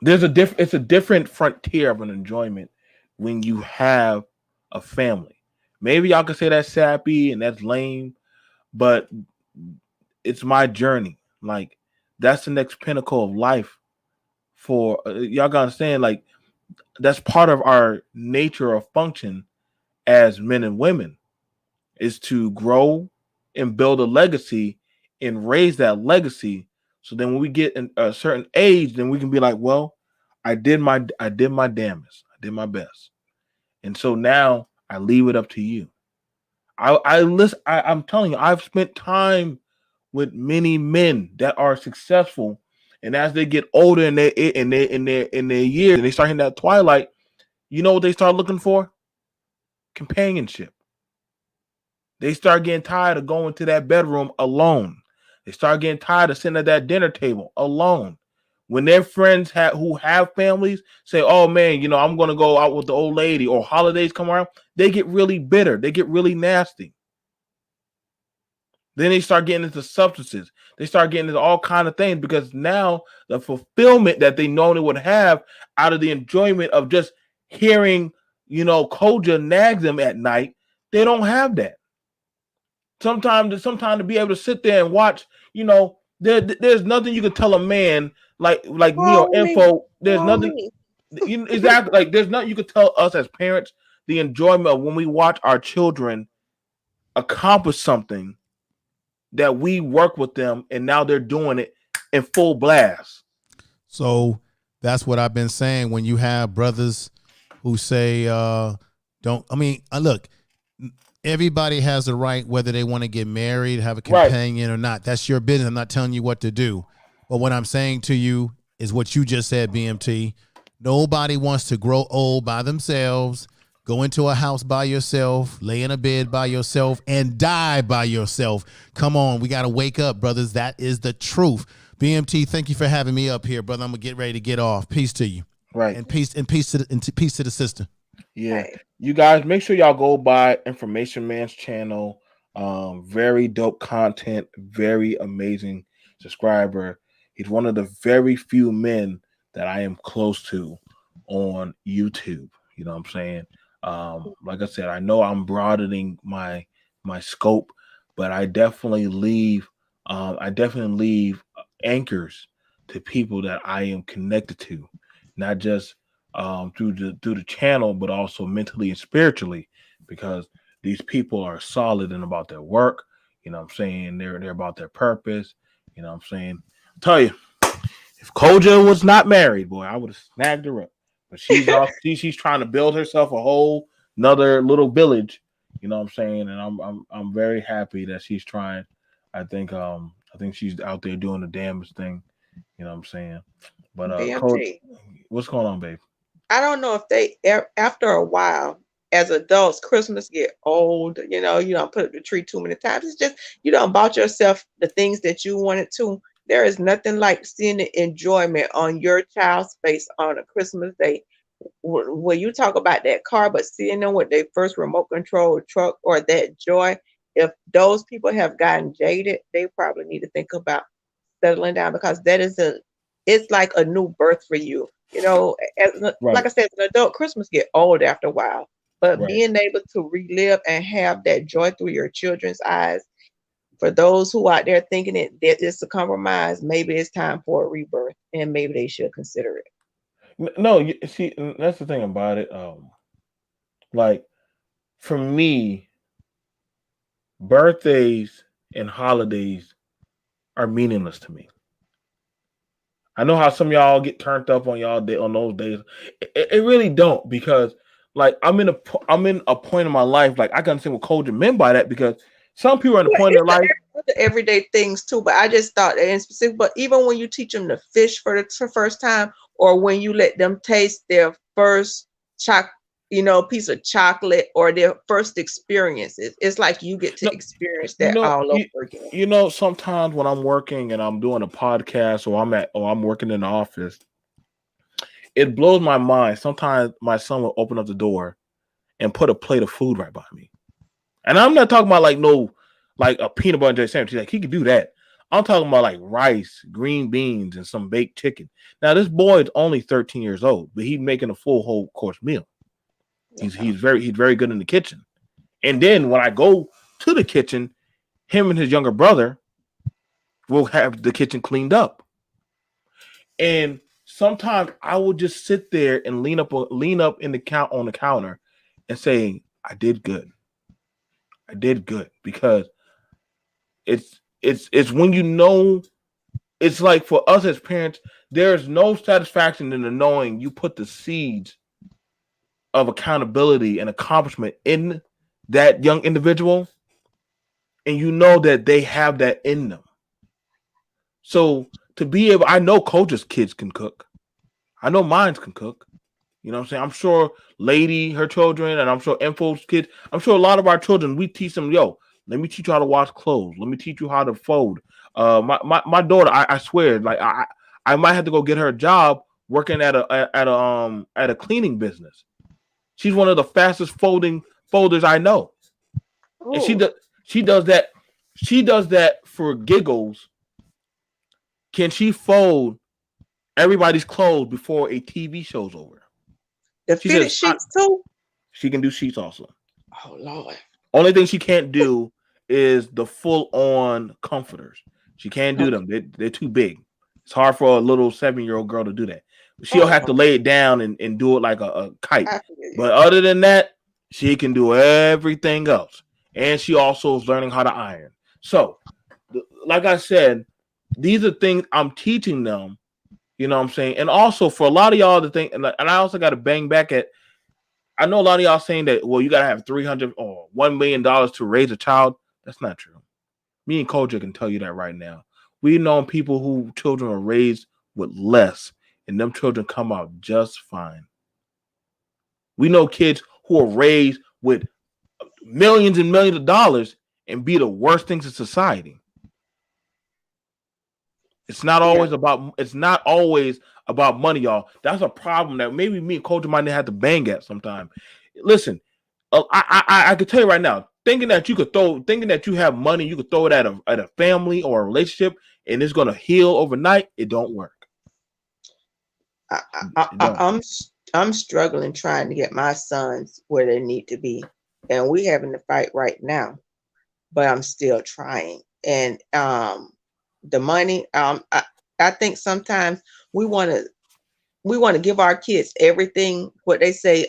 [SPEAKER 1] it's a different frontier of an enjoyment when you have a family. Maybe y'all could say that's sappy and that's lame, but it's my journey. Like that's the next pinnacle of life for y'all gotta understand. Like that's part of our nature of function as men and women is to grow and build a legacy and raise that legacy. So then when we get in a certain age, then we can be like, well, I did my damnest. I did my best. And so now I leave it up to you. I listen. I'm telling you, I've spent time with many men that are successful, and as they get older in their years, and they start hitting that twilight, you know what they start looking for? Companionship. They start getting tired of going to that bedroom alone. They start getting tired of sitting at that dinner table alone. When their friends who have families say, "Oh man, I'm going to go out with the old lady," or holidays come around, they get really bitter. They get really nasty. Then they start getting into substances. They start getting into all kind of things because now the fulfillment that they normally would have out of the enjoyment of just hearing, Koja nag them at night, they don't have that. Sometimes to be able to sit there and watch, there's nothing you can tell a man like me or
[SPEAKER 3] Call me.
[SPEAKER 1] info. There's
[SPEAKER 3] Call
[SPEAKER 1] nothing
[SPEAKER 3] me.
[SPEAKER 1] exactly like there's nothing you could tell us as parents the enjoyment of when we watch our children accomplish something that we work with them and now they're doing it in full blast.
[SPEAKER 5] So that's what I've been saying. When you have brothers who say, don't, I mean, look, everybody has a right, whether they want to get married, have a
[SPEAKER 1] Right.
[SPEAKER 5] companion or not. That's your business. I'm not telling you what to do. But what I'm saying to you is what you just said, BMT. Nobody wants to grow old by themselves, go into a house by yourself, lay in a bed by yourself, and die by yourself. Come on, we got to wake up, brothers. That is the truth. BMT, thank you for having me up here, brother. I'm gonna get ready to get off. Peace to you,
[SPEAKER 1] Right.
[SPEAKER 5] and peace peace to the sister.
[SPEAKER 1] Yeah.
[SPEAKER 3] Hey,
[SPEAKER 1] You guys make sure y'all go by Information Man's channel. Very dope content, very amazing subscriber. He's one of the very few men that I am close to on YouTube. You know what I'm saying? Like I said, I know I'm broadening my scope, but I definitely leave anchors to people that I am connected to, not just through the channel, but also mentally and spiritually, because these people are solid and about their work. You know what I'm saying? They're about their purpose. You know what I'm saying? I'll tell you, if Koja was not married, boy, I would have snagged her up. But she's off. She's trying to build herself a whole another little village. You know what I'm saying? And I'm very happy that she's trying. I think she's out there doing the damnest thing. You know what I'm saying? But Coach,
[SPEAKER 3] BMT.
[SPEAKER 1] what's going on, babe?
[SPEAKER 3] I don't know if after a while, as adults, Christmas get old. You don't put up the tree too many times. It's just you don't bought yourself the things that you wanted to. There is nothing like seeing the enjoyment on your child's face on a Christmas day. When you talk about that car, but seeing them with their first remote control truck or that joy, if those people have gotten jaded, they probably need to think about settling down because it's like a new birth for you. Like
[SPEAKER 1] Right,
[SPEAKER 3] I said, as an adult, Christmas get old after a while. But
[SPEAKER 1] right.
[SPEAKER 3] being able to relive and have that joy through your children's eyes, for those who out there thinking that it's a compromise, maybe it's time for a rebirth, and maybe they should consider it.
[SPEAKER 1] No, see, that's the thing about it. Like for me, birthdays and holidays are meaningless to me. I know how some of y'all get turned up on y'all day on those days. It really don't because like I'm in a point in my life, like I can understand what culture meant by that, because some people are in the
[SPEAKER 3] Well,
[SPEAKER 1] point in
[SPEAKER 3] it's
[SPEAKER 1] their life.
[SPEAKER 3] the everyday things too, but I just thought that in specific. But even when you teach them to fish for the first time, or when you let them taste their first piece of chocolate, or their first experiences, it's like you get
[SPEAKER 1] No,
[SPEAKER 3] to experience
[SPEAKER 1] you
[SPEAKER 3] that
[SPEAKER 1] know,
[SPEAKER 3] all
[SPEAKER 1] you,
[SPEAKER 3] over again.
[SPEAKER 1] you know, sometimes when I'm working and I'm doing a podcast, or I'm working in the office, it blows my mind. Sometimes my son will open up the door and put a plate of food right by me. And I'm not talking about like no, like a peanut butter and jelly sandwich. He's like, he could do that. I'm talking about like rice, green beans, and some baked chicken. Now this boy is only 13 years old, but he's making a full whole course meal. He's very good in the kitchen. And then when I go to the kitchen, him and his younger brother will have the kitchen cleaned up. And sometimes I will just sit there and lean up in the count on the counter and say, I did good. I did good, because it's when you know, it's like for us as parents, there's no satisfaction in the knowing you put the seeds of accountability and accomplishment in that young individual, and you know that they have that in them. So to be able, I know coaches' kids can cook. I know mines can cook. You know what I'm saying? I'm sure Lady, her children, and I'm sure Info's kids, I'm sure a lot of our children, we teach them, yo, let me teach you how to wash clothes. Let me teach you how to fold. My daughter, I swear, like I might have to go get her a job working at a cleaning business. She's one of the fastest folders I know. And
[SPEAKER 3] Oh,
[SPEAKER 1] she does that, she does that for giggles. Can she fold everybody's clothes before a TV show's over?
[SPEAKER 3] the
[SPEAKER 1] She
[SPEAKER 3] fitted
[SPEAKER 1] says
[SPEAKER 3] sheets too.
[SPEAKER 1] she can do sheets also.
[SPEAKER 3] Oh Lord.
[SPEAKER 1] Only thing she can't do is the full on comforters. She can't do
[SPEAKER 3] Okay.
[SPEAKER 1] them. They're too big. It's hard for a little 7-year old girl to do that. She'll have
[SPEAKER 3] Oh,
[SPEAKER 1] to lay it down and do it like a kite.
[SPEAKER 3] I feel you.
[SPEAKER 1] But other than that, she can do everything else. And she also is learning how to iron. So, like I said, these are things I'm teaching them. You know what I'm saying? And also for a lot of y'all to think, and I also got to bang back at, I know a lot of y'all saying that, well, you got to have 300 or $1 million to raise a child. That's not true. Me and Koja can tell you that right now. We know people who children are raised with less, and them children come out just fine. We know kids who are raised with millions and millions of dollars and be the worst things in society.
[SPEAKER 3] Yeah.
[SPEAKER 1] It's not always about money, y'all. That's a problem that maybe me and Koja might have to bang at sometime. Listen, I can tell you right now, thinking that you have money, you could throw it at a family or a relationship, and it's gonna heal overnight. It don't work.
[SPEAKER 3] I, I,
[SPEAKER 1] It
[SPEAKER 3] I,
[SPEAKER 1] don't.
[SPEAKER 3] I'm I'm struggling trying to get my sons where they need to be, and we having to fight right now. But I'm still trying. And the money, I think sometimes we want to we want to give our kids everything. What they say,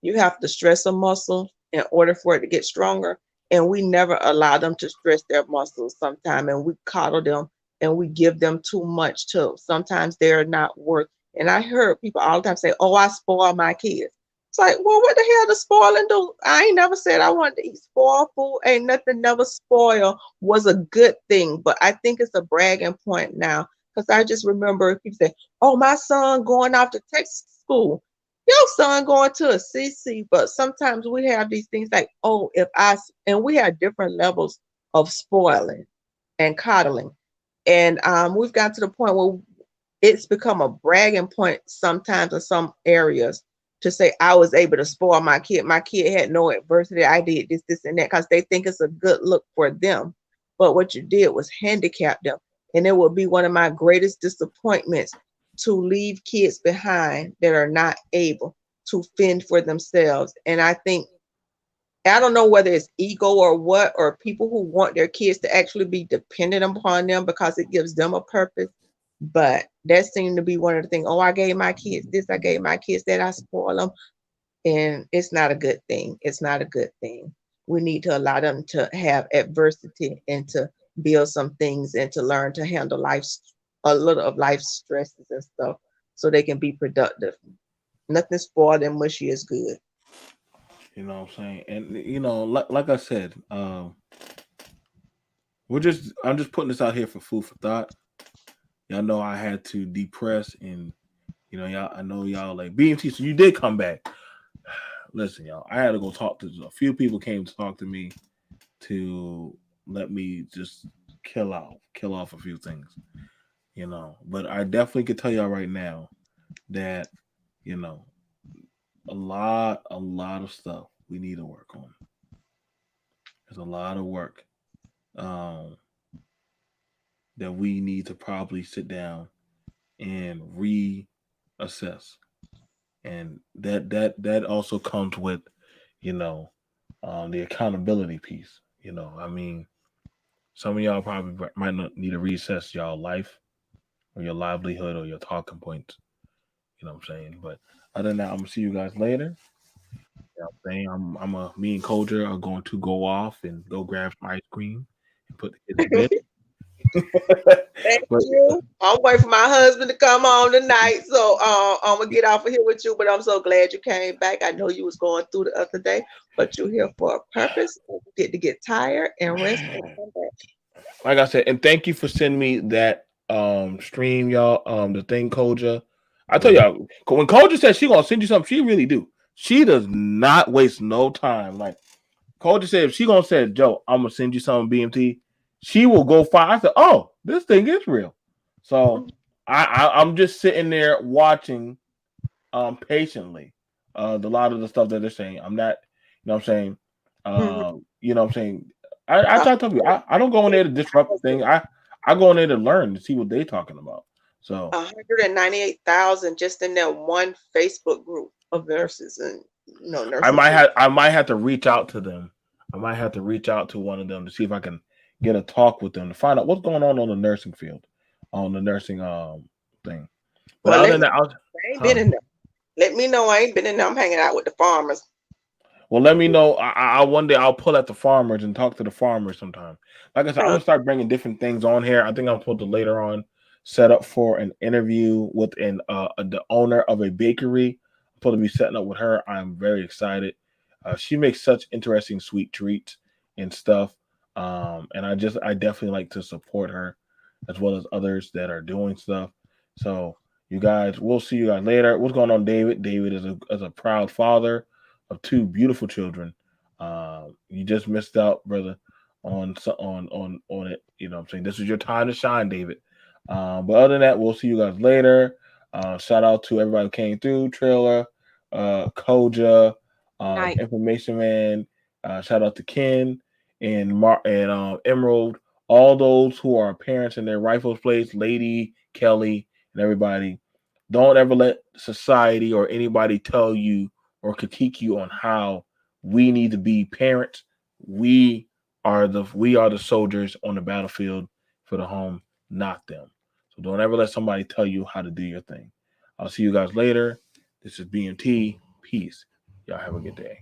[SPEAKER 3] you have to stress a muscle in order for it to get stronger, and we never allow them to stress their muscles. Sometimes, and we coddle them, and we give them too much too. Sometimes they're not worth. And I heard people all the time say, "Oh, I spoil my kids." It's like, well, what the hell does spoiling do? I ain't never said I wanted to eat spoiled food. Ain't nothing never spoil was a good thing, but I think it's a bragging point now because I just remember people say, "Oh, my son going off to Texas school." Your son going to a CC, but sometimes we have these things like, "Oh, if I," and we have different levels of spoiling and coddling, and we've got to the point where it's become a bragging point sometimes in some areas to say I was able to spoil my kid. My kid had no adversity. I did this, this, and that because they think it's a good look for them. But what you did was handicap them. And it will be one of my greatest disappointments to leave kids behind that are not able to fend for themselves. And I think, I don't know whether it's ego or what, or people who want their kids to actually be dependent upon them because it gives them a purpose. But that seemed to be one of the things. Oh, I gave my kids this, I gave my kids that, I spoil them. And it's not a good thing. It's not a good thing. We need to allow them to have adversity and to build some things and to learn to handle a little of life's stresses and stuff so they can be productive. Nothing spoiled and mushy is good.
[SPEAKER 1] You know what I'm saying? And like I said, I'm just putting this out here for food for thought. Y'all know I had to depress and y'all I know y'all like BMT, so you did come back. Listen, y'all, I had to go talk to a few people came to talk to me to let me just kill off a few things. But I definitely could tell y'all right now that, you know, a lot of stuff we need to work on. There's a lot of work um, that we need to probably sit down and reassess, and that also comes with, you know, the accountability piece. I mean, some of y'all probably might not need to reassess y'all life or your livelihood or your talking points. You know what I'm saying? But other than that, I'm gonna see you guys later. You know what I'm saying? Me and Koja are going to go off and go grab some ice cream and put the kids to bed.
[SPEAKER 3] Thank
[SPEAKER 1] But
[SPEAKER 3] you. I'm waiting for my husband to come home tonight, so I'm gonna get off of here with you. But I'm so glad you came back. I know you was going through the other day, but you're here for a purpose. You get to get tired and rest and come back.
[SPEAKER 1] like I said, and thank you for sending me that stream, y'all. The thing, Koja. I tell y'all, when Koja says she gonna send you something, she really do. She does not waste no time. Like Koja said, if she gonna say, Joe, I'm gonna send you something BMT, she will go find. I said, oh, this thing is real. So I'm just sitting there watching patiently a lot of the stuff that they're saying. I'm not, you know what I'm saying?
[SPEAKER 3] Mhm.
[SPEAKER 1] You know what I'm saying? I try to tell you, I don't go in there to disrupt the thing. I go in there to learn to see what they're talking about. So
[SPEAKER 3] 198,000 just in that one Facebook group of nurses and
[SPEAKER 1] I
[SPEAKER 3] nursing
[SPEAKER 1] might
[SPEAKER 3] school.
[SPEAKER 1] have I might have to reach out to them. I might have to reach out to one of them to see if I can get a talk with them to find out what's going on the nursing field, on the nursing thing. But
[SPEAKER 3] Well,
[SPEAKER 1] other
[SPEAKER 3] let
[SPEAKER 1] than
[SPEAKER 3] me.
[SPEAKER 1] that,
[SPEAKER 3] I ain't been
[SPEAKER 1] huh?
[SPEAKER 3] in there. Let me know. I ain't been in there. I'm hanging out with the farmers.
[SPEAKER 1] Well, let me know. I one day I'll pull at the farmers and talk to the farmers sometime. Like I said, I'm
[SPEAKER 3] Uh,
[SPEAKER 1] gonna start bringing different things on here. I think I'm supposed to later on set up for an interview with the owner of a bakery. I'm supposed to be setting up with her. I'm very excited. She makes such interesting sweet treats and stuff. And I definitely like to support her as well as others that are doing stuff. So you guys, we'll see you guys later. What's going on, David? David is a proud father of two beautiful children. You just missed out, brother, on it. You know what I'm saying? This is your time to shine, David. But other than that, we'll see you guys later. Shout out to everybody who came through, Trailer, Koja,
[SPEAKER 3] night.
[SPEAKER 1] Information Man. Shout out to Ken and Emerald. All those who are parents in their rightful place, Lady, Kelly, and everybody. Don't ever let society or anybody tell you or critique you on how we need to be parents. We we are the soldiers on the battlefield for the home, not them. So don't ever let somebody tell you how to do your thing. I'll see you guys later. This is BMT. Peace. Y'all have a good day.